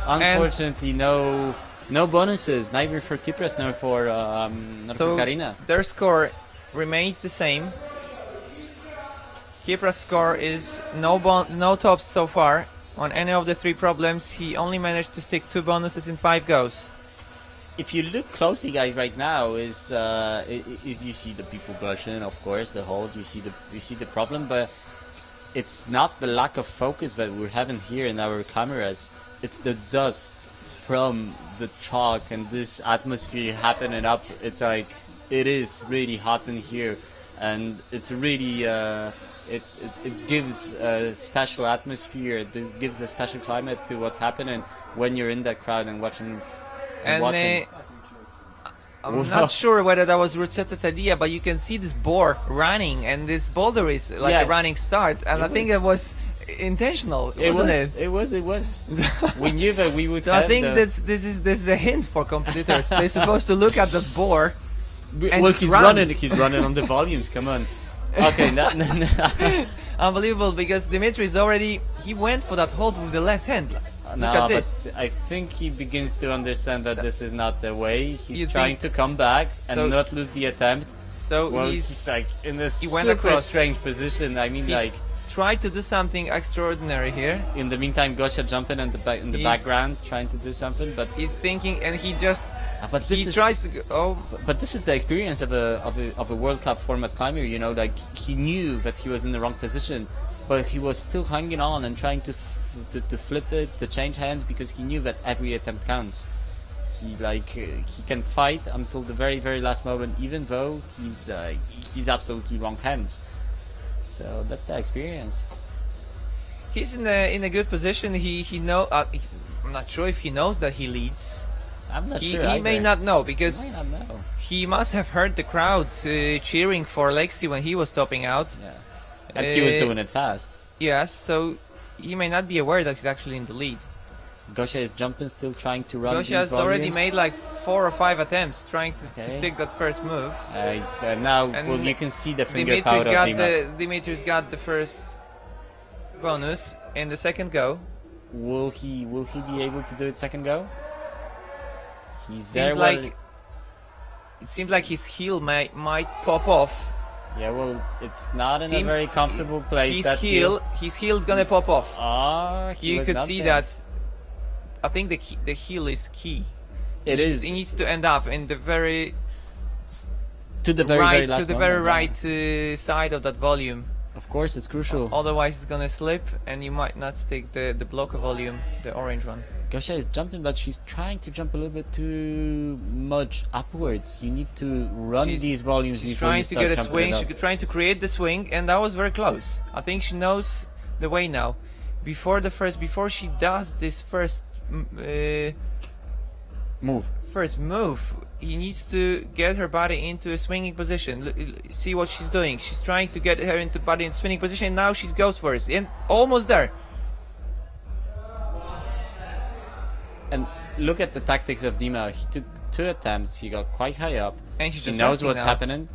Unfortunately, no bonuses, neither for Kipras nor for for Karina. Their score remains the same. Kipra's score is no tops so far on any of the 3 problems. He only managed to stick 2 bonuses in 5 goes. If you look closely, guys, right now is you see the people brushing, of course, the holes. You see the problem, but it's not the lack of focus that we're having here in our cameras. It's the dust from the chalk and this atmosphere happening up. It's like it is really hot in here, and it's really it gives a special atmosphere. It gives a special climate to what's happening when you're in that crowd and watching. And I'm not sure whether that was Ruzette's idea, but you can see this boar running, and this boulder is like a running start, and I think it was intentional, wasn't it? It was. We knew that we would. So I think this is a hint for competitors. They're supposed to look at the boar. And well, just he's run. running. He's running on the volumes. Come on. Okay. Unbelievable, because Dimitri is already. He went for that hold with the left hand. Look at this. But I think he begins to understand that this is not the way. He's You trying to come back and not lose the attempt. So well, he's like in a went super across. strange position. I mean, like tried to do something extraordinary here. in the meantime, Gosia jumping in the background, trying to do something, but He's thinking, and he just. but this He is tries to go. Oh, but this is the experience of a World Cup format climber. Like he knew that he was in the wrong position, but he was still hanging on and trying to flip it, to change hands, because he knew that every attempt counts. He can fight until the very last moment, even though he's absolutely wrong hands. So that's the experience. he's in a good position. He know. I'm not sure if he knows that he leads. I'm not He sure. may not know, because He might not know. he must have heard the crowd cheering for Lexi when he was topping out. Yeah, and he was doing it fast. Yes, so he may not be aware that he's actually in the lead. Gosia is jumping, still trying to run. Gosia has already made like 4 or 5 attempts trying to stick that first move. Now, And well, you can see the finger power of Dima. Dimitri's got the first bonus in the second go. Will he be able to do it second go? He's there. It seems like his heel might pop off. Yeah, well, it's not in a very comfortable place. His heel's gonna pop off. You could see there. that. I think the heel is key. It is. It needs to end up in the very to the very last to the moment, very right side of that volume. Of course, it's crucial. Otherwise, it's gonna slip, and you might not stick the Bloco volume, the orange one. Gosha is jumping, but she's trying to jump a little bit too much upwards. You need to run these volumes before you start trying to get a swing. She's trying to create the swing, and that was very close. I think she knows the way now. Before she does this first move, he needs to get her body into a swinging position. See what she's doing. She's trying to get her into body in swinging position. And now she goes for it, and almost there. And look at the tactics of Dima. He took 2 attempts. He got quite high up. And he knows what's happening.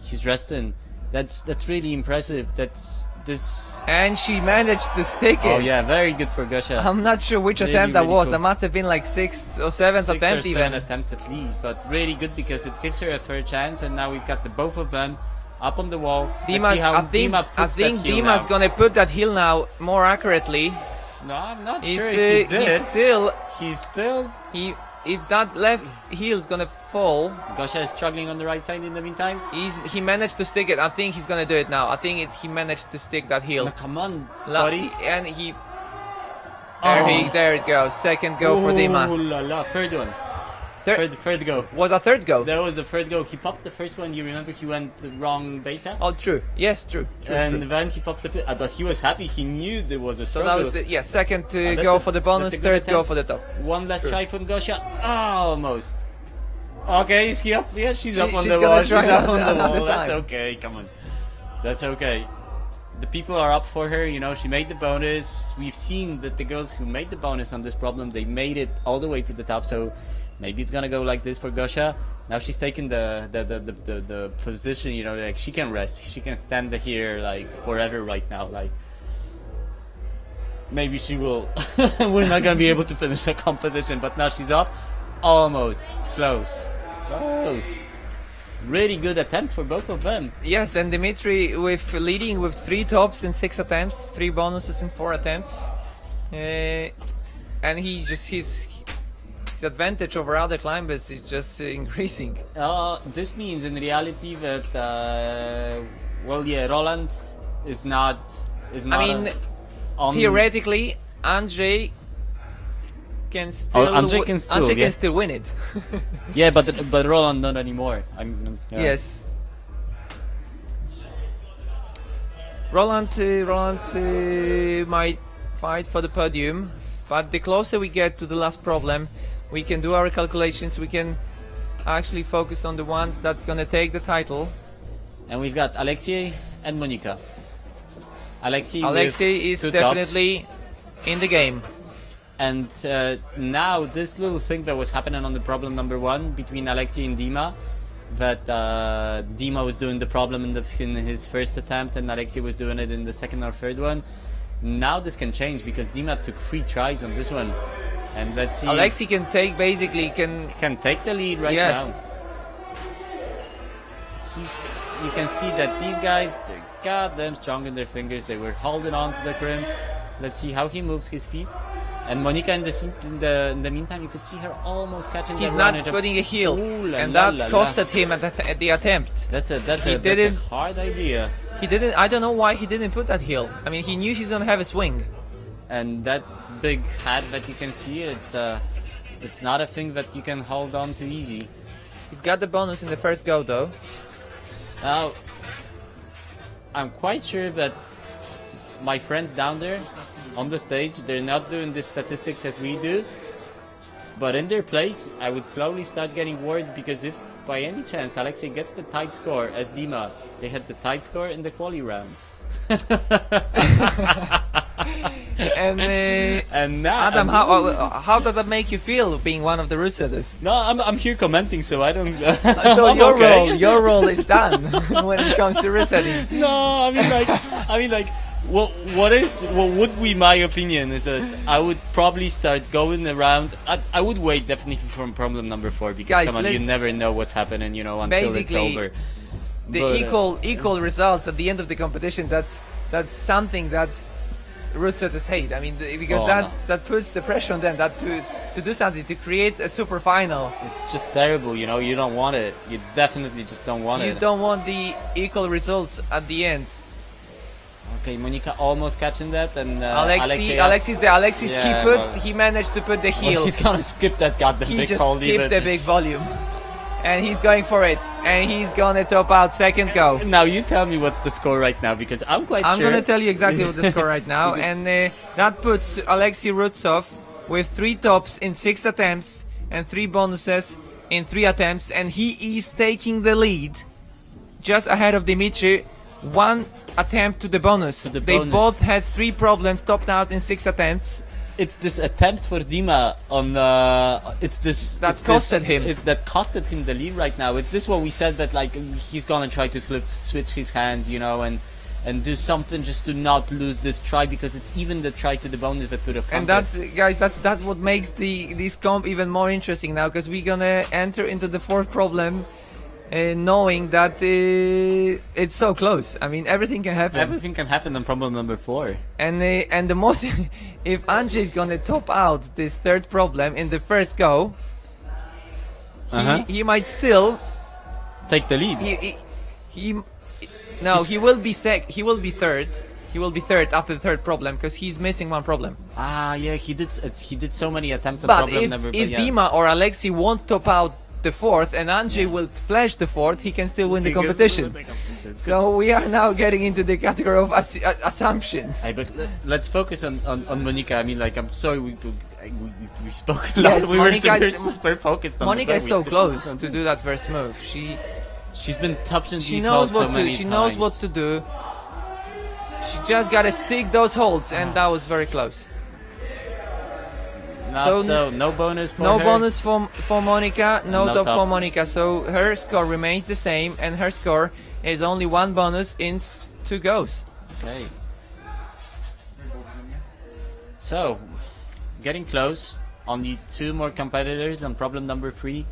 He's resting. That's really impressive. And she managed to stick it. Oh yeah, very good for Gosha. I'm not sure which attempt that was. Cool. That must have been like 6th or 7th attempt even. 7 attempts at least, but really good because it gives her a fair chance. And now we've got the both of them up on the wall. Dima, I think Dima's gonna put that heel now more accurately. No, I'm not sure if he did. He's still. If that left heel is gonna fall. Gosha is struggling on the right side in the meantime. He managed to stick it. I think he's gonna do it now. I think he managed to stick that heel. No, come on, buddy. And he. There it goes. Second go for Dima. Oh la la! Third one. Third go. Was a third go? That was the third go. He popped the first one. You remember he went the wrong beta? Oh, true. Yes, true. And then he popped the fifth. I thought he was happy. He knew there was a struggle. So that was the second go for the bonus, third go for the top. One last try from Gosha. Almost. Okay, is he up? Yeah, she's up on the wall. She's up on the wall. That's okay. Come on. That's okay. The people are up for her, you know, she made the bonus. We've seen that the girls who made the bonus on this problem, they made it all the way to the top, so maybe it's gonna go like this for Gosha. Now she's taking the position, you know, like she can rest. She can stand here like forever right now. Like maybe she will. We're not gonna be able to finish the competition, but now she's off. Almost close. Really good attempts for both of them. Yes, and Dimitri leading with 3 tops in 6 attempts, 3 bonuses in 4 attempts, and his advantage over other climbers is just increasing. This means in reality that Roland is not. I mean, theoretically, Andrzej can still win it. Yeah, but Roland not anymore. Yes. Roland might fight for the podium, but the closer we get to the last problem, we can do our calculations. We can actually focus on the ones that's gonna take the title. And we've got Alexei and Monika. Alexei is definitely in the game. And now this little thing that was happening on the problem number 1 between Alexei and Dima, that Dima was doing the problem in his first attempt and Alexei was doing it in the second or third one. Now this can change because Dima took 3 tries on this one. And let's see. Alexei can take the lead right now. You can see that these guys, they're goddamn strong in their fingers. They were holding on to the crimp. Let's see how he moves his feet. And Monika in the meantime, you could see her almost catching. He's not putting a heel, and that costed him at the attempt. That's a hard idea. He didn't. I don't know why he didn't put that heel. I mean, he knew he's gonna have a swing. And that big hat that you can see, it's not a thing that you can hold on to easy. He's got the bonus in the first go though. Now, I'm quite sure that my friends down there on the stage, they're not doing the statistics as we do, but in their place I would slowly start getting worried, because if by any chance Alexei gets the tight score as Dima, they had the tight score in the quali round. And now, Adam, how does that make you feel being one of the route setters? No, I'm here commenting, so I don't. So your role is done when it comes to route setting. No, I mean like. What would be my opinion is that I would probably start going around. I would wait definitely from problem number 4, because guys, come on, you never know what's happening, you know, until it's over. The equal results at the end of the competition, that's something that route setters hate. I mean, because that puts the pressure on them to do something, to create a super final. It's just terrible, you know. You don't want it. You definitely just don't want it. You don't want the equal results at the end. Okay, Monica almost catching that, and Alexis, Yeah, he managed to put the heel. well, he's gonna skip that goddamn He big just hold skipped even. the big volume. And he's going for it. And he's gonna top out second go. Now you tell me what's the score right now, because I'm quite sure. I'm gonna tell you exactly what the score right now. And that puts Alexei Rutsov with 3 tops in 6 attempts and 3 bonuses in 3 attempts. And he is taking the lead just ahead of Dimitri. 1 attempt to the bonus. They both had 3 problems topped out in 6 attempts. It's this attempt for Dima on that costed him. That costed him the lead right now. It's this what we said, that like he's gonna try to switch his hands, you know, and do something just to not lose this try, because it's even the try to the bonus that could have come. And that's guys, that's what makes this comp even more interesting now, because we're gonna enter into the 4th problem. Knowing that it's so close. I mean, everything can happen. Everything can happen on problem number 4. And the most, if Andrzej is gonna top out this 3rd problem in the first go, he might still take the lead. He will be He will be third. He will be third after the 3rd problem, because he's missing 1 problem. Ah, yeah, he did so many attempts on But problem number. If Dima or Alexei won't top out the 4th and Andrzej will flash the 4th, he can still win the competition. So we are now getting into the category of assumptions. Hey, but let's focus on Monica. I mean, like, I'm sorry we spoke a lot. Yes, we were super focused on Monica is so close to do that first move. She's been touching these holds so many times. She knows what to do. She just gotta stick those holds, and that was very close. No bonus for no her. bonus for Monica, no top for Monica. So her score remains the same, and her score is only 1 bonus in 2 goes. Okay. So, getting close. Only 2 more competitors on problem number 3,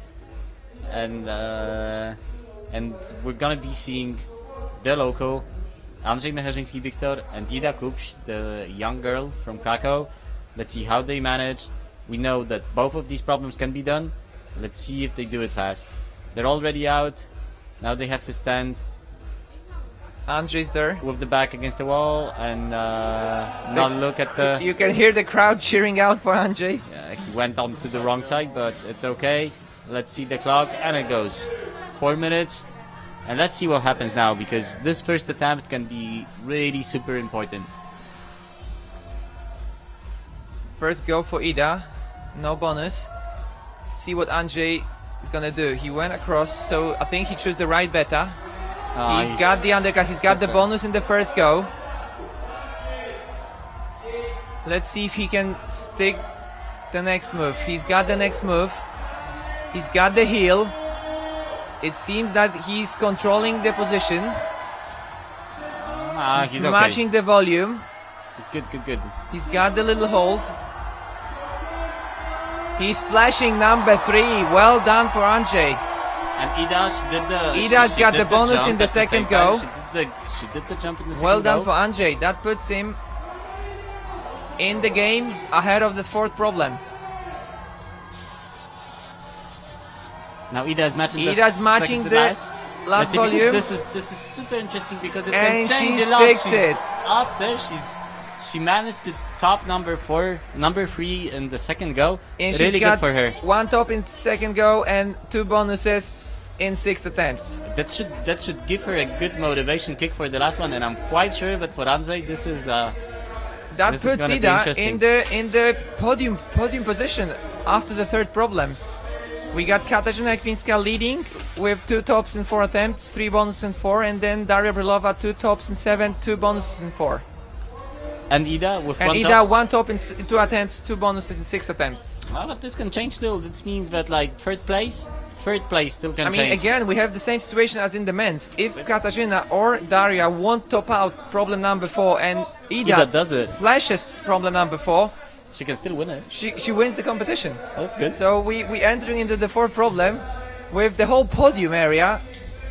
and we're gonna be seeing the local Andrzej Mecharzyński-Wiktor and Ida Kupś, the young girl from Krakow. Let's see how they manage. We know that both of these problems can be done. Let's see if they do it fast. They're already out. Now they have to stand. Andrzej's there with the back against the wall and not look at the... You can hear the crowd cheering out for Andrzej. Yeah, he went on to the wrong side, but it's okay. Let's see the clock, and it goes 4 minutes. And let's see what happens now, because this first attempt can be really super important. First go for Ida, no bonus. See what Andrzej is gonna do. He went across, so I think he chose the right beta. He's got the undercut, he's got the bonus in the first go. Let's see if he can stick the next move. He's got the next move. He's got the heel. It seems that he's controlling the position. He's matching the volume. He's good. He's got the little hold. He's flashing number 3. Well done for Andrzej. And Ida's got the bonus in the second go. She did the jump in the second go. Well done for Andrzej. That puts him in the game ahead of the 4th problem. Now Ida's matching the last volume. This is super interesting because it and can change she a lot. She's it. Up there, she managed to top number 3 in the second go. And really good for her. 1 top in second go and 2 bonuses in 6 attempts. That should give her a good motivation kick for the last one, and I'm quite sure that for Andrzej this is that puts Ida in the podium position after the 3rd problem. We got Katarzyna Kwińska leading with 2 tops in 4 attempts, 3 bonuses in 4, and then Daria Brylova 2 tops in 7, 2 bonuses in 4. And Ida with and 1 Ida top? 1 top in 2 attempts, 2 bonuses in 6 attempts. Well, but this can change still. This means that like third place still can change. I mean, again, we have the same situation as in the men's. If Katarzyna or Daria won't top out problem number 4 and Ida does it, flashes problem number 4, she can still win it. She wins the competition. Oh, that's good. So we entering into the 4th problem with the whole podium area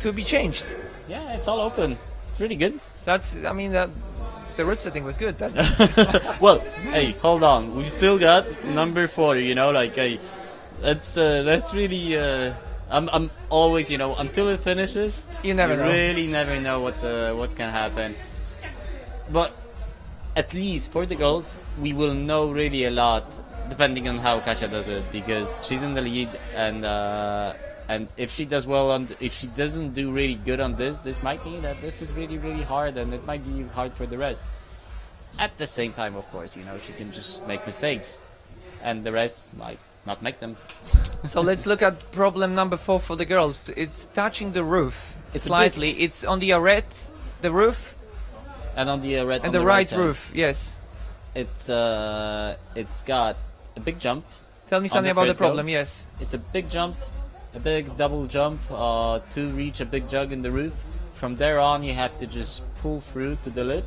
to be changed. Yeah, it's all open. It's really good. I mean, the root setting was good. Well, hey, hold on. We've still got number 4. You know, like, hey, that's really. I'm always, until it finishes. You never know. Really never know what can happen. But at least for the girls, we will know really a lot depending on how Kasia does it, because she's in the lead, and if she does well if she doesn't do really good on this might mean that this is really, really hard, and it might be hard for the rest. At the same time, of course, you know, she can just make mistakes, and the rest might not make them. So let's look at problem number 4 for the girls. It's touching the roof. It's slightly. It's on the arete, the roof, and on the red and on the right side. roof. Yes. It's got a big jump. Tell me something the about the first go. problem. Yes. It's a big jump, a big double jump to reach a big jug in the roof. From there on, you have to just pull through to the lip,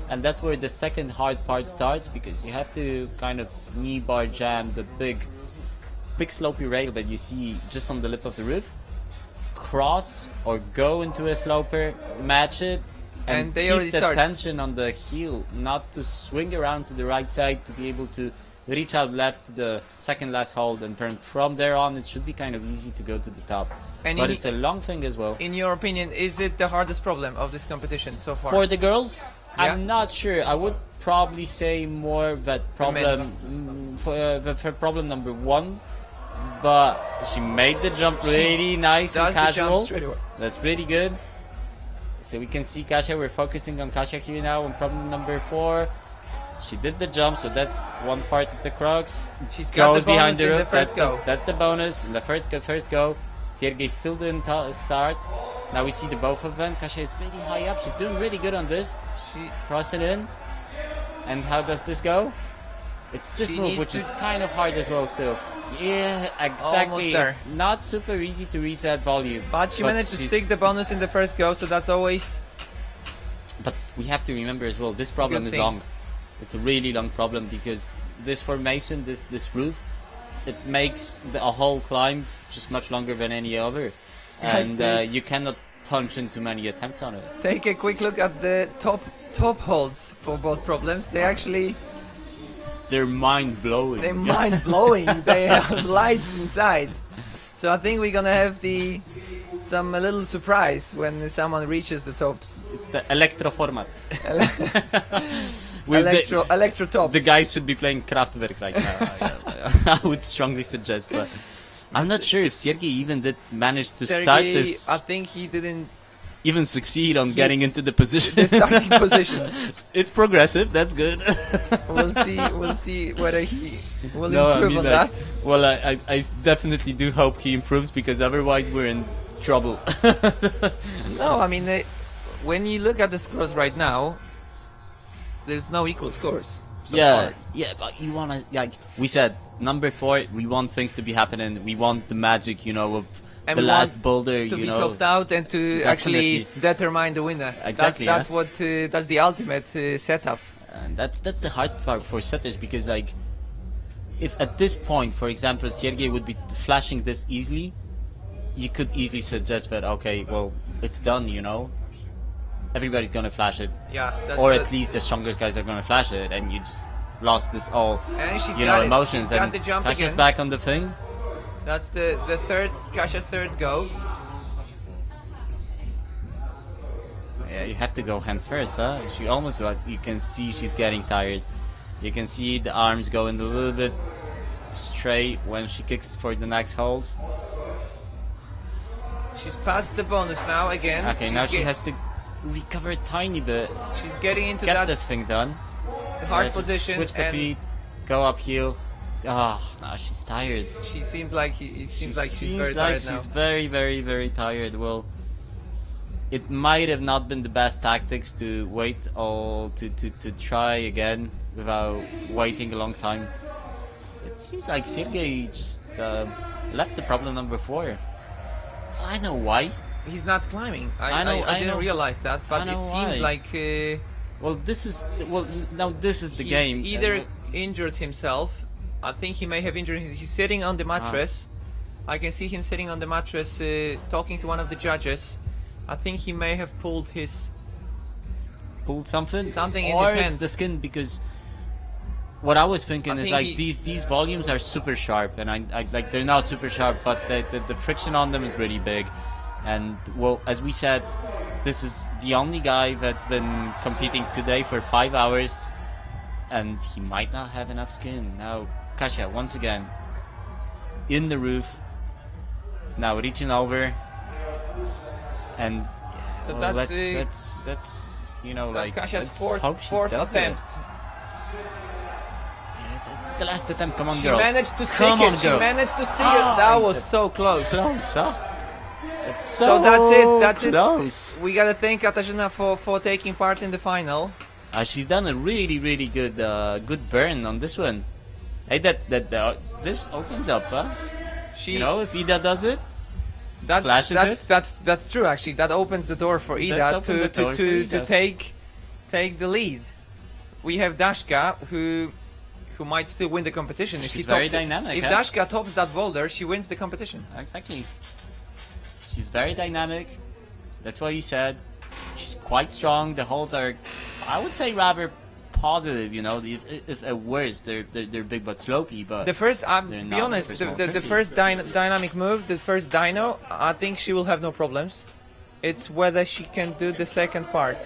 and that's where the second hard part starts, because you have to kind of knee bar jam the big slopey rail that you see just on the lip of the roof, cross or go into a sloper, match it, and they keep already the start. tension on the heel, not to swing around to the right side, to be able to reach out left to the second last hold, and from there on it should be kind of easy to go to the top. And But it's a long thing as well. In your opinion, is it the hardest problem of this competition so far? For the girls, Yeah. I'm not sure. I would probably say more that problem for problem number 1. But she made the jump really nice and Does the jump casual. straight away. That's really good. So we can see Kasia. We're focusing on Kasia here now on problem number 4. She did the jump, so that's one part of the crux. She's got Goes the bonus behind the in rope. the first go. That's the bonus in the first go. Sergey still didn't start. Now we see the both of them. Kasia is really high up. She's doing really good on this. She Crossing in. And how does this go? It's this She move, needs which to- is kind of hard as well still. Yeah, exactly. Almost there. It's not super easy to reach that volume. But she managed to she's- stick the bonus in the first go, so that's always But we have to remember as well, this problem Good is thing. long. It's a really long problem, because this formation, this roof, it makes a whole climb just much longer than any other. Yes, And they- you cannot punch in too many attempts on it. take a quick look at the top holds for both problems. They actually They're mind-blowing. they're mind blowing. They have lights inside. So I think we're gonna have a little surprise when someone reaches the tops. It's the electro format. With Electro tops. the guys should be playing Kraftwerk right now. I would strongly suggest, but I'm not sure if Sergey even did manage to start Sergey, this, I think he didn't even succeed on getting into the position. the starting position. It's progressive, that's good. We'll see whether he will No, I improve mean, on like, that. well, I definitely do hope he improves, because otherwise we're in trouble. No, I mean, when you look at the scores right now, there's no equal scores. So Yeah, far. yeah, but you wanna, like we said, number 4, we want things to be happening. We want the magic, you know, of And the we last want boulder, to you be know. topped out and to actually determine the winner. Exactly, That's what that's the ultimate setup. And that's the hard part for setters, because like, if at this point, for example, Sergey would be flashing this easily, you could easily suggest that, okay, well, it's done, you know. Everybody's gonna flash it, Yeah, that's or at least the strongest guys are gonna flash it, and you just lost this all, And she's you got know, it. emotions. She's got And the jump Kasia's again. back on the thing. That's the third Kasia's third go. Yeah, you have to go hand first, huh? She almost, you can see she's getting tired. You can see the arms going a little bit straight when she kicks for the next hold. She's past the bonus now again. Okay, now she has to recover a tiny bit. She's getting into Get that this thing done. hard Just position, switch the and feet, go up heel. Ah, now she's tired. she seems like it seems like she's very like tired she's now. very, very, very tired. Well, it might have not been the best tactics to wait all to try again without waiting a long time. It seems like Sergey just left the problem number 4. I know why. He's not climbing. I know- I I didn't know. realize that, but I know it seems why. like Well, now this is the he's game. either injured himself. I think he may have injured. He's sitting on the mattress. I can see him sitting on the mattress, talking to one of the judges. I think he may have pulled his. pulled something, Something in or his it's hand. the skin, because what I was thinking I is think like he- these volumes are super sharp, and I like they're not super sharp, but the friction on them is really big, and well, as we said, this is the only guy that's been competing today for 5 hours, and he might not have enough skin. Now, Kasia, once again, in the roof, now reaching over, and So well, that's let's you know, that's like, Kasia's let's hope she fourth does attempt. it. It's the last attempt. Come on, She girl. managed to stick Come on, it. She girl. managed to stick Ah, it. That was so close. Close, huh? It's So that's it. That's close. it. We gotta thank Katarzyna for taking part in the final. She's done a really good good burn on this one. Hey, this opens up, huh? She, You know, if Ida does it, flashes it. that's true. Actually, that opens the door for Ida That's opened the door for to Ida. take the lead. We have Dashka who might still win the competition. If She's he very tops it. dynamic, If huh? Dashka tops that boulder, she wins the competition. Exactly. She's very dynamic. That's what he said. She's quite strong. The holds are, I would say, rather positive. You know, if at worst they're big but slopey. But The first, they're be not honest, super small the pretty. first dynamic move, the first dyno, I think she will have no problems. It's whether she can do the second part.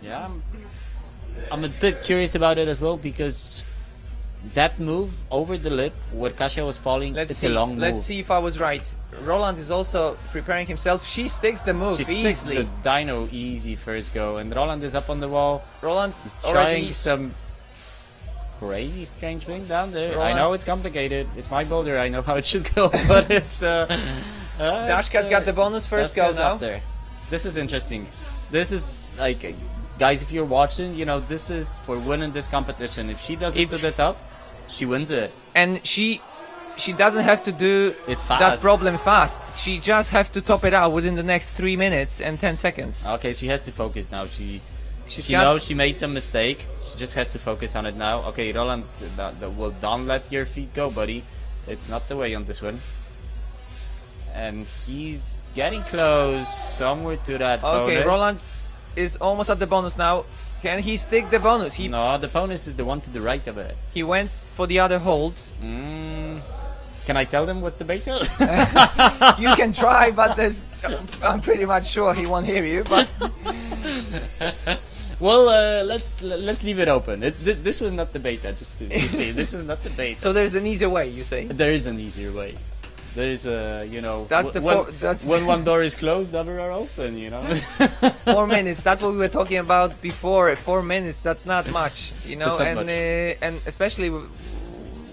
yeah, I'm a bit curious about it as well, because that move over the lip where Kasia was falling, it's a long move. Let's see if I was right. Roland is also preparing himself. She sticks the move She sticks easily. the dyno easy first go, and Roland is up on the wall. Roland He's already. trying some crazy strange thing down there. I know Roland's- it's complicated. It's my boulder. I know how it should go, but it's Dashka's got the bonus first go Dashka's now. up there. This is interesting. This is like, guys, if you're watching, you know, this is for winning this competition. If she does it to the top, she wins it. And she doesn't have to do It that fast. problem fast. She just has to top it out within the next 3 minutes and 10 seconds. Okay, she has to focus now. She got- knows she made some mistake. She just has to focus on it now. Okay, Roland, well, don't let your feet go, buddy. It's not the way on this one. And he's getting close somewhere to that Okay, bonus. Roland is almost at the bonus now. Can he stick the bonus? No, the bonus is the one to the right of it. He went for the other hold. Can I tell them what's the beta? You can try, but I'm pretty much sure he won't hear you. But Well, let's leave it open. This was not the beta, just to be clear. This was not the beta. so there's an easier way, you say? There is an easier way. There is a, you know, That's when one door is closed, the other are open, you know. 4 minutes. That's what we were talking about before. 4 minutes. That's not much, you know. That's not And much. and especially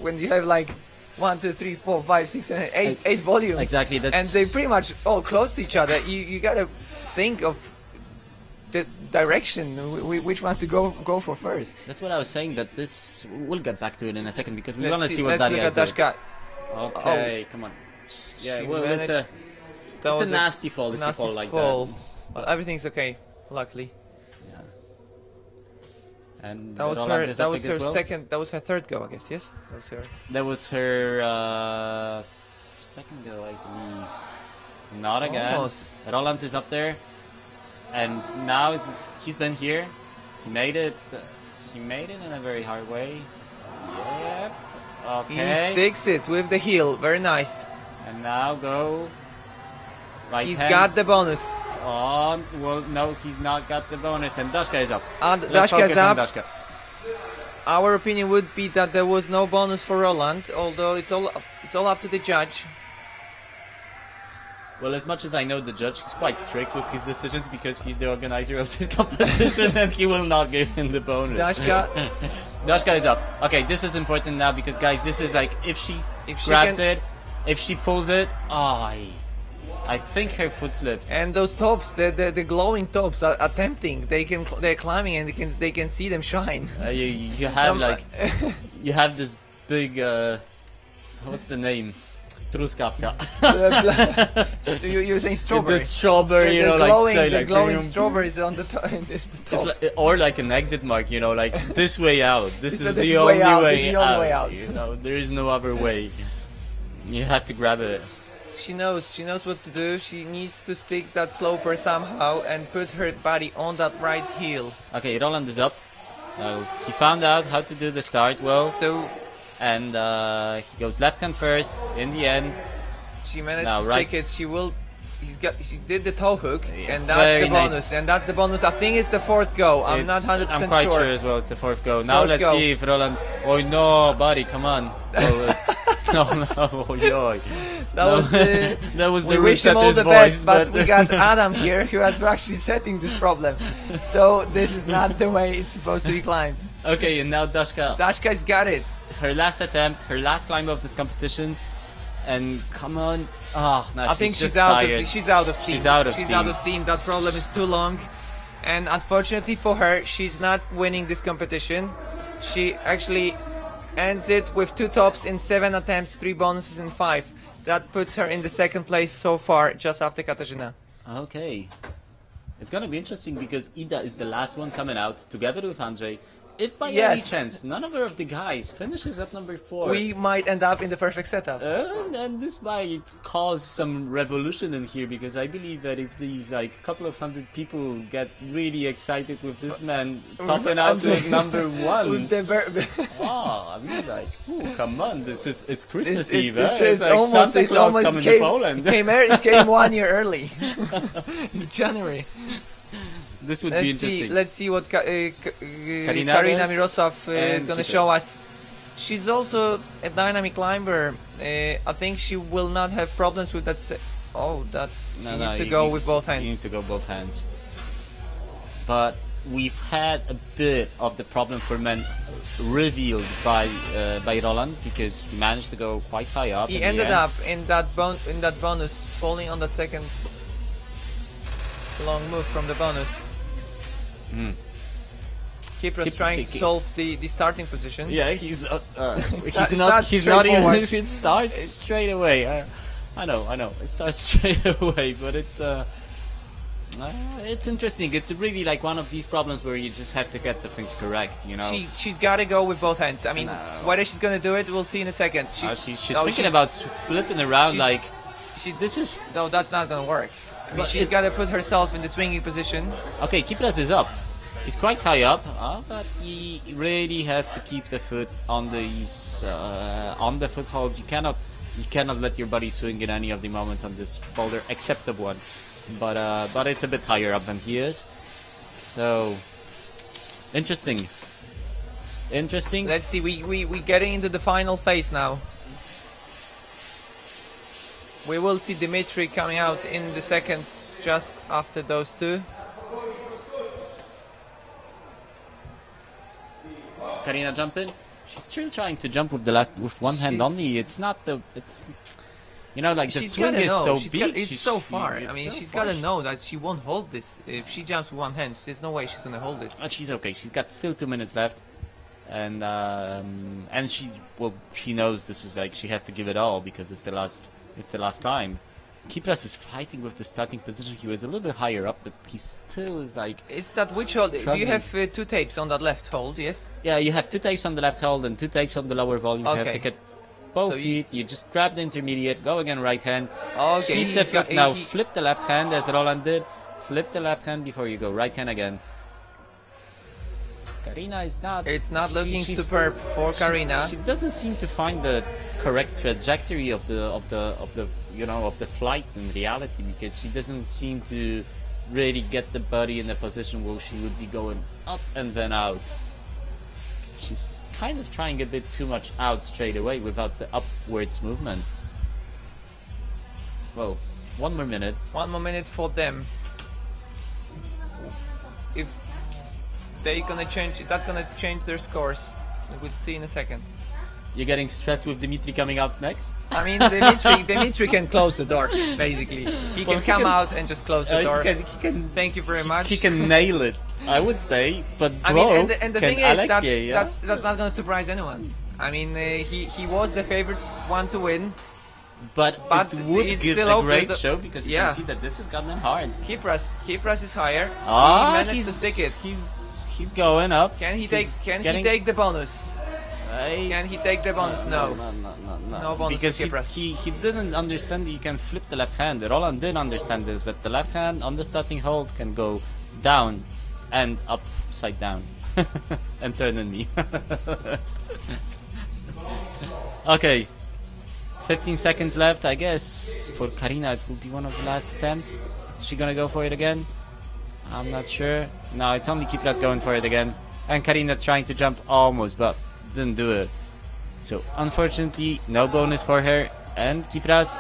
when you have like 1, 2, 3, 4, 5, 6, 7, 8, 8 volumes. Exactly. And That's they're pretty much all close to each other. You gotta think of the direction, which one to go for first. that's what I was saying. That this, we'll get back to it in a second, because we Let's want to see what that look guy's at doing. Dashka. Okay, come on. Yeah, She well, it's managed- That it's a was nasty fall if you nasty fall like fall. that. But everything's okay, luckily. Yeah. And That was Roland her. is That up was big as her well. second. That was her third go, I guess. Yes, that was her. That was her second go, I believe. Not again. Almost. Roland is up there, and now he's been here. He made it. He made it in a very hard way. Yep. Okay. He sticks it with the heel. Very nice. And now go. Right He's hand. got the bonus. Oh, well, no, he's not got the bonus, and Dashka is up. And Let's Dashka's focus on up. Dashka. Our opinion would be that there was no bonus for Roland, although it's all up to the judge. Well, as much as I know the judge, he's quite strict with his decisions, because he's the organizer of this competition, and he will not give him the bonus. Dashka, Dashka is up. Okay, this is important now, because guys, this is like, if she grabs it, if she pulls it, I think her foot slipped. and those tops, the glowing tops are tempting. They're climbing, and they can see them shine. You have like, you have this big, what's the name? Truskawka. You're saying strawberry. The strawberry, you So know, the like glowing, straight, the like glowing strawberries on the top. It's like, or like an exit mark, you know, like this way out. This is the way only out, way this is the only out. way out. You know, there is no other way. You have to grab it. She knows what to do. She needs to stick that sloper somehow and put her body on that right heel. Okay, Roland is up. He found out how to do the start well, So and he goes left hand first. In the end, she managed Now, to right. stick it. She will she did the toe hook, Yeah, and that's very the bonus, nice. and that's the bonus. I think it's the fourth go. I'm not 100% I'm quite sure. sure as well. It's the fourth go. Now Fourth let's go. see if Roland. Oh no, buddy, come on. Oh, no, oh, yo. That was that was we the wish him all resetter's the voice, best, but we got Adam here who is actually setting this problem. So this is not the way it's supposed to be climbed. Okay, and now Dashka. Dashka's got it. Her last attempt, her last climb of this competition, and come on. Oh, no, I think just she's out tired. of she's out of steam. She's out of she's steam. out of steam. That problem is too long, and unfortunately for her, she's not winning this competition. She actually ends it with 2 tops in 7 attempts, 3 bonuses in 5. That puts her in the second place so far, just after Katarzyna. Okay. It's gonna be interesting because Ida is the last one coming out together with Andrzej. If by any Yes. chance none of the guys finishes at number 4, We might end up in the perfect setup. and this might cause some revolution in here, because I believe that if these like couple of hundred people get really excited with this man topping out with number 1, With the oh, I mean, like, ooh, come on, it's Christmas it's, Eve, it's, eh? it's like almost, Santa it's Claus almost coming came, to Poland. it came 1 year early, in January. This would be interesting. Let's see what Karina Karina does, Miroslav is and going to Kitras. show us. She's also a dynamic climber. I think she will not have problems with that. She needs to go with both hands. You need to go both hands. But we've had a bit of the problem for men revealed by Roland, because he managed to go quite high up. He ended up in that bonus, falling on that second long move from the bonus. Kypros trying to solve the starting position. Yeah, he's It's not even. straightforward. It starts straight away. I know. It starts straight away, but it's interesting. It's really like one of these problems where you just have to get the things correct, you know. She's got to go with both hands. I mean, No. whether she's gonna do it, we'll see in a second. She's thinking about flipping around like. No, that's not gonna work. I mean, But she's got to put herself in the swinging position. Okay, Kypros is up. He's quite high up, but you really have to keep the foot on the footholds. You cannot let your body swing in any of the moments on this boulder, except the one. But it's a bit higher up than he is. So interesting. Let's see. We getting into the final phase now. We will see Dimitri coming out in the second, just after those two. Karina jumping. She's still trying to jump with with one hand only. It's not the. It's. You know, like the She's swing gotta is know. so She's big. it's so far. it's I mean, so she's far. got to know that she won't hold this. If she jumps with one hand, there's no way she's gonna hold it. But she's okay. She's got still 2 minutes left, and she knows this is like she has to give it all, because it's the last climb. Kypros is fighting with the starting position. He was a little bit higher up, but he still is like. It's that which hold? Do you struggling. have 2 tapes on that left hold? Yes. Yeah, you have 2 tapes on the left hold and 2 tapes on the lower volumes. You have Okay. to get both So you- feet. You just grab the intermediate, go again right hand. Okay. Keep the he's got- foot now. he- Flip the left hand as Roland did. Flip the left hand before you go right hand again. Karina is not. It's not looking she's- superb for Karina. She doesn't seem to find the correct trajectory of the flight in reality, because she doesn't seem to really get the body in a position where she would be going up and then out. She's kind of trying a bit too much out straight away without the upwards movement. Well, 1 more minute. 1 more minute for them. If they're gonna change, that's gonna change their scores. We'll see in a second. You're getting stressed with Dimitri coming out next? I mean, Dimitri can close the door, basically. He Well, can he come can- out and just close the door. He can Thank you very much. He can nail it, I would say, but I mean, both and the can thing is that Alexei, yeah? that's not gonna surprise anyone. I mean, he was the favorite one to win. But it would it's give still a open great to- show, because you yeah. can see that this has gotten him hard. Kypros is higher. Ah, he managed to stick it. He's going up. Can he He's take getting- the bonus? Can he take the bonus? No. No bonus Because to Kypros. he didn't understand that you can flip the left hand. Roland did understand this, but the left hand on the starting hold can go down and upside down and turn on me. Okay, 15 seconds left. I guess for Karina it will be one of the last attempts. Is she gonna go for it again? I'm not sure. No, it's only Kipras going for it again. And Karina trying to jump almost, but didn't do it. So unfortunately, no bonus for her. And Kipras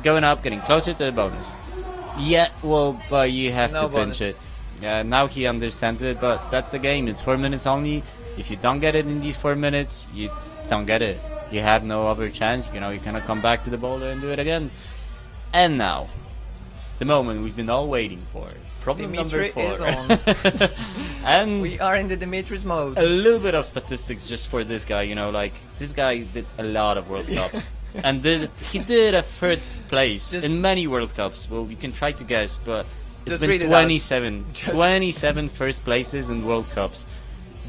going up, getting closer to the bonus. Yeah, well, but you have to pinch it. Yeah, now he understands it, but that's the game. It's 4 minutes only. If you don't get it in these 4 minutes, you don't get it. You have no other chance. You know, you cannot come back to the boulder and do it again. And now, the moment we've been all waiting for. Problem Dimitri number 4. is on. And we are in the Dimitri's mode. a little bit of statistics just for this guy. You know, like, this guy did a lot of World Cups. And he did a first place in many World Cups. Well, you can try to guess, but it's been 27 first places in World Cups.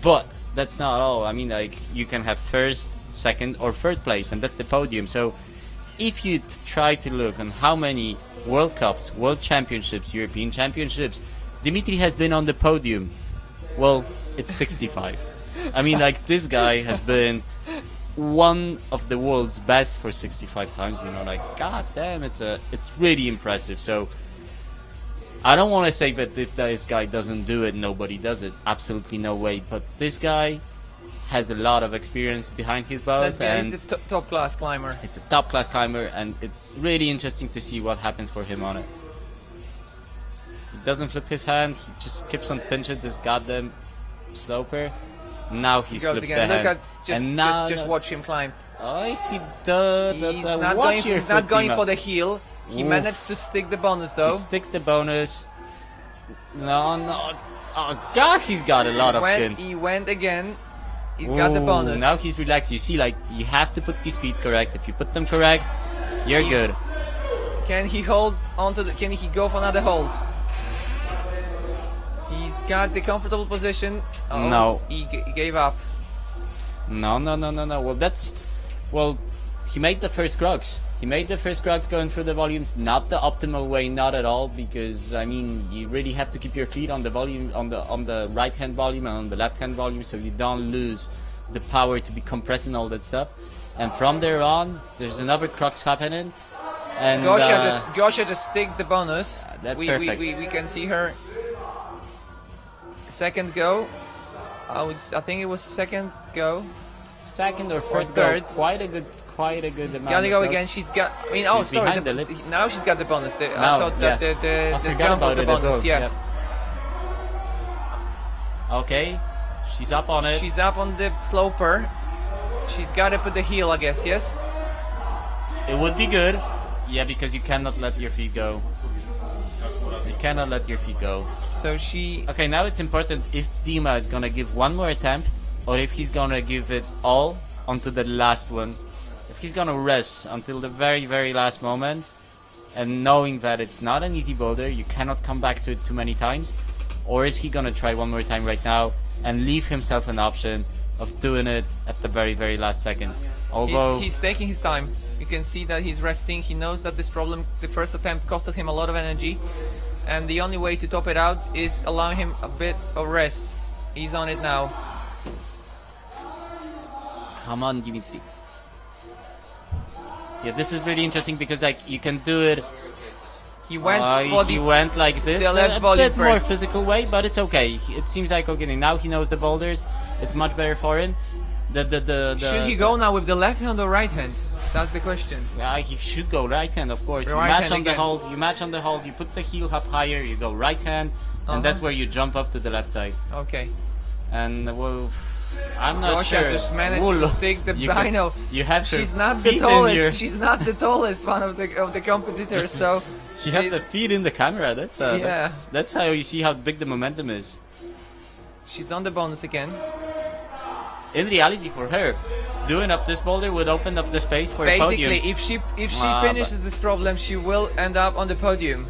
But that's not all. I mean, like, you can have first, second, or third place, and that's the podium. So if you try to look on how many World Cups, World Championships, European Championships Dimitri has been on the podium, well, it's 65. I mean, like, this guy has been one of the world's best for 65 times. You know, like, god damn, it's really impressive. So I don't want to say that if this guy doesn't do it, nobody does it. Absolutely no way. But this guy has a lot of experience behind his belt, and he's a top class climber. It's a top class climber, and it's really interesting to see what happens for him on it. He doesn't flip his hand. He just keeps on pinching this goddamn sloper. Now he flips again. the Look hand. at just watch him climb. Oh, if he does, he's not going for the heel. He managed to stick the bonus though. He sticks the bonus. No. Oh god, he's got a lot of skin. He went again. He's got the bonus. Now he's relaxed. You see, like, you have to put these feet correct. If you put them correct, you're good. Can he hold onto the? Can he go for another hold? He's got the comfortable position. Oh, no. He gave up. No. Well, he made the first crocs. He made the first crocs going through the volumes. Not the optimal way, not at all. Because I mean, you really have to keep your feet on the volume, on the right hand volume and on the left hand volume, so you don't lose the power to be compressing all that stuff. And from there on, there's another crocs happening. And Gosia just stick the bonus. That's perfect. We can see her. Second go. I think it was second go. Second or third. Go. Quite a good amount. Gotta go again. She's got. I mean, now she's got the bonus. I thought that the jump was the bonus. Well. Yes. Yep. Okay. She's up on it. She's up on the sloper. She's got to put the heel, I guess. Yes. It would be good. Yeah, because you cannot let your feet go. You cannot let your feet go. So she... Okay, now it's important if Dima is gonna give one more attempt, or if he's gonna give it all onto the last one. If he's gonna rest until the very, very last moment, and knowing that it's not an easy boulder, you cannot come back to it too many times, or is he gonna try one more time right now and leave himself an option of doing it at the very, very last second? Although he's taking his time. You can see that he's resting. He knows that this problem, the first attempt, costed him a lot of energy, and the only way to top it out is allowing him a bit of rest. He's on it now. Come on, Dimitri. Yeah, this is really interesting because, like, you can do it. He went like this, a bit more physical way, but it's okay. It seems like okay. Now he knows the boulders. It's much better for him. Should he go now with the left hand or right hand? That's the question. Yeah, he should go right hand, of course. You match on the hold. You match on the hold. You put the heel up higher. You go right hand, and that's where you jump up to the left side. Okay. And well, I'm not sure. Just managed to stick the dino. You have to. She's not the tallest. She's not the tallest one of the competitors. So she has the feet in the camera. That's how you see how big the momentum is. She's on the bonus again. In reality, for her, doing up this boulder would open up the space for a podium. Basically, if she finishes this problem, she will end up on the podium.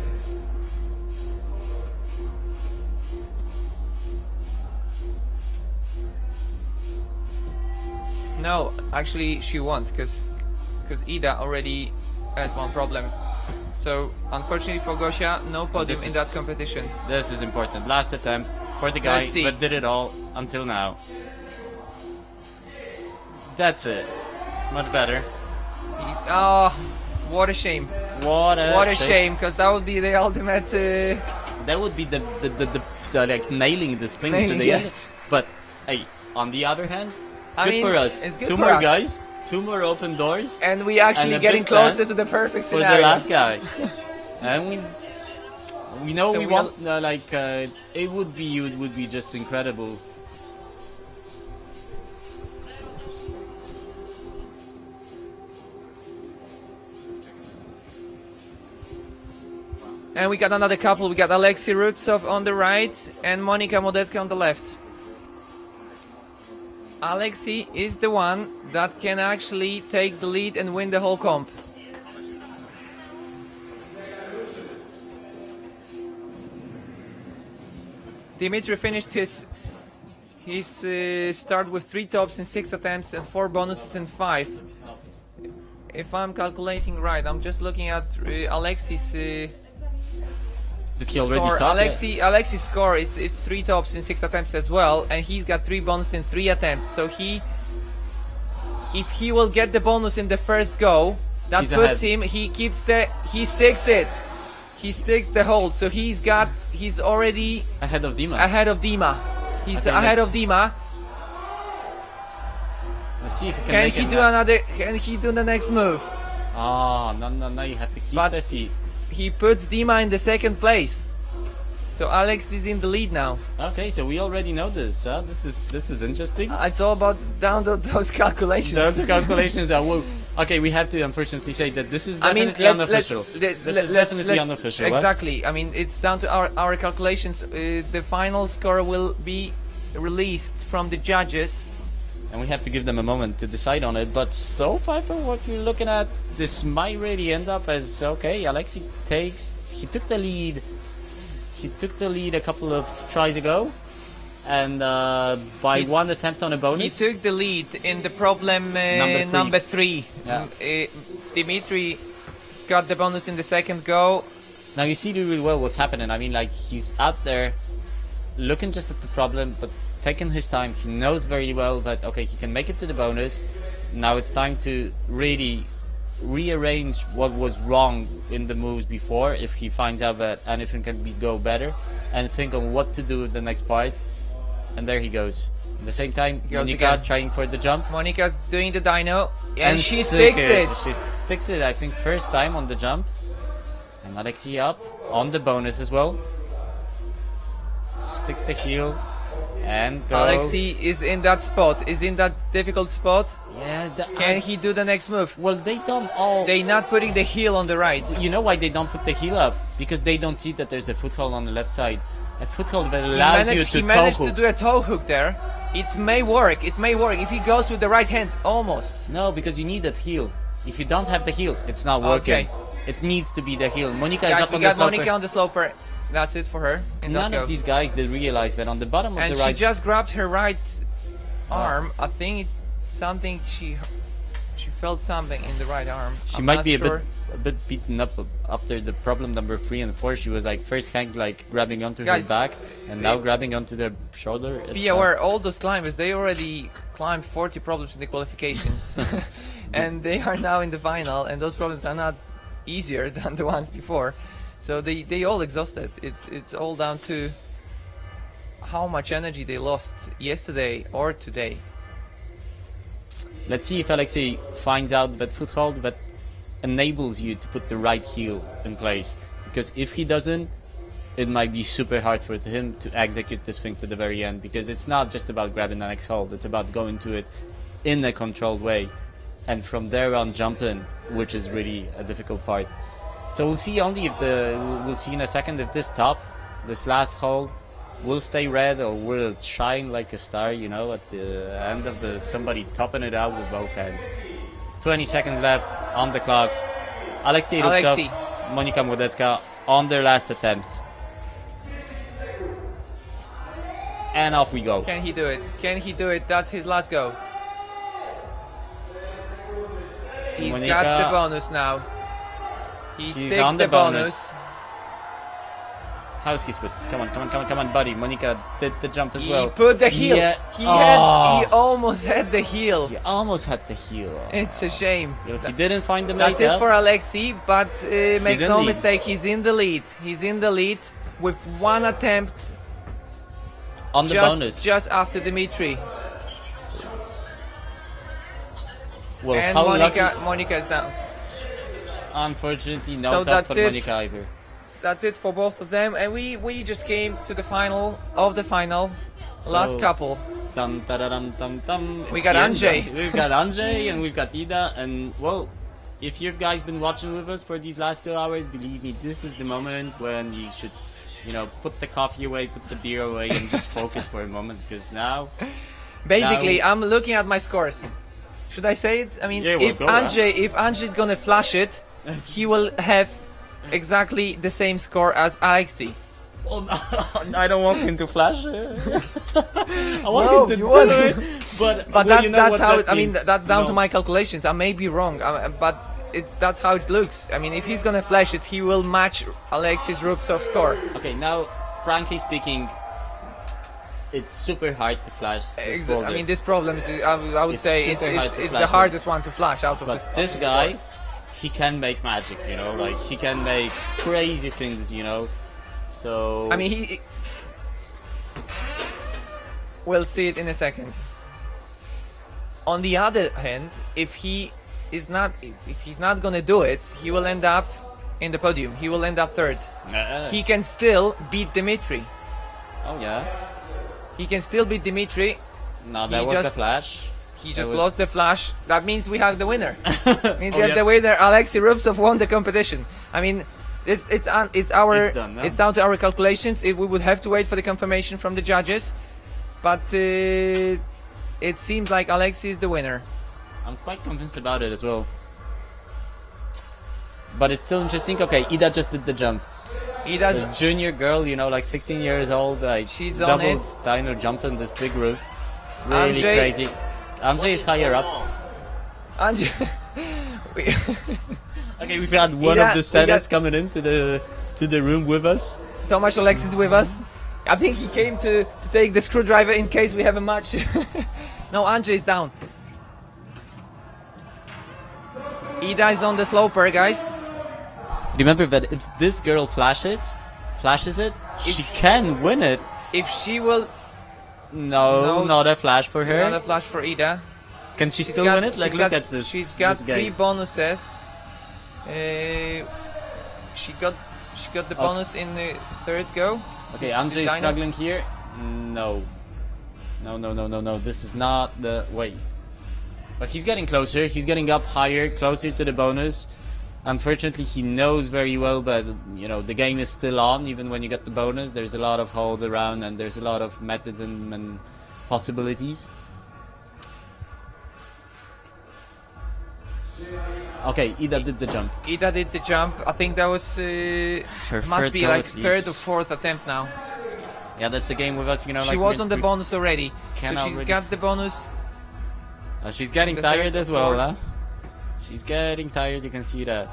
No, actually, she won't, because Ida already has one problem. So, unfortunately for Gosia, no podium in that competition. This is important. Last attempt for the guy that did it all until now. That's it. It's much better. Oh, what a shame. What a shame, because that would be the ultimate... that would be the like nailing the spring to the end. But hey, on the other hand, it's good for us. It's good two for more us. guys, 2 more open doors. And we actually getting closer to the perfect scenario. For the last guy. And we know So we want it would be just incredible. And we got another couple. We got Alexei Rubtsov on the right and Monika Modecka on the left. Alexei is the one that can actually take the lead and win the whole comp. Dimitri finished his start with 3 tops in 6 attempts and 4 bonuses in 5. If I'm calculating right, I'm just looking at Alexei's Did he already score. start? Alexei's score is 3 tops in 6 attempts as well, and he's got 3 bonuses in 3 attempts. So if he will get the bonus in the first go, that He's puts ahead. him. He sticks it. He sticks the hold. So he's already Ahead of Dima. He's Okay, ahead let's- of Dima. Let's see if he can Can make he it do now. another? Can he do the next move? Oh, no, you have to keep But- the feet. He puts Dima in the second place. So Alex is in the lead now. Okay, so we already know this. This is interesting. It's all about down to those calculations. The calculations are okay. We have to unfortunately say that this is I mean, definitely unofficial. let's This is definitely unofficial. What? Exactly. I mean, it's down to our calculations. The final score will be released from the judges. And we have to give them a moment to decide on it. But so far, from what we're looking at, this might really end up as okay. Alexei he took the lead. He took the lead a couple of tries ago, and by 1 attempt on a He bonus. took the lead in the problem number 3. Yeah. Dimitri got the bonus in the second go. Now you see really well what's happening. I mean, like he's out there looking just at the problem, but taking his time. He knows very well that okay, he can make it to the bonus. Now it's time to really rearrange what was wrong in the moves before, if he finds out that anything can go better, and think on what to do with the next part. And there he goes. At the same time, Monika trying for the jump. Monika's doing the dyno, and she sticks it. She sticks it, I think, first time on the jump. And Alexei up on the bonus as well. Sticks the heel. And go. Alexei is in that spot, is in that difficult spot. Yeah, Can he do the next move? Well, they don't all. They're not putting the heel on the right. You know why they don't put the heel up? Because they don't see that there's a foothold on the left side. A foothold that allows you to He managed toe to hook. do a toe hook there. It may work. It may work if he goes with the right hand. Almost. No, because you need that heel. If you don't have the heel, it's not working. Okay. It needs to be the heel. Monika is Guys, up we on the got sloper. Monika on the sloper. That's it for her. None of these guys did realize that on the bottom of And the she right. just grabbed her right arm. I think it's something she felt something in the right arm. She I'm might not be sure. a bit beaten up after the problem number 3 and 4. She was like first hand like grabbing onto Guys, her back, and now grabbing onto the shoulder. Be aware, all those climbers, they already climbed 40 problems in the qualifications. And they are now in the final, and those problems are not easier than the ones before. So they all exhausted. It's all down to how much energy they lost yesterday or today. Let's see if Alexei finds out that foothold that enables you to put the right heel in place. Because if he doesn't, it might be super hard for him to execute this thing to the very end. Because it's not just about grabbing the next hold, it's about going to it in a controlled way. And from there on jumping, which is really a difficult part. So we'll see we'll see in a second if this top, this last hold, will stay red or will it shine like a star, you know, at the end of somebody topping it out with both hands. 20 seconds left on the clock. Alexei Rubtsov, Monika Modecka on their last attempts. And off we go. Can he do it? Can he do it? That's his last go. He's Monika, got the bonus now. He she's sticks on the bonus. How's he split? Come on, come on, come on, come on, buddy. Monica did the jump as He well. put the heel. Yeah. He Oh. almost had the heel. He almost had the heel. It's a shame. You know, he didn't find the That's makeup. it for Alexi, but make in no lead. mistake, he's in the lead. He's in the lead with one attempt on the bonus. just after Dimitri. Well, And how lucky. Monica is down. Unfortunately, no So top that's for it. Monica either. That's it for both of them, and we just came to the final of the final. Last So- couple. Dum, da-da-dum, dum, dum. We It's got the end. Andrzej. We've got Andrzej and we've got Ida. And well, if you guys been watching with us for these last 2 hours, believe me, this is the moment when you should, you know, put the coffee away, put the beer away, and just focus for a moment. Because now, Basically, I'm looking at my scores. Should I say it? I mean, Yeah, well, if go on. Andrzej's gonna flash it, he will have exactly the same score as Alexi. oh, no, I don't want him to flash it. I want No, him to you do want- it. But But well, you know that's what how. that I mean, means, that's down you to know. my calculations. I may be wrong, but that's how it looks. I mean, if he's gonna flash it, he will match Alexi's Rubtsov score. Okay, now, frankly speaking, it's super hard to flash this I boulder. mean, this problem is, I would It's say, it's, super hard it's, to it's flash the it. hardest one to flash out of But the. this guy, he can make magic, you know, like he can make crazy things, you know. So I mean, he. We'll see it in a second. On the other hand, if he's not gonna do it, he will end up in the podium. He will end up third. He can still beat Dimitri. oh yeah, He can still beat Dimitri. no, that He was the just- flash. He just was- lost the flash. That means we have the winner. Means Oh, we have yeah. the winner. Alexei Rubtsov won the competition. I mean, it's our It's done, no? it's down to our calculations. We would have to wait for the confirmation from the judges, but it seems like Alexei is the winner. I'm quite convinced about it as well. But it's still interesting. Okay, Ida just did the jump. He does. The junior girl, you know, like 16 years old, like She's on double it. dino jumping this big roof. Really Andrzej- crazy. Andrzej is higher up. Andrzej, we- Okay, we've got one Ida- of the we setters got- coming into the room with us. Tomasz Alexis is with us. I think he came to take the screwdriver in case we have a match. No, Andrzej is down. Ida is on the sloper, guys. Remember that if this girl flashes it, she can win it. If she will, No, No. not a flash for her. another flash for Ida. Can she She's still got- win it? Like, she's look got- at this. She's got this three guy. bonuses. She got the bonus in the third go. Okay, Is Andrzej is Dino- struggling here. No. No. This is not the way. But he's getting closer. He's getting up higher, closer to the bonus. Unfortunately, he knows very well that, you know, the game is still on. Even when you get the bonus, there's a lot of holds around and there's a lot of method and possibilities. Okay, Ida did the jump. Ida did the jump. I think that was Her must third be go like at third or least. fourth attempt now. Yeah, that's the game with us, you know. She like was we- on the we- bonus already, can so she's already- got the bonus. She's getting the tired third as well, or huh? She's getting tired, you can see that.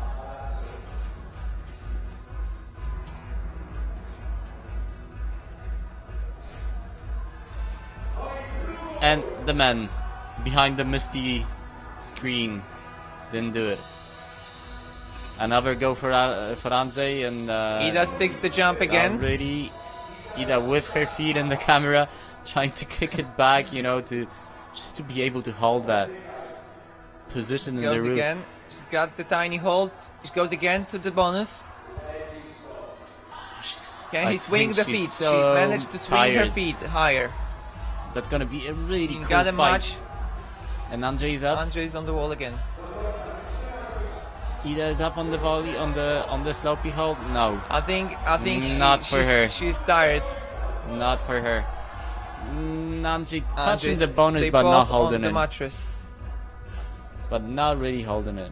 And the man behind the misty screen didn't do it. Another go for Andrzej and Ida sticks the jump again. already Ida with her feet in the camera, trying to kick it back, you know, to just to be able to hold that position in the Goes roof. again. She's got the tiny hold. She goes again to the bonus. Can I he swing think the she's feet? She so managed to swing her tired. feet higher. That's gonna be a really cool Got a fight. match. And Andrzej is up. Andrzej is on the wall again. Ida is up on the volley on the slopey hold. No, I think Not for her. she's tired. not for her. Andrzej touching Andrzej- the bonus they but both not holding on the it. mattress. But not really holding it.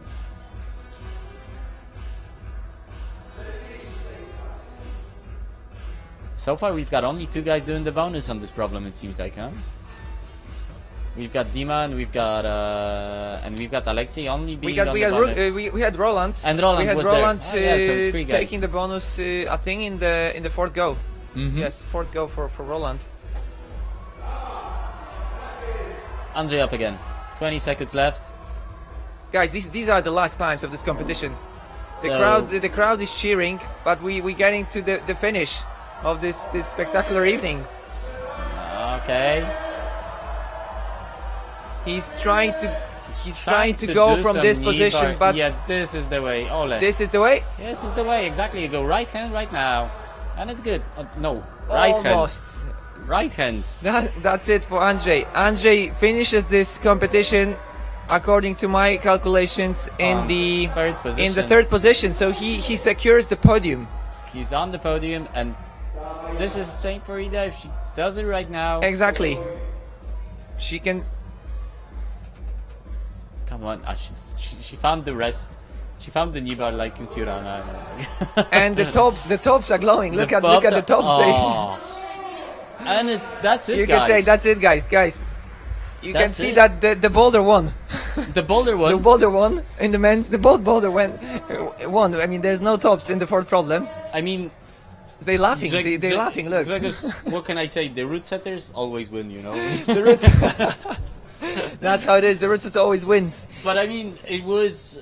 So far we've got only two guys doing the bonus on this problem, it seems like, huh? We've got Dima and we've got Alexei only being on we the had bonus. we had Roland. And Roland we had was Roland there. Yeah, so it's 3 guys. taking the bonus. I think in the fourth go. Yes, fourth go for Roland. Andrzej up again. 20 seconds left. Guys, these are the last climbs of this competition. The So- crowd is cheering, but we getting to the finish of this spectacular evening. Okay. He's trying to go do from some this knee position, bar. but yeah, this is the way. Ole. this is the way. This is the way. Exactly. You go right hand right now, and it's good. No, right Almost. hand. Right hand. That's it for Andrzej. Andrzej finishes this competition, according to my calculations, in the third position. So he secures the podium. He's on the podium, and this is the same for Ida. If she does it right now, Exactly. She can. come on. She found the rest. She found the knee bar like in Surana. And the tops are glowing. Look at the tops. Oh. And that's it, You guys. can say that's it, guys. You can That's see it. that the boulder won. The boulder one. The boulder won in the men's. The both boulder won. I mean, there's no tops in the fourth problems. I mean, They laughing. They're laughing. Look. Grzegorz, what can I say? The root setters always win, you know. The roots. That's how it is. The roots always wins. But I mean, it was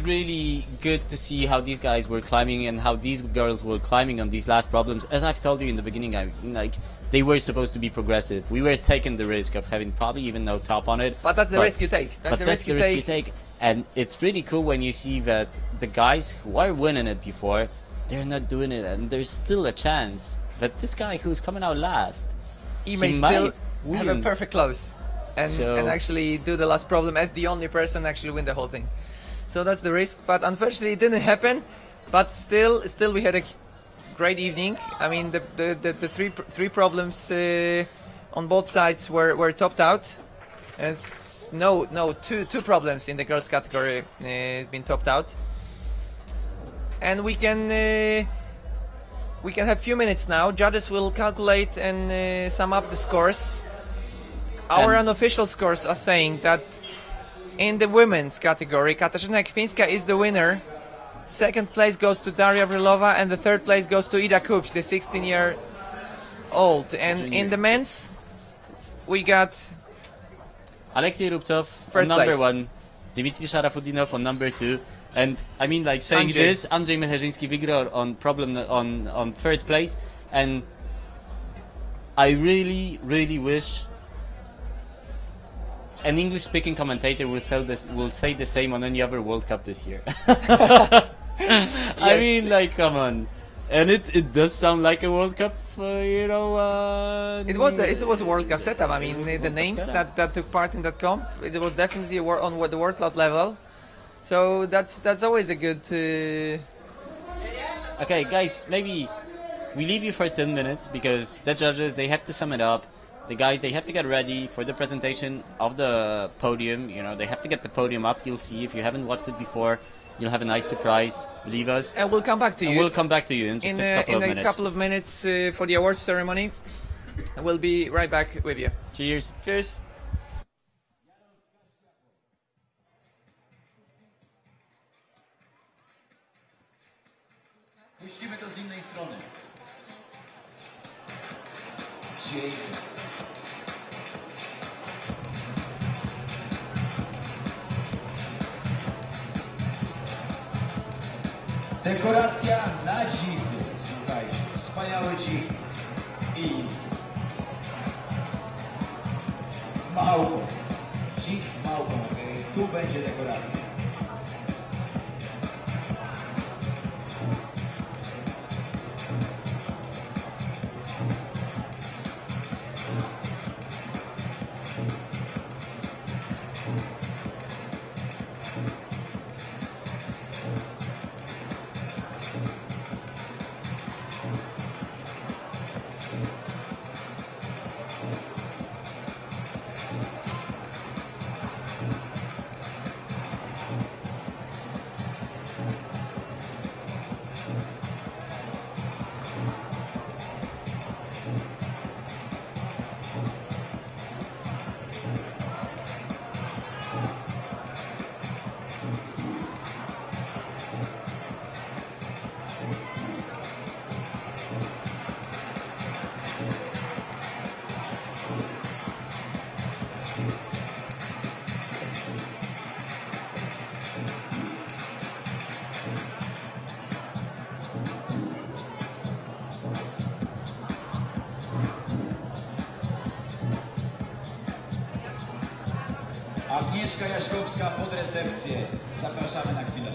really good to see how these guys were climbing and how these girls were climbing on these last problems. As I've told you in the beginning, they were supposed to be progressive. We were taking the risk of having probably even no top on it. But that's the risk you take. That's the risk you take. And it's really cool when you see that the guys who are winning it before, they're not doing it, and there's still a chance that this guy who's coming out last, He may might still win. have a perfect close. And actually do the last problem as the only person actually win the whole thing. So that's the risk, but unfortunately it didn't happen. But still we had a great evening. I mean the three problems on both sides were topped out. As two problems in the girls category been topped out. And we can have few minutes now. Judges will calculate and sum up the scores. Our unofficial scores are saying that in the women's category, Katarzyna Kwińska is the winner. Second place goes to Daria Vrylova, and the third place goes to Ida Kupch, the 16-year-old. And in the men's, we got Alexei Rubtsov First on number place. 1, Dmitry Sharafudinov on number 2, and I mean, like saying Andrzej. this, Andrzej Mecherzyński wygrał on third place, and I really wish an English-speaking commentator will say the same on any other World Cup this year. I mean, like, come on. And it does sound like a World Cup, you know. it was a World Cup setup. I mean, the names setup. that took part in that comp, it was definitely on the world cloud level. So that's always a good. Okay, guys, maybe we leave you for 10 minutes because the judges, they have to sum it up. The guys, they have to get ready for the presentation of the podium. You know, they have to get the podium up. You'll see if you haven't watched it before. You'll have a nice surprise. Believe us. And we'll come back to you. We'll come back to you in just a couple of minutes. For the awards ceremony. We'll be right back with you. Cheers. Cheers. Puścimy to z innej strony. Pięknie. Dekoracja na dzichy, słuchajcie, wspaniały dzik i z małpą, dzik z małpą, tu będzie dekoracja. Agnieszka Jaśkowska pod recepcję. Zapraszamy na chwilę.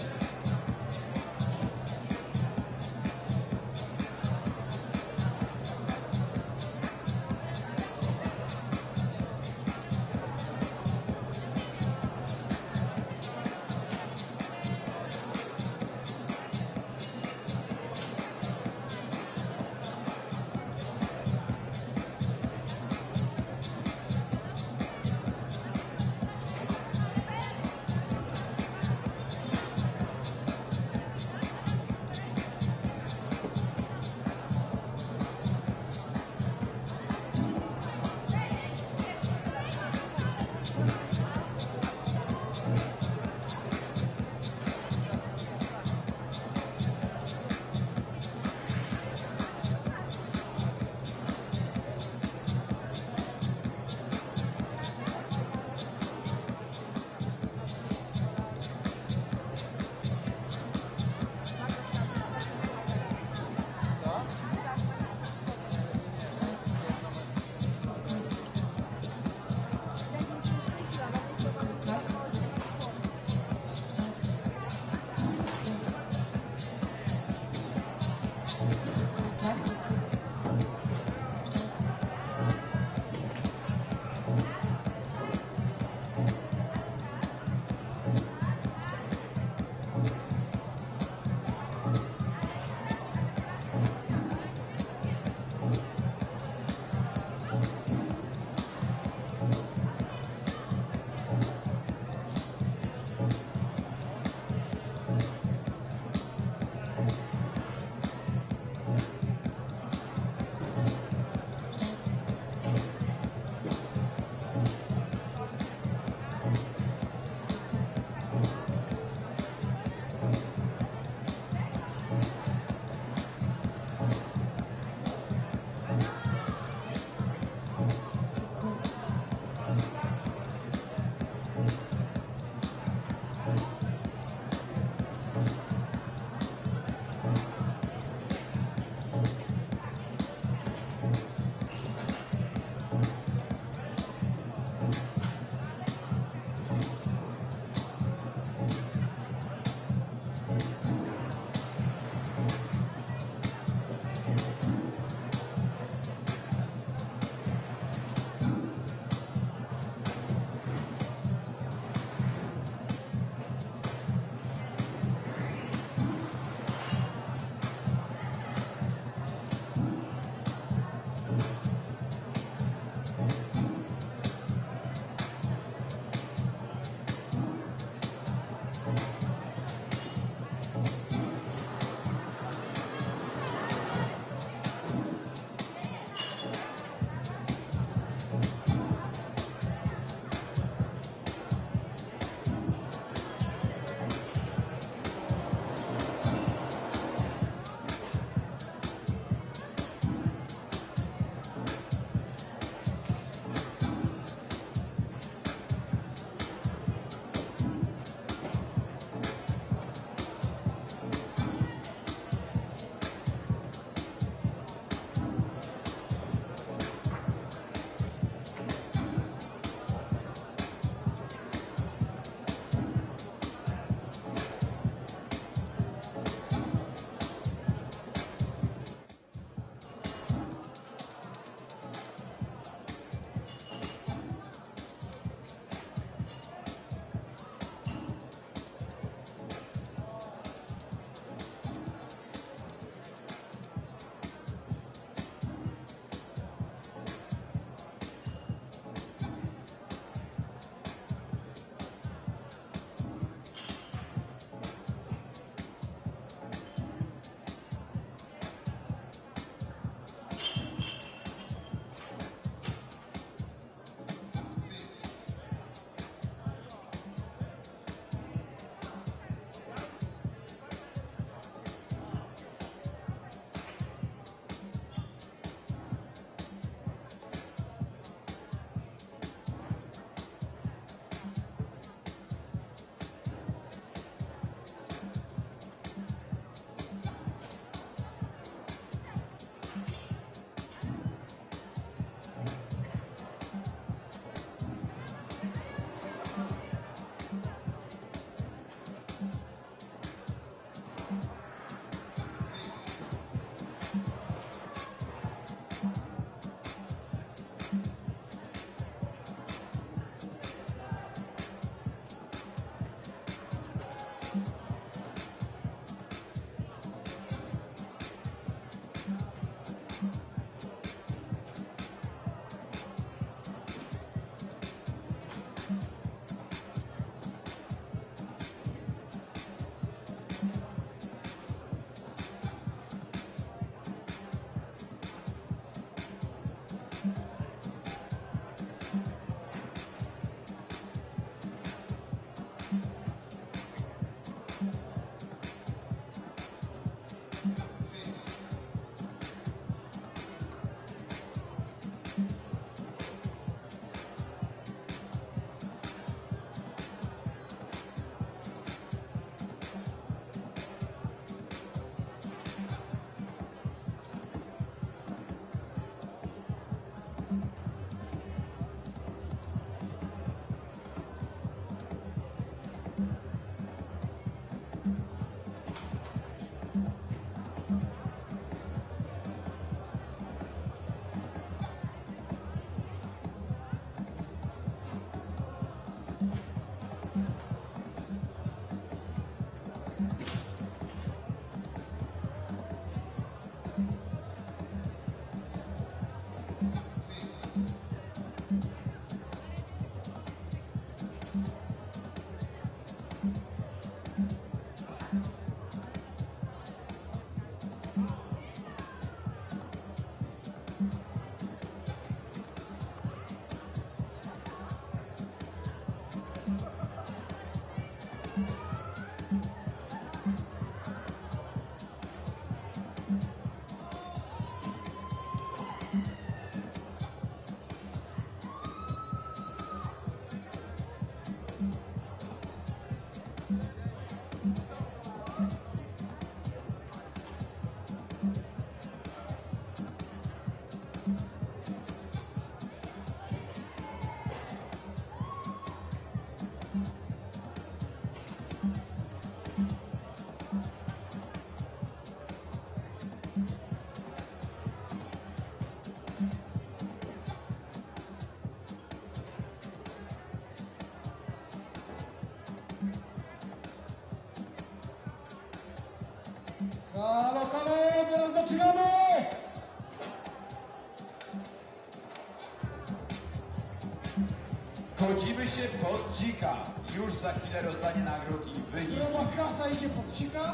Przenieśmy się pod dzika. Już za chwilę rozdanie nagród i wyniki. Nowa kasa idzie pod dzika.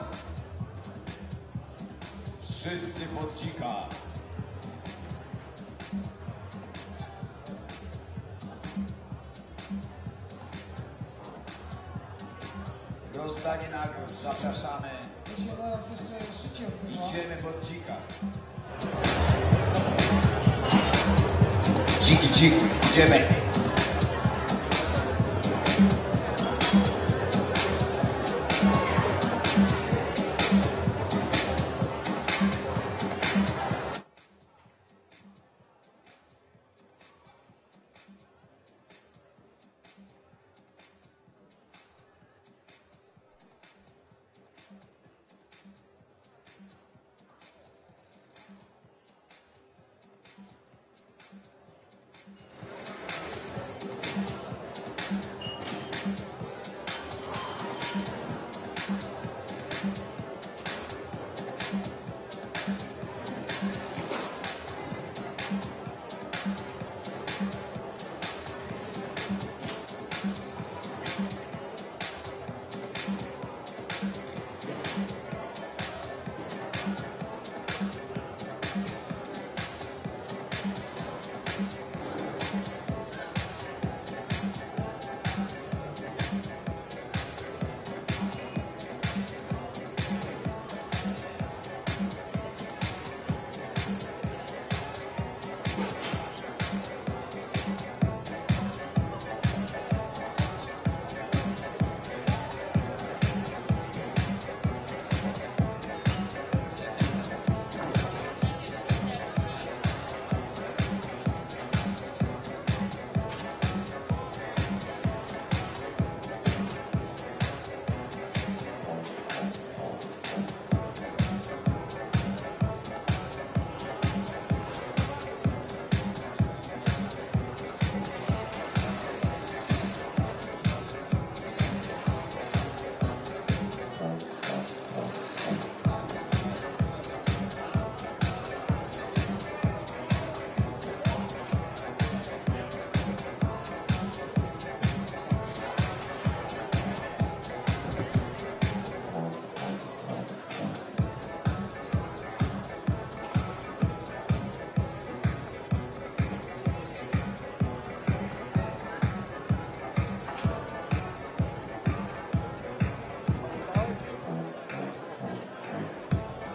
Wszyscy pod dzika. Rozdanie nagród. Zapraszamy. To się zaraz jeszcze szycie odbywa. Idziemy pod dzika. Dziki, dzik, idziemy.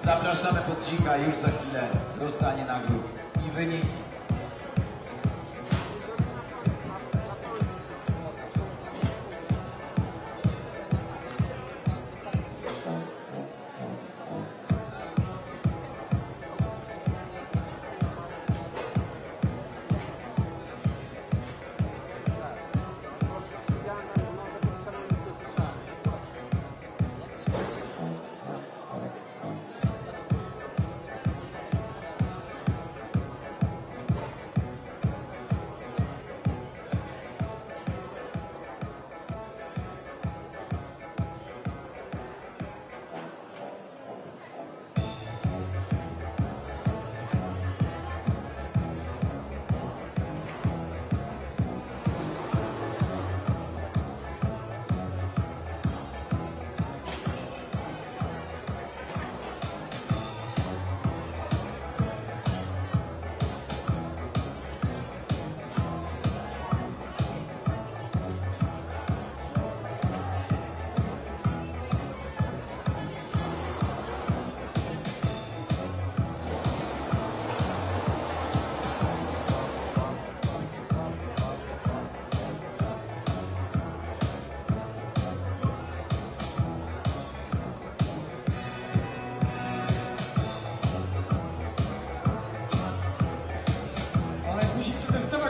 Zapraszamy pod dzika, już za chwilę rozdanie nagród i wyniki.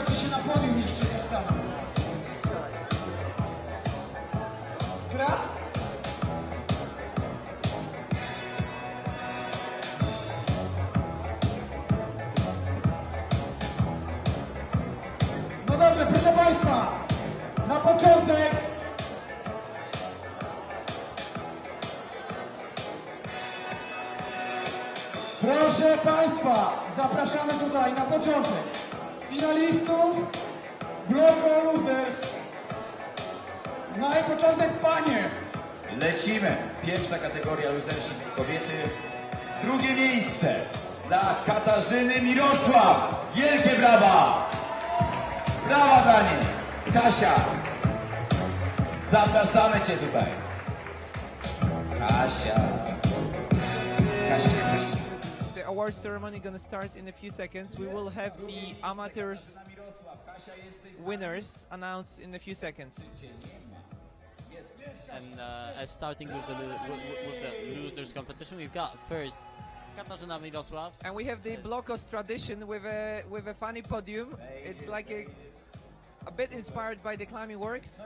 Czy się na podium jeszcze nie stało? Gra? No dobrze, proszę Państwa, na początek proszę Państwa, zapraszamy tutaj na początek finalistów Bloco Masters No i początek panie. Lecimy. Pierwsza kategoria losership kobiety. Drugie miejsce dla Katarzyny Mirosław. Wielkie brawa! Brawa dla niej. Kasia, zapraszamy Cię tutaj. Kasia. The award ceremony gonna start in a few seconds. We will have the amateurs winners announced in a few seconds. And as starting with the losers competition, we've got first Katarzyna Mirosław. And we have the Blocos tradition with a funny podium. It's like a bit inspired by the climbing works.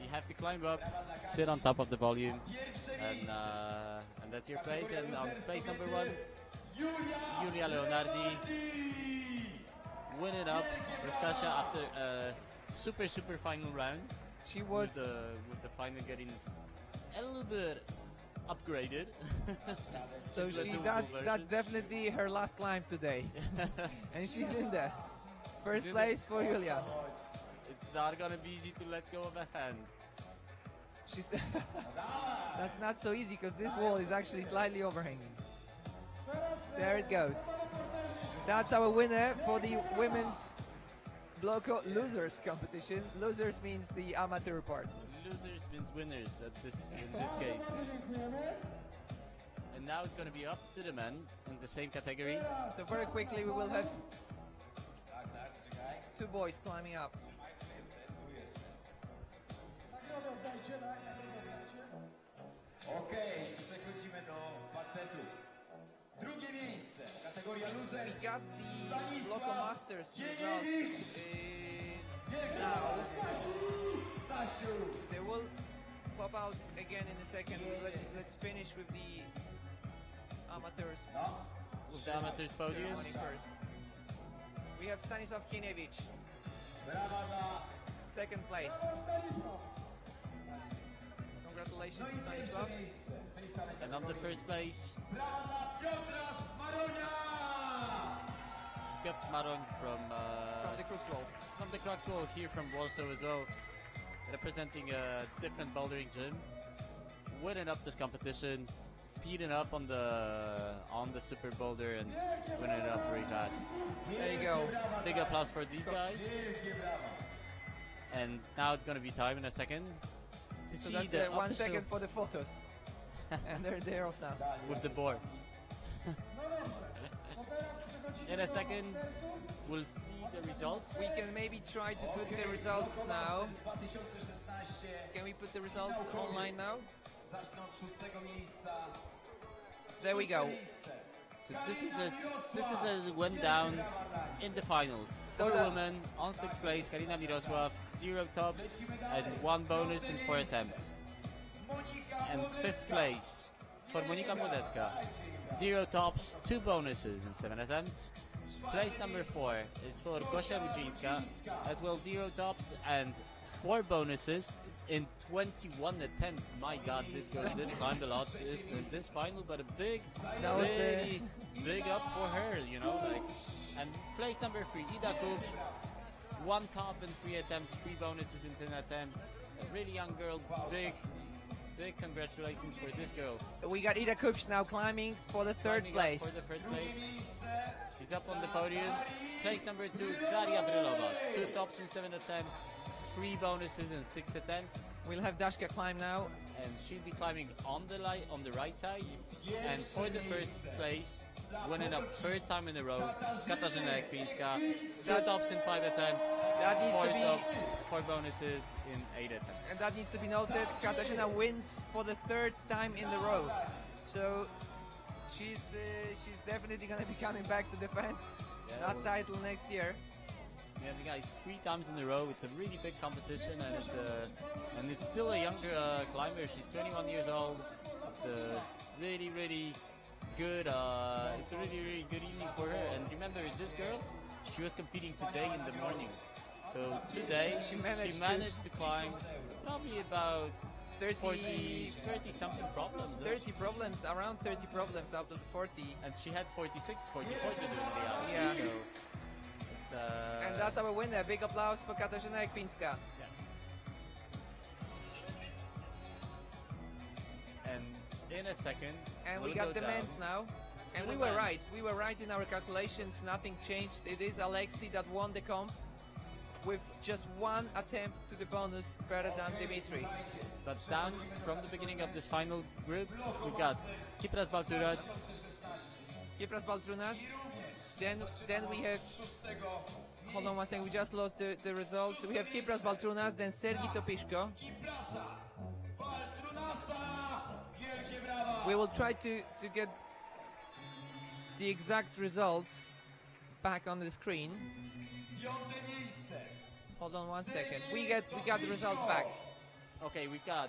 You have to climb up, sit on top of the volume, and that's your place. And on place number 1, Julia Leonardi winning up with Kasia after a super final round. She was with the final getting a little bit upgraded. so that's definitely her last climb today, and she's in there. First place for Julia. It's not gonna be easy to let go of a hand. She's that's not so easy because this wall is actually slightly overhanging. There it goes. That's our winner for the women's Bloco losers competition. Losers means the amateur part. Losers means winners in this case. And now it's going to be up to the men in the same category. So very quickly we will have 2 boys climbing up. Okej, przechodzimy do facetów. Drugie miejsce, kategoria losers. We got the Bloco Masters results now. They will pop out again in a second. Let's finish with the amateurs. With the amateurs podium first. We have Stanisław Kieniewicz, second place. Congratulations to Stanisław. And on the first place, Piotr Smaroń from the Kruxwall. From the Kruxwall here from Warsaw as well, representing a different bouldering gym, winning up this competition, speeding up on the super boulder and winning it up very fast. There you go. Big applause for these guys. And now it's going to be time in a second to So see that's the 1 official second for the photos. And they're off now. with the board. In a second, we'll see the results. We can maybe try to put the results now. Can we put the results online now? There we go. So this is as it went down in the finals. For women, on 6th place, Karina Mirosław, 0 tops and 1 bonus in 4 attempts. And 5th place for Monika Młodecka, 0 tops, 2 bonuses in 7 attempts. Place number 4 is for Gosia Rudzińska, as well 0 tops and 4 bonuses in 21 attempts. My God, this girl did climb a lot this final, but a big up for her, you know. And place number 3, Ida Kupcz, 1 top in 3 attempts, 3 bonuses in 10 attempts. A really young girl, big congratulations for this girl. We got Ida Kupcz now climbing for the third place. For the 3rd place. She's up on the podium. Place number 2, Daria Brylova, 2 tops in 7 attempts, 3 bonuses in 6 attempts. We'll have Daszka climb now. And she'll be climbing on the right side. And for the 1st place, winning up 3rd time in a row, Katarzyna Ekwińska, 2 tops in 5 attempts, 4 tops, 4 bonuses in 8 attempts. And that needs to be noted. Katarzyna wins for the 3rd time in the row. So she's definitely going to be coming back to defend that title next year. Yeah, you guys, 3 times in a row. It's a really big competition, and it's still a younger climber. She's 21 years old. It's a really good. It's a really good evening for her. And remember, this girl, she was competing today in the morning. So today she managed to climb probably about 30 something problems. 30 problems, around 30 problems out of 40. And she had 46, 44 to do in the hour. Yeah. So it's, and that's our winner. Big applause for Katarzyna Ekwińska. Yeah. in a second. And we'll we got go the down men's now. And to we the were men's. right. We were right in our calculations. Nothing changed. It is Alexei that won the comp with just one attempt to the bonus better than Dimitri. But down from the beginning of this final group, we've got Kypras Balturas, Kypras Baltrunas. Then we have. Hold on one second. We just lost the results. We have Kypras Baltrunas, then Sergi Topishko. We will try to get the exact results back on the screen. Hold on one second. We got the results back. Okay, we've got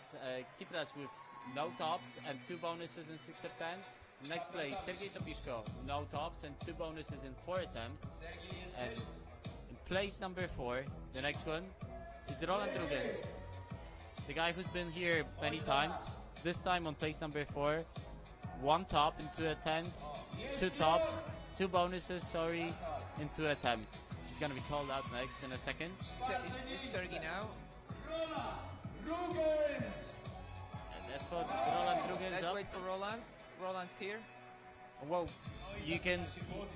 Kypras with no tops and 2 bonuses in 6 attempts. Next place, Sergei Topishko, no tops and 2 bonuses in 4 attempts. And in place number 4, the next one, is Roland Rugens, the guy who's been here many times. This time on place number 4, 1 top in 2 attempts, 2 tops, 2 bonuses, sorry, in 2 attempts. He's gonna be called out next in a second. It's Sergi now. And that's for Roland Rugens. Let's up. wait for Roland. Roland's here. Well, you can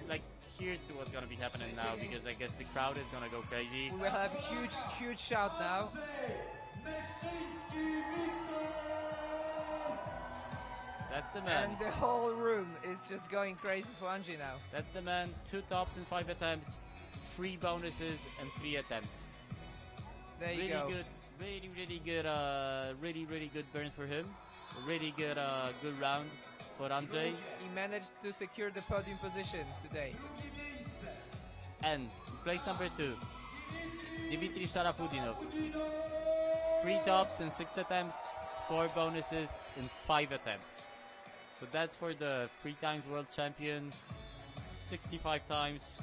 like hear to what's gonna be happening now because I guess the crowd is gonna go crazy. We will have a huge shout now. That's the man. And the whole room is just going crazy for Angie now. That's the man. 2 tops in 5 attempts, 3 bonuses and 3 attempts. There you Really go. good, really good burn for him. Really good round for Andrzej. He managed to secure the podium position today. And place number 2, Dimitri Sharafudinov. 3 tops in 6 attempts, 4 bonuses in 5 attempts. So that's for the 3 times world champion, 65 times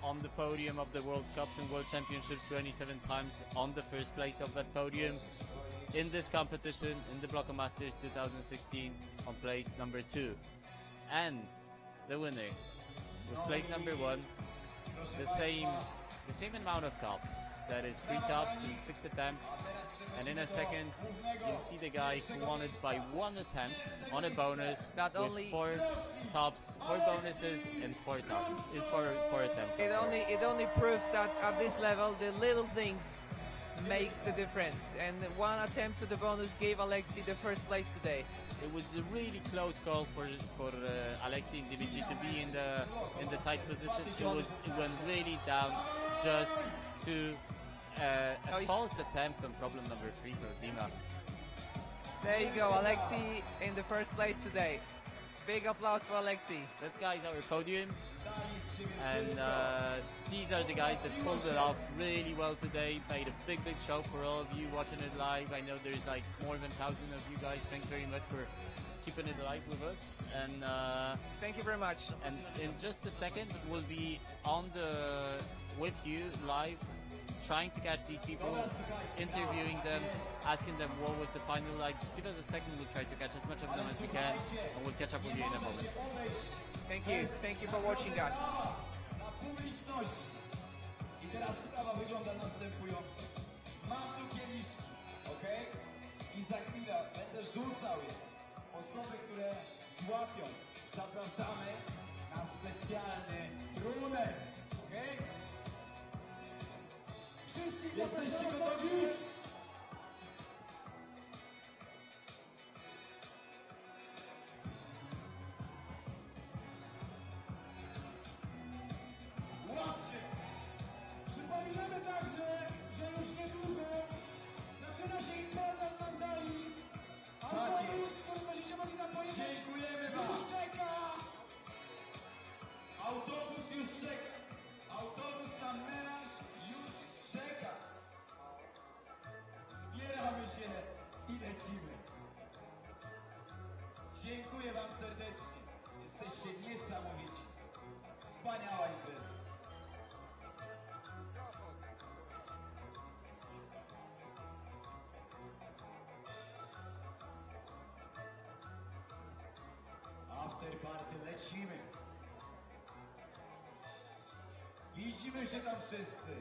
on the podium of the World Cups and World Championships, 27 times on the first place of that podium in this competition in the Bloco Masters 2016 on place number 2. And the winner with place number 1, the same amount of tops, that is 3 tops in 6 attempts. And in a second, you'll see the guy who won it by 1 attempt on a bonus That with only- 4 tops, 4 bonuses, and 4 tops. 4 attempts. It only proves that at this level the little things makes the difference. And 1 attempt to the bonus gave Alexei the first place today. It was a really close call for Alexei and Dimitri to be in the tight position. It went really down just to a false attempt on problem number 3 for Dima. There you go, Alexei in the first place today. Big applause for Alexei. That guy's our podium, and these are the guys that pulled it off really well today. Made a big show for all of you watching it live. I know there's like more than 1,000 of you guys. Thanks very much for keeping it alive with us. And Thank you very much. and in just a second, we'll be on with you live, trying to catch these people, interviewing them, asking them what was the final like. Just give us a second, we'll try to catch as much of them as we can, and we'll catch up with you in a moment. Thank you for watching us. Na publiczności. I teraz sprawa wygląda następująco. Mam tu kieliszki, ok? I za chwilę będę rzucał je. Osoby, które złapią, zapraszamy na specjalny trunek, ok? Jesteście gotowi? Łapcie! Przypominamy także, że już niedługo zaczyna się impreza w Mandali. Autobus, który będziecie mogli tam pojechać, Dziękujemy wam! już czeka. Autobus już czeka! Autobus na melanż już czeka! Zbieramy się i lecimy! Dziękuję wam serdecznie! Jesteście niesamowici! Wspaniała impreza! After party lecimy! Widzimy się tam wszyscy!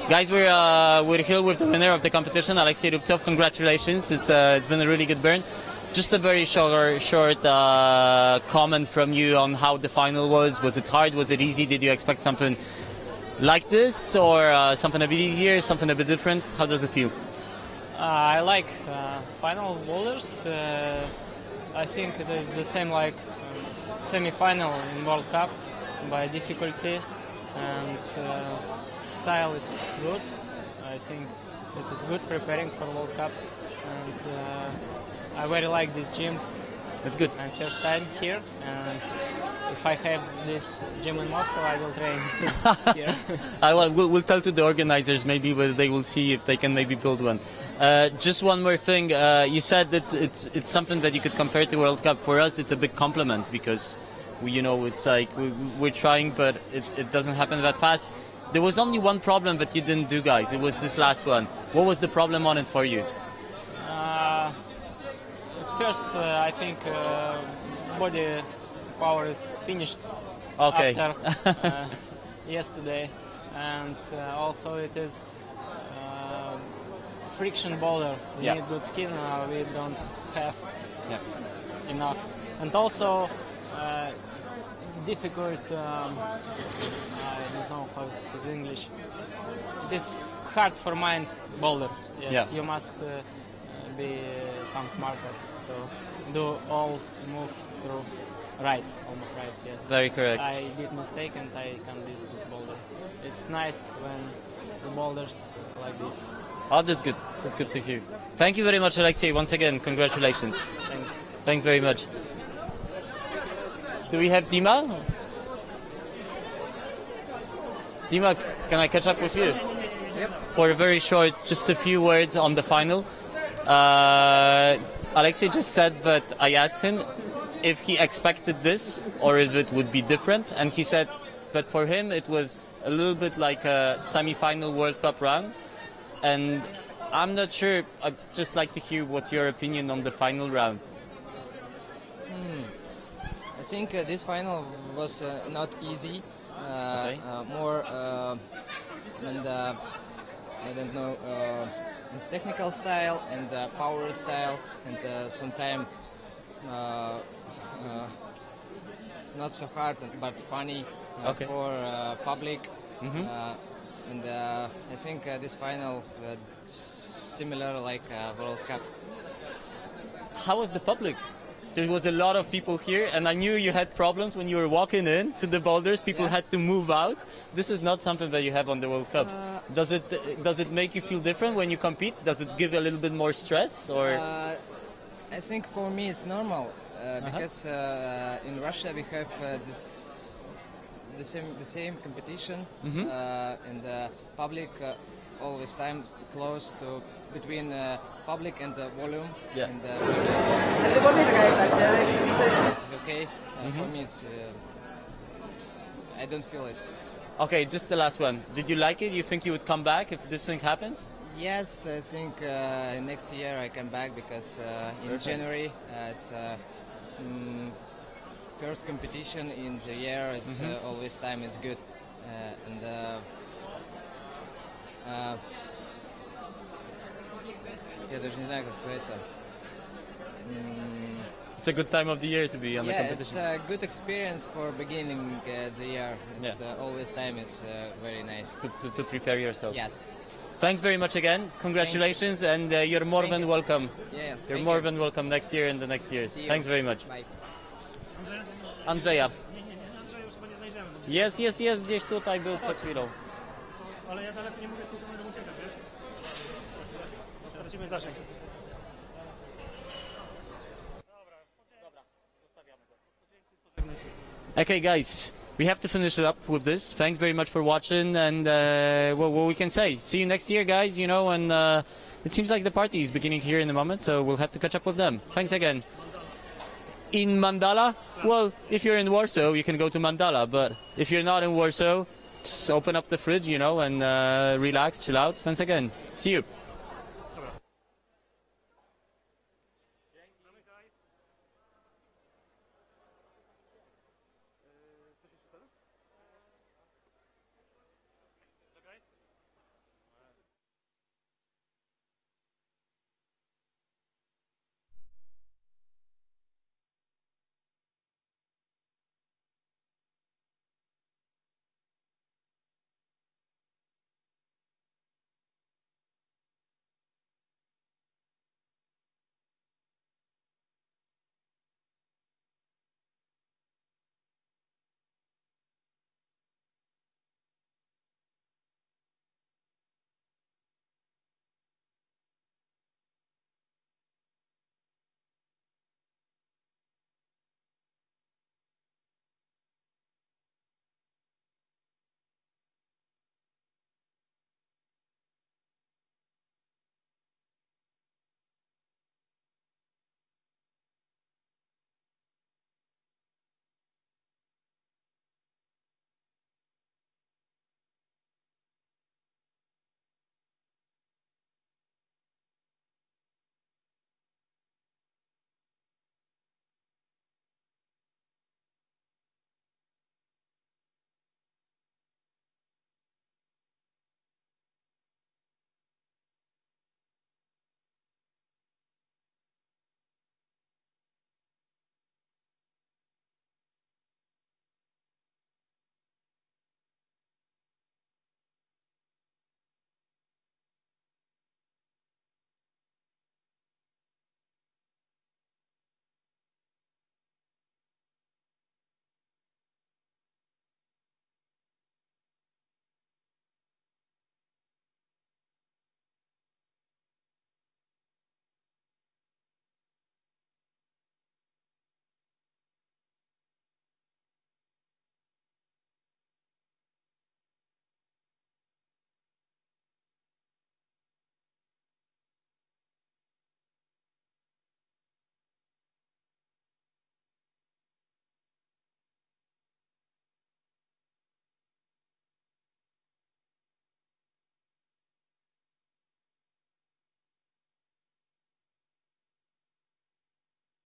Guys, we're here with the winner of the competition, Alexei Rubtsov. Congratulations! It's been a really good burn. Just a very short comment from you on how the final was. Was it hard? Was it easy? Did you expect something like this, or something a bit easier, something a bit different? How does it feel? I like final boulders. I think it is the same like semi-final in World Cup by difficulty, and style is good. I think it is good preparing for World Cups, and I very like this gym. That's good. I'm first time here, and if I have this gym in Moscow, I will train here. We'll tell to the organizers, maybe they will see if they can maybe build one. Just one more thing. You said it's something that you could compare to World Cup. For us, it's a big compliment because it's like we're trying, but it doesn't happen that fast. There was only one problem that you didn't do, guys. It was this last one. What was the problem on it for you? At first, I think body power is finished after yesterday, and also it is friction boulder. We need good skin. We don't have enough, and also difficult. I don't know how it's English. It is hard for mind boulder. Yes, you must be some smarter. So do all move through right, almost right. Yes. Very correct. I did mistake and I can't do this boulder. It's nice when the boulders like this. Oh, that's good. That's good to hear. Thank you very much, Alexei. Once again, congratulations. Thanks. Thanks very much. Do we have Dima? Dima, can I catch up with you? Yep. For a very short, just a few words on the final. Alexei just said that I asked him if he expected this or if it would be different, and he said that for him it was a little bit like a semi-final World Cup round, and I'm not sure. I'd just like to hear what's your opinion on the final round. I think this final was not easy. More and I don't know, technical style and power style, and sometimes not so hard but funny for public. And I think this final similar like World Cup. How was the public? There was a lot of people here, and I knew you had problems when you were walking in to the boulders. People had to move out. This is not something that you have on the World Cups. Does it make you feel different when you compete? Does it give a little bit more stress, or? I think for me it's normal because in Russia we have the same competition, and public always time close to between public and the volume. And this is okay. For me, it's I don't feel it. Okay, just the last one. Did you like it? You think you would come back if this thing happens? Yes, I think next year I come back because in January it's first competition in the year. It's always time. It's good, and я даже не знаю, как сказать-то. It's a good time of the year to be on the competition. Yeah, it's a good experience for beginning the year. It's always time is very nice. To prepare yourself. Yes. Thanks very much again. Congratulations, and you're more than welcome. Yeah, you're more than welcome next year and the next years. Thanks very much. Bye. Andrzeja. Jest, gdzieś tutaj był przed chwilą. Ale ja dalej nie mogę z tą kamerą uciekać, wiesz? Stracimy zasięg. Okay, guys, we have to finish it up with this. Thanks very much for watching, and what we can say. See you next year, guys, and it seems like the party is beginning here in a moment, so we'll have to catch up with them. Thanks again. In Mandala? Well, if you're in Warsaw, you can go to Mandala, but if you're not in Warsaw, just open up the fridge, and relax, chill out. Thanks again. See you.